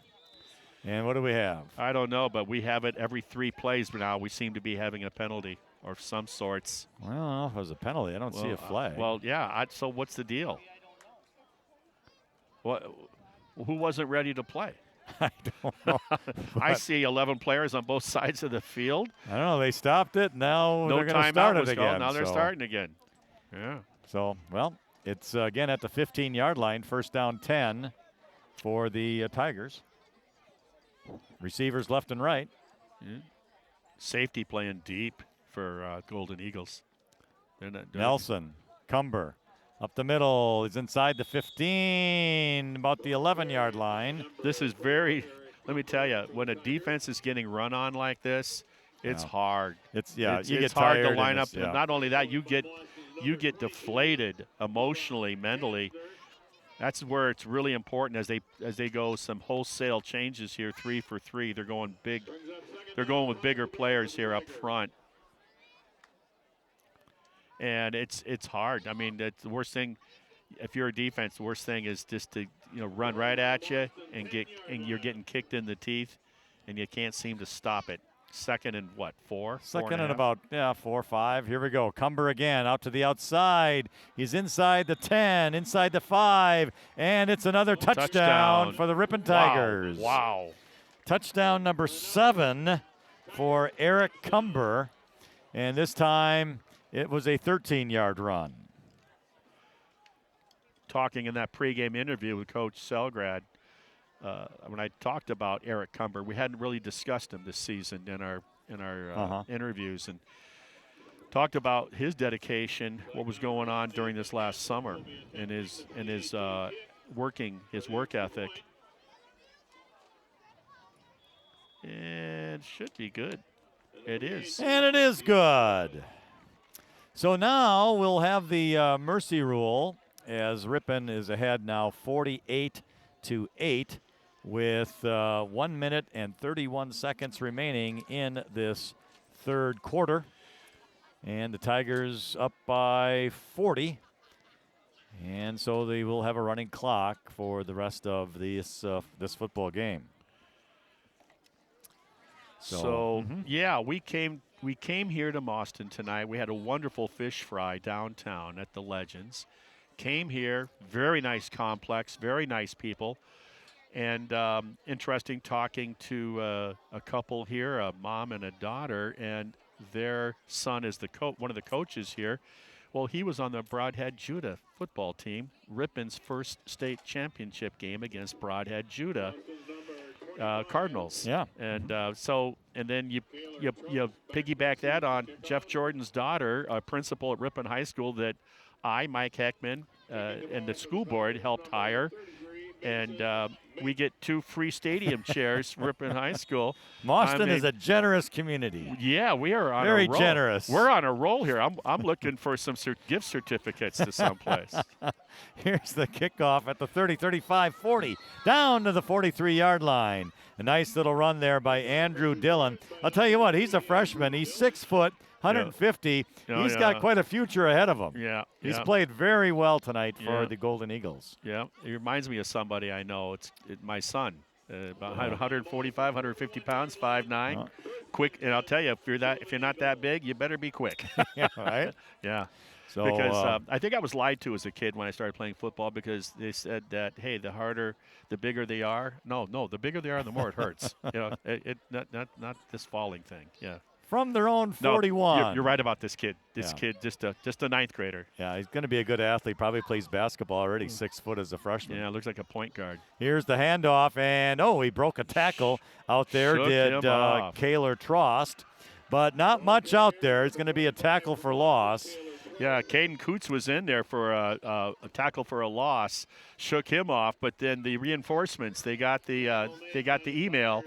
And what do we have? I don't know, but we have it every 3 plays now. We seem to be having a penalty of some sorts. Well, I don't know if it was a penalty. I don't see a flag. So what's the deal? Who wasn't ready to play? I don't know. I see 11 players on both sides of the field. I don't know. They stopped it. Now No they're going to timeout start it was again. called. Now they're starting again. Yeah. So, well, it's again at the 15-yard line, first down 10 for the Tigers. Receivers left and right. Safety playing deep for Golden Eagles. They're not, Nelson, Cumber, up the middle. He's inside the 15, about the 11-yard line. This is very, let me tell you, when a defense is getting run on like this, it's hard. It's you get it's hard to tired line in up. this, And not only that, you get deflated emotionally, mentally. That's where it's really important as they go some wholesale changes here, 3 for 3. They're going big. They're going with bigger players here up front. And it's hard. I mean, that's the worst thing. If you're a defense, the worst thing is just to run right at you and you're getting kicked in the teeth, and you can't seem to stop it. Second and what, 4? Second and about 4 or 5. Here we go. Cumber again out to the outside. He's inside the 10, inside the 5, and it's another touchdown for the Ripon Tigers. Wow. Touchdown number 7 for Eric Cumber, and this time it was a 13-yard run. Talking in that pregame interview with Coach Selgrad, when I talked about Eric Cumber, we hadn't really discussed him this season in our interviews, and talked about his dedication, what was going on during this last summer, and his work ethic. And should be good. It is. And it is good. So now we'll have the mercy rule as Ripon is ahead now 48-8 with 1 minute and 31 seconds remaining in this third quarter. And the Tigers up by 40. And so they will have a running clock for the rest of this football game. So yeah, we came here to Mauston tonight. We had a wonderful fish fry downtown at the Legends. Came here, very nice complex, very nice people, and interesting talking to a couple here, a mom and a daughter, and their son is one of the coaches here. Well, he was on the Broadhead Judah football team, Ripon's first state championship game against Broadhead Judah Cardinals. Yeah. And and then you piggyback that on Jeff Jordan's daughter, a principal at Ripon High School that Mike Heckman, and the school board helped hire. And we get 2 free stadium chairs from Ripon High School. Mauston is a generous community. Yeah, we are on very a roll. generous. We're on a roll here. I'm looking for some gift certificates to someplace. Here's the kickoff at the 30, 35, 40, down to the 43-yard line. A nice little run there by Andrew Dillon. I'll tell you what, he's a freshman. He's 6 foot, 150. Yeah. He's got quite a future ahead of him. Yeah. He's played very well tonight for Yeah. the Golden Eagles. Yeah, it reminds me of somebody I know. It's my son, about 145, 150 pounds, 5'9", quick. And I'll tell you, if you're not that big, you better be quick. Yeah, right? Yeah. So, because I think I was lied to as a kid when I started playing football, because they said that, hey, the bigger they are. No, the bigger they are, the more it hurts. Not this falling thing. Yeah. From their own 41. No, you're right about this kid. This kid, just a ninth grader. Yeah, he's going to be a good athlete. Probably plays basketball already, 6 foot as a freshman. Yeah, looks like a point guard. Here's the handoff, and he broke a tackle out there. Shook Did him off. Kaler Trost, but not much out there. It's going to be a tackle for loss. Yeah, Caden Coots was in there for a tackle for a loss, shook him off. But then the reinforcements, they got the email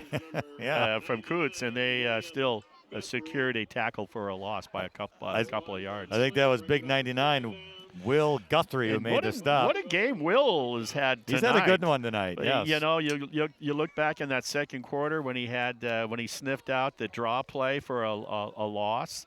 from Coots, and they still secured a tackle for a loss by a couple of yards. I think that was Big 99, Will Guthrie, who made the stop. What a game Will has had tonight. He's had a good one tonight. Yes. You look back in that second quarter when he sniffed out the draw play for a loss.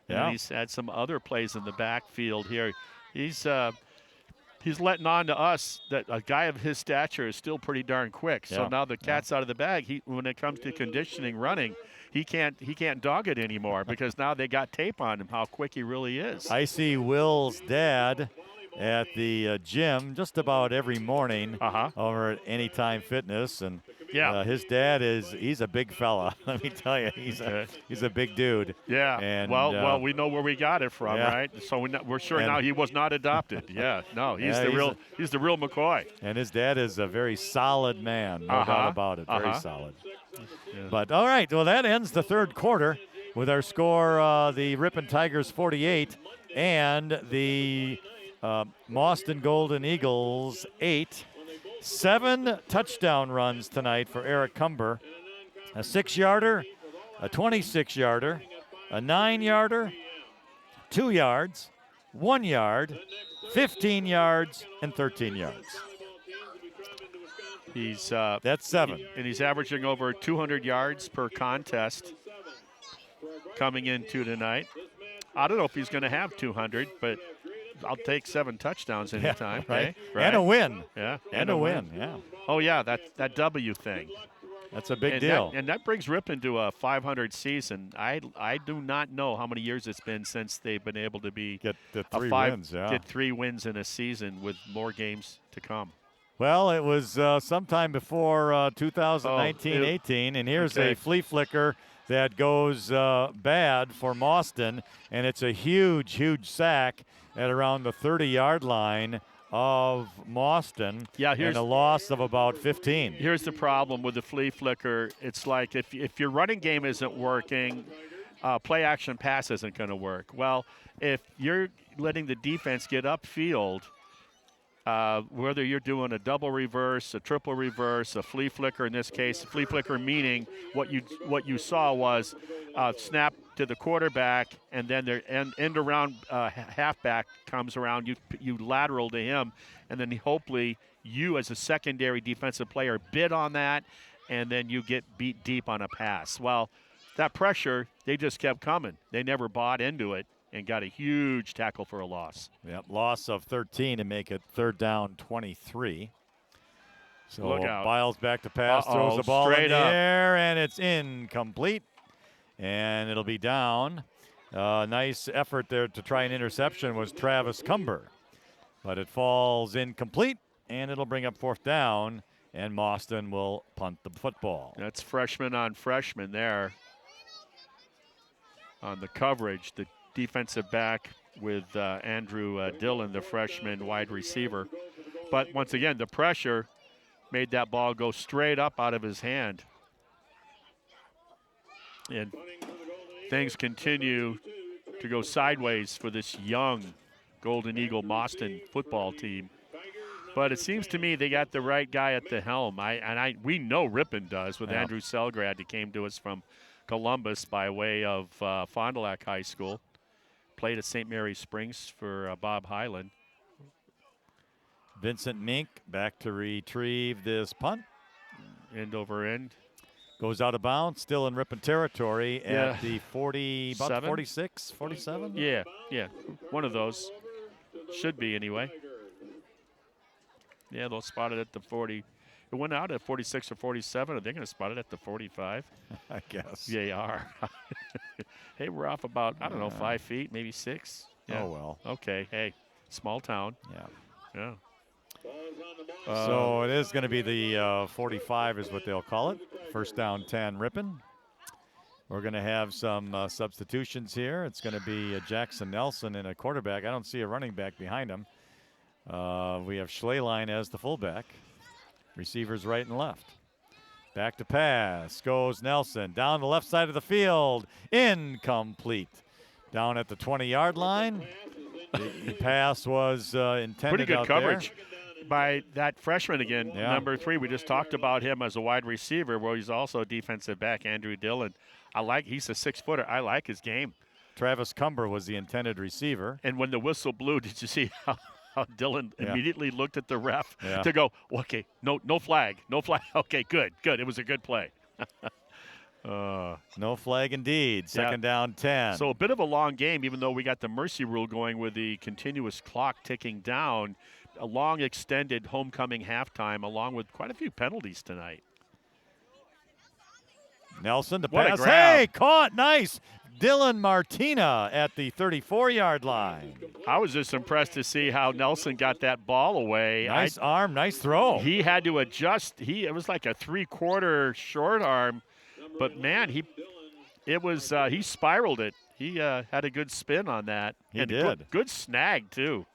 Yeah. And he's had some other plays in the backfield here. He's letting on to us that a guy of his stature is still pretty darn quick. So now the cat's out of the bag. When it comes to conditioning running, he can't dog it anymore because now they got tape on him how quick he really is. I see Will's dad at the gym just about every morning Uh-huh. over at Anytime Fitness, and Yeah. his dad he's a big fella. Let me tell you, he's a big dude. Yeah. And well, we know where we got it from, yeah. right? So we're sure And- now he was not adopted. Yeah. No, he's he's the real McCoy. And his dad is a very solid man, no doubt about it. Very solid. Yeah. But all right, well, that ends the third quarter with our score: the Ripon Tigers 48 and the Mauston Golden Eagles 8. 7 touchdown runs tonight for Eric Cumber. A 6-yarder, a 26-yarder, a 9-yarder, 2 yards, 1 yard, 15 yards, and 13 yards. He's That's 7. and he's averaging over 200 yards per contest coming into tonight. I don't know if he's going to have 200, but I'll take 7 touchdowns anytime. Right. Right? And a win. Yeah. And a win. Yeah. Oh, yeah, that W thing. That's a big deal. That brings Ripon to a 500 season. I do not know how many years it's been since they've been able to Get the 3 wins. Yeah. get 3 wins in a season with more games to come. Well, it was sometime before 2019-18, and here's a flea flicker that goes bad for Mauston, and it's a huge, huge sack at around the 30-yard line of Mauston. Yeah, and a loss of about 15. Here's the problem with the flea flicker. It's like if your running game isn't working, play action pass isn't going to work. Well, if you're letting the defense get upfield, whether you're doing a double reverse, a triple reverse, a flea flicker in this case, flea flicker meaning what you saw was snap to the quarterback, and then their end around halfback comes around. You lateral to him, and then hopefully you as a secondary defensive player bid on that, and then you get beat deep on a pass. Well, that pressure, they just kept coming. They never bought into it and got a huge tackle for a loss. Yep, loss of 13 to make it 3rd down 23. So Look out. Biles back to pass, throws the ball straight in the up. air, and it's incomplete. And it'll be down. Nice effort there to try an interception was Travis Cumber. But it falls incomplete, and it'll bring up 4th down, and Mauston will punt the football. That's freshman on freshman there on the coverage. The defensive back with Andrew Dillon, the freshman wide receiver. But once again, the pressure made that ball go straight up out of his hand. And things continue to go sideways for this young Golden Eagle Mauston football team. But it seems to me they got the right guy at the helm. We know Ripon does with Andrew Selgrad, who came to us from Columbus by way of Fond du Lac High School. Played at St. Mary Springs for Bob Hyland. Vincent Mink back to retrieve this punt. End over end. Goes out of bounds, still in Ripon territory at the 40, about 7? 46, 47? Yeah, one of those. Should be anyway. Yeah, they'll spot it at the 40. It went out at 46 or 47. Are they going to spot it at the 45? I guess. Yeah, they are. Hey, we're off about, 5 feet, maybe 6. Yeah. Oh, well. Okay, hey, small town. Yeah. So it is going to be the 45 is what they'll call it. 1st down 10 Ripon. We're going to have some substitutions here. It's going to be Jackson Nelson and a quarterback. I don't see a running back behind him. We have Schleyline as the fullback. Receivers right and left. Back to pass. Goes Nelson. Down the left side of the field. Incomplete. Down at the 20-yard line. The pass was intended pretty good out coverage there by that freshman again, number 3. We just talked about him as a wide receiver, where he's also a defensive back, Andrew Dillon. He's a 6-footer. I like his game. Travis Cumber was the intended receiver. And when the whistle blew, did you see how Dillon immediately looked at the ref to go, okay, no flag. Okay, good. It was a good play. No flag indeed. 2nd down 10. So a bit of a long game, even though we got the mercy rule going with the continuous clock ticking down. A long extended homecoming halftime, along with quite a few penalties tonight. Nelson, the What a pass. grab. Hey, caught. Nice. Dylan Martina at the 34-yard line. I was just impressed to see how Nelson got that ball away. Nice arm, nice throw. He had to adjust. It was like a 3/4 short arm, but man, he spiraled it. He had a good spin on that. He and did. Good snag too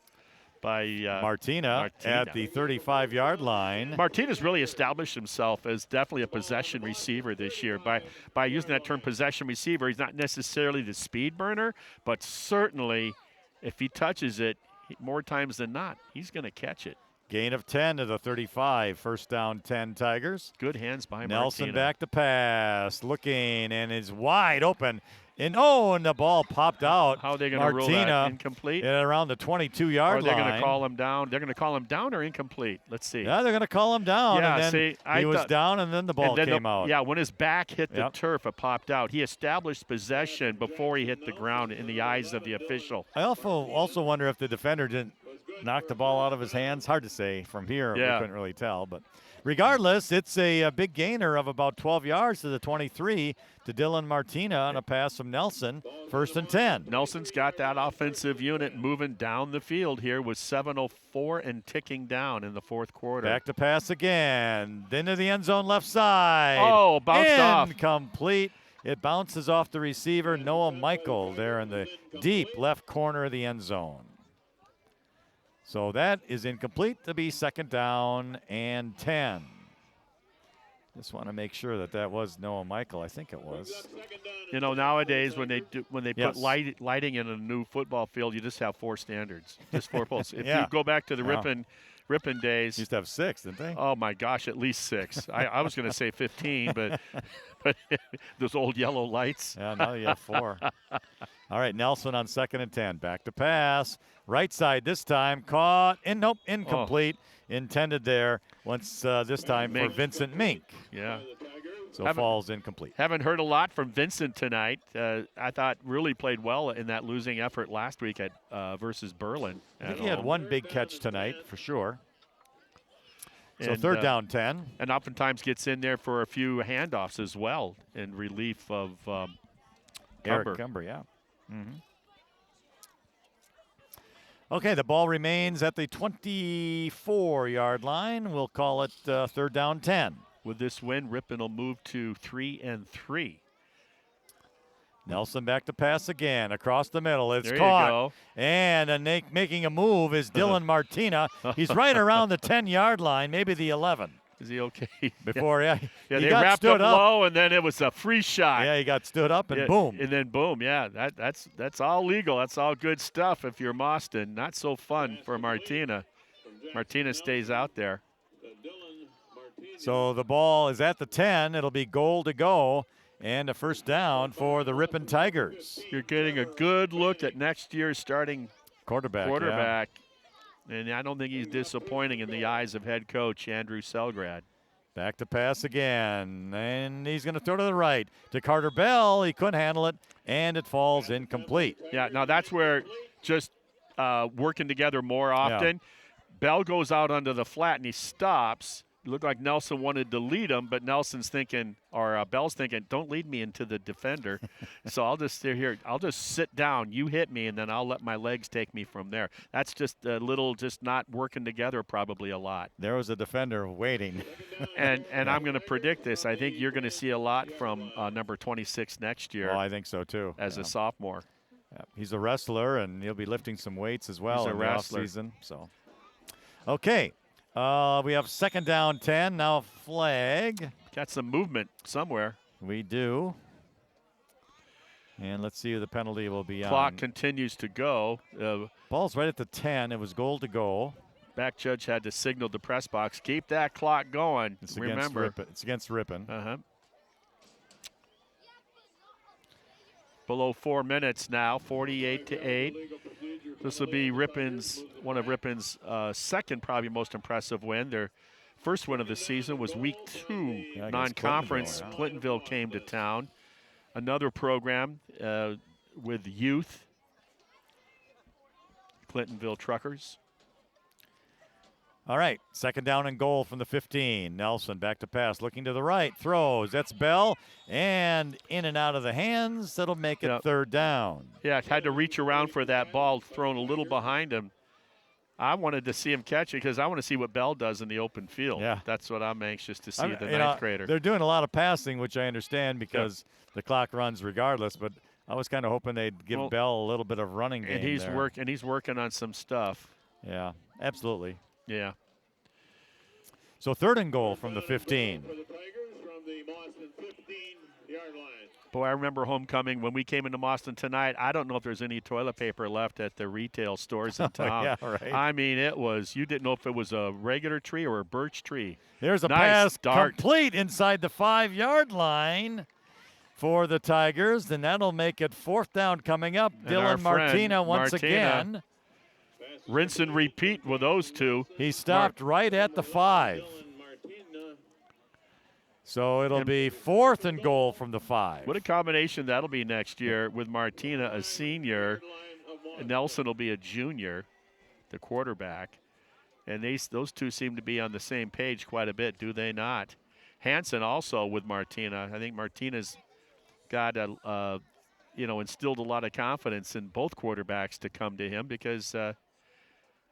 by Martina at the 35-yard line. Martina's really established himself as definitely a possession receiver this year. By using that term possession receiver, he's not necessarily the speed burner, but certainly if he touches it more times than not, he's going to catch it. Gain of 10 to the 35. First down 10 Tigers. Good hands by Nelson Martina. back to pass. Looking and is wide open. And the ball popped out. How are they going to rule that? Incomplete? At around the 22-yard line. Or are they going to call him down? They're going to call him down or incomplete? Let's see. Yeah, they're going to call him down. Yeah, and then he was down, and then the ball came out. Yeah, when his back hit the turf, it popped out. He established possession before he hit the ground in the eyes of the official. I also wonder if the defender didn't knock the ball out of his hands. Hard to say from here. Yeah. We couldn't really tell. But regardless, it's a big gainer of about 12 yards to the 23 to Dylan Martina on a pass from Nelson. First and 10. Nelson's got that offensive unit moving down the field here with 7:04 and ticking down in the fourth quarter. Back to pass again. Then to the end zone left side. Oh, bounced off. Incomplete. It bounces off the receiver, Noah Michael, there in the deep left corner of the end zone. So that is incomplete to be second down and 10. Just want to make sure that was Noah Michael. I think it was. You know, nowadays when they put lighting in a new football field, you just have 4 standards, just 4 posts. If you go back to the Ripon days, used to have 6, didn't they? Oh my gosh, at least 6. I was going to say 15, but those old yellow lights. Yeah, now you have 4. All right, Nelson on second and 10. Back to pass. Right side this time. Caught. Incomplete. Intended there once this time Mink. for Vincent Mink. Yeah. So falls incomplete. Haven't heard a lot from Vincent tonight. I thought really played well in that losing effort last week at versus Berlin. I think he had one big catch tonight for sure. So third down 10. And oftentimes gets in there for a few handoffs as well in relief of Eric Cumber, yeah. Mm-hmm. Okay, the ball remains at the 24-yard line. We'll call it third down 10. With this win, Ripon will move to 3-3. Nelson back to pass again across the middle. It's there caught. You go. And making a move is Dylan Martina. He's right around the 10-yard line, maybe the 11. Is he okay? Before, yeah, they wrapped up low, and then it was a free shot. Yeah, he got stood up, and boom. And then boom, yeah. That's all legal. That's all good stuff if you're Mauston. Not so fun for Martina. Martina stays out there. So the ball is at the 10. It'll be goal to go, and a first down for the Ripon Tigers. You're getting a good look at next year's starting quarterback. Yeah. And I don't think he's disappointing in the eyes of head coach Andrew Selgrad. Back to pass again, and he's going to throw to the right to Carter Bell. He couldn't handle it, and it falls incomplete. Yeah, now that's where just working together more often. Yeah. Bell goes out onto the flat, and he stops. It looked like Nelson wanted to lead him, but Nelson's thinking, or Bell's thinking, don't lead me into the defender. So I'll just stay here. I'll just sit down. You hit me, and then I'll let my legs take me from there. That's just a little, just not working together probably a lot. There was a defender waiting. and I'm going to predict this. I think you're going to see a lot from number 26 next year. Oh, I think so too. As a sophomore. Yeah. He's a wrestler, and he'll be lifting some weights as well in the offseason. So, okay. We have second down 10, now flag. Got some movement somewhere. We do. And let's see who the penalty will be on. Clock continues to go. Ball's right at the 10. It was goal to go. Back judge had to signal the press box. Keep that clock going. Remember. It's against Ripon. Uh-huh. Below 4 minutes now, 48-8. This will be one of Ripon's second, probably most impressive win. Their first win of the season was week 2, non-conference. Clintonville came to town. Another program with youth, Clintonville Truckers. All right, second down and goal from the 15. Nelson back to pass, looking to the right, throws. That's Bell, and in and out of the hands. That'll make it third down. Yeah, had to reach around for that ball, thrown a little behind him. I wanted to see him catch it because I want to see what Bell does in the open field. Yeah. That's what I'm anxious to see, the ninth grader. They're doing a lot of passing, which I understand because the clock runs regardless, but I was kind of hoping they'd give Bell a little bit of running game and he's working on some stuff. Yeah, absolutely. Yeah. So third and goal from the 15. For the Tigers from the Mauston 15-yard line. Boy, I remember homecoming when we came into Mauston tonight. I don't know if there's any toilet paper left at the retail stores in town. Yeah, right. I mean, you didn't know if it was a regular tree or a birch tree. There's a nice pass complete inside the 5-yard line for the Tigers, and that'll make it fourth down coming up. And Dylan Martina once again. Rinse and repeat with those two. He stopped right at the 5. So it'll be fourth and goal from the 5. What a combination that'll be next year with Martina, a senior. Nelson will be a junior, the quarterback. And those two seem to be on the same page quite a bit, do they not? Hansen also with Martina. I think Martina's got instilled a lot of confidence in both quarterbacks to come to him because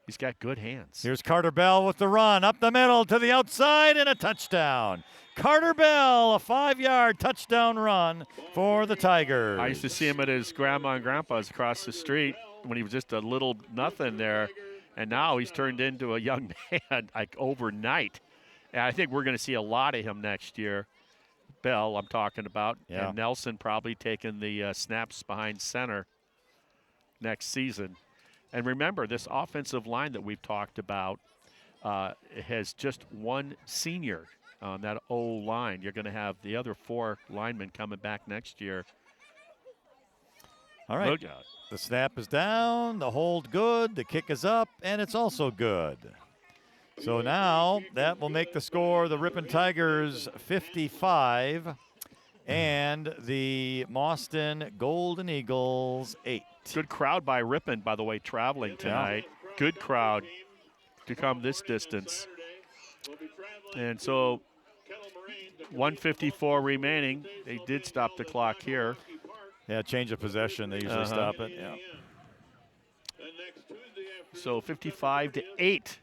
he's got good hands. Here's Carter Bell with the run. Up the middle to the outside and a touchdown. Carter Bell, a 5-yard touchdown run for the Tigers. I used to see him at his grandma and grandpa's across the street when he was just a little nothing there. And now he's turned into a young man like overnight. And I think we're going to see a lot of him next year. Bell, I'm talking about. Yeah. And Nelson probably taking the snaps behind center next season. And remember, this offensive line that we've talked about has just one senior on that O-line. You're going to have the other 4 linemen coming back next year. All right. The snap is down, the hold good, the kick is up, and it's also good. So now that will make the score the Ripon Tigers 55 and the Mauston Golden Eagles 8. Good crowd by Ripon, by the way, traveling tonight. Yeah. Good crowd to come this distance. And so 1:54 remaining. They did stop the clock here. Yeah, change of possession. They usually stop it. Yeah. So 55-8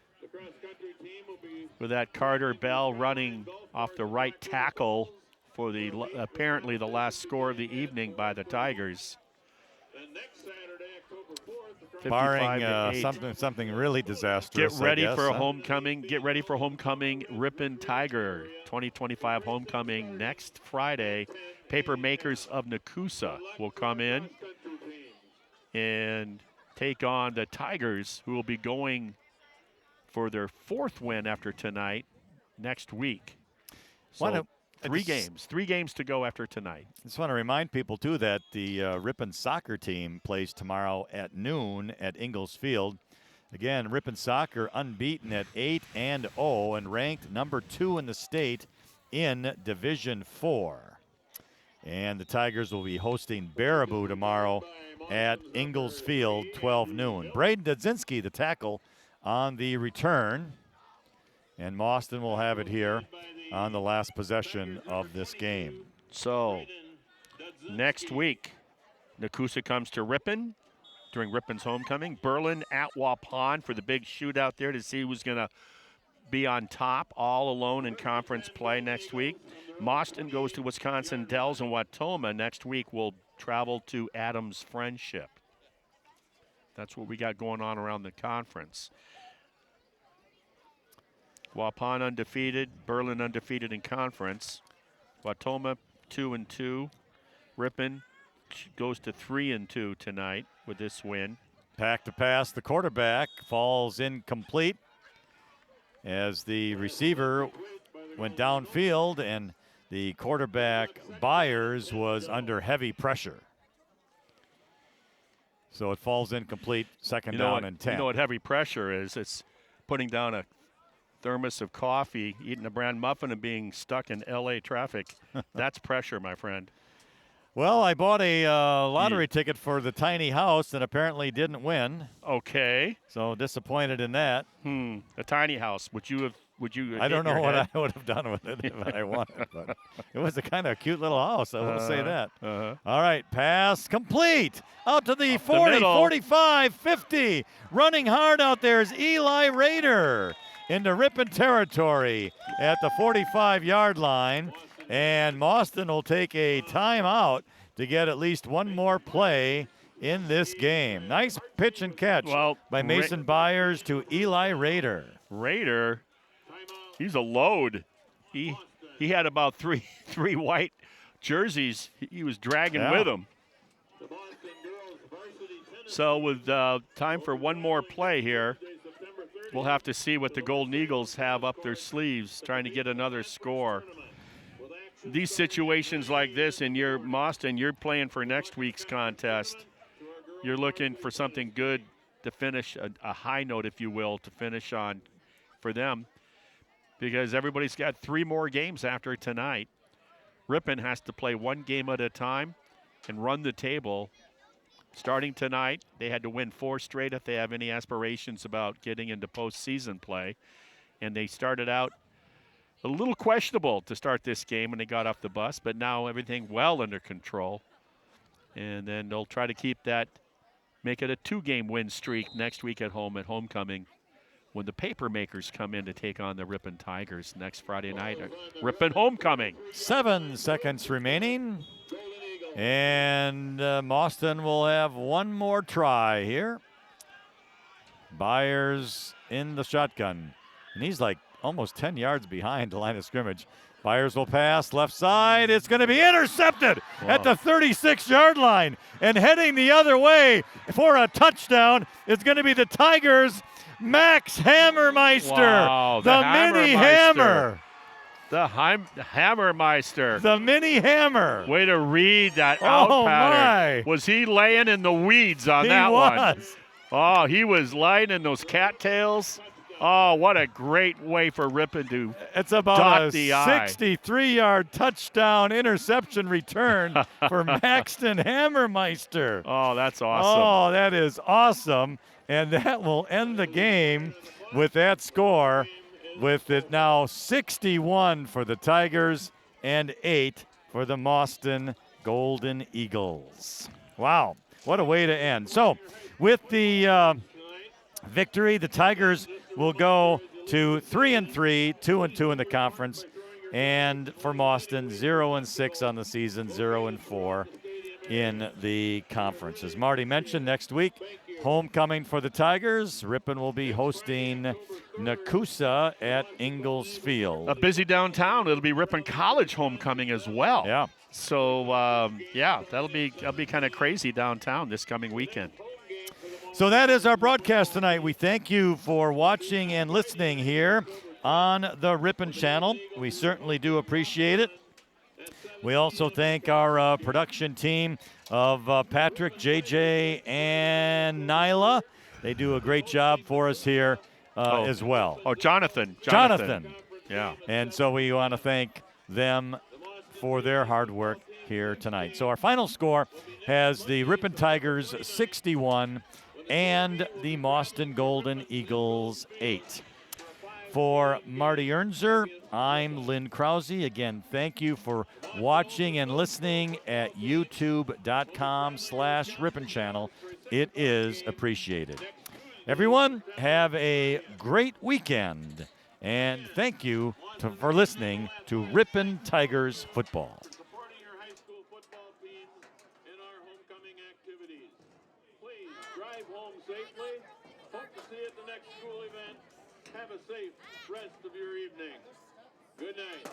with that Carter Bell running off the right tackle for the apparently the last score of the evening by the Tigers. Barring something really disastrous. Get ready for homecoming. Get ready for homecoming. Ripon Tiger 2025 homecoming next Friday. Paper Makers of Nakusa will come in and take on the Tigers, who will be going for their 4th win after tonight next week. So 3 games to go after tonight. I just want to remind people, too, that the Ripon soccer team plays tomorrow at noon at Ingalls Field. Again, Ripon soccer unbeaten at 8-0 and ranked number 2 in the state in Division 4. And the Tigers will be hosting Baraboo tomorrow at Ingalls Field, 12 noon. Braden Dudzinski, the tackle, on the return. And Mauston will have it here on the last possession of this game. So next week, Nakusa comes to Ripon during Ripon's homecoming. Berlin at Waupun for the big shootout there to see who's going to be on top all alone in conference play next week. Mauston goes to Wisconsin Dells, and Wautoma next week will travel to Adams Friendship. That's what we got going on around the conference. Waupun undefeated, Berlin undefeated in conference. Wautoma 2-2. Ripon goes to 3-2 tonight with this win. Pack to pass, the quarterback falls incomplete as the receiver went downfield, and the quarterback Byers was under heavy pressure. So it falls incomplete, second down and 10. You know what heavy pressure is? It's putting down a thermos of coffee, eating a bran muffin, and being stuck in LA traffic. That's pressure, my friend. Well, I bought a lottery ticket for the tiny house and apparently didn't win. Okay. So disappointed in that. A tiny house. Would you? I don't know what I would have done with it if I won it, but it was a kind of cute little house. I will say that. All right, pass complete. Out to the 40, 45, 50. Running hard out there is Eli Rader into Ripon territory at the 45-yard line. And Mauston will take a timeout to get at least one more play in this game. Nice pitch and catch by Mason Byers to Eli Rader. Rader, he's a load. He had about three white jerseys he was dragging with him. So with time for one more play here, we'll have to see what the Golden Eagles have up their sleeves, trying to get another score. These situations like this, and you're Mauston, you're playing for next week's contest. You're looking for something good to finish, a high note, if you will, to finish on for them, because everybody's got 3 more games after tonight. Ripon has to play 1 game at a time and run the table. Starting tonight, they had to win 4 straight if they have any aspirations about getting into postseason play, and they started out a little questionable to start this game when they got off the bus, but now everything well under control. And then they'll try to keep that, make it a 2-game win streak next week at home at homecoming when the Papermakers come in to take on the Ripon Tigers next Friday night at Ripon homecoming. 7 seconds remaining. And Mauston will have one more try here. Byers in the shotgun. And he's like almost 10 yards behind the line of scrimmage. Byers will pass left side. It's going to be intercepted at the 36-yard line. And heading the other way for a touchdown is going to be the Tigers' Max Hammermeister. Wow, the mini hammer. The Hammermeister. The mini hammer. Way to read that out pattern. Was he laying in the weeds on that one? He was. Oh, he was lying in those cattails. Oh, what a great way for Ripon to It's about a 63-yard touchdown interception return for Maxton Hammermeister. Oh, that's awesome. Oh, that is awesome. And that will end the game with that score, with it now 61 for the Tigers and 8 for the Mauston Golden Eagles. Wow, what a way to end. So with the victory, the Tigers will go to 3-3, 2-2 in the conference, and for Mauston, 0-6 on the season, 0-4 in the conference. As Marty mentioned, next week, homecoming for the Tigers. Ripon will be hosting Nakusa at Ingalls Field. A busy downtown. It'll be Ripon College homecoming as well. Yeah. So that'll be kind of crazy downtown this coming weekend. So that is our broadcast tonight. We thank you for watching and listening here on the Ripon channel. We certainly do appreciate it. We also thank our production team of Patrick, JJ, and Nyla. They do a great job for us here as well. Oh, Jonathan. Yeah. And so we want to thank them for their hard work here tonight. So our final score has the Ripon Tigers 61 and the Mauston Golden Eagles 8. For Marty Ernzer, I'm Lynn Krause. Again, thank you for watching and listening at youtube.com/Ripon channel. It is appreciated. Everyone, have a great weekend. And thank you for listening to Ripon Tigers football. Supporting your high school football teams in our homecoming activities. Please drive home safely. Hope to see you at the next school event. Have a safe rest of your evening. Good night.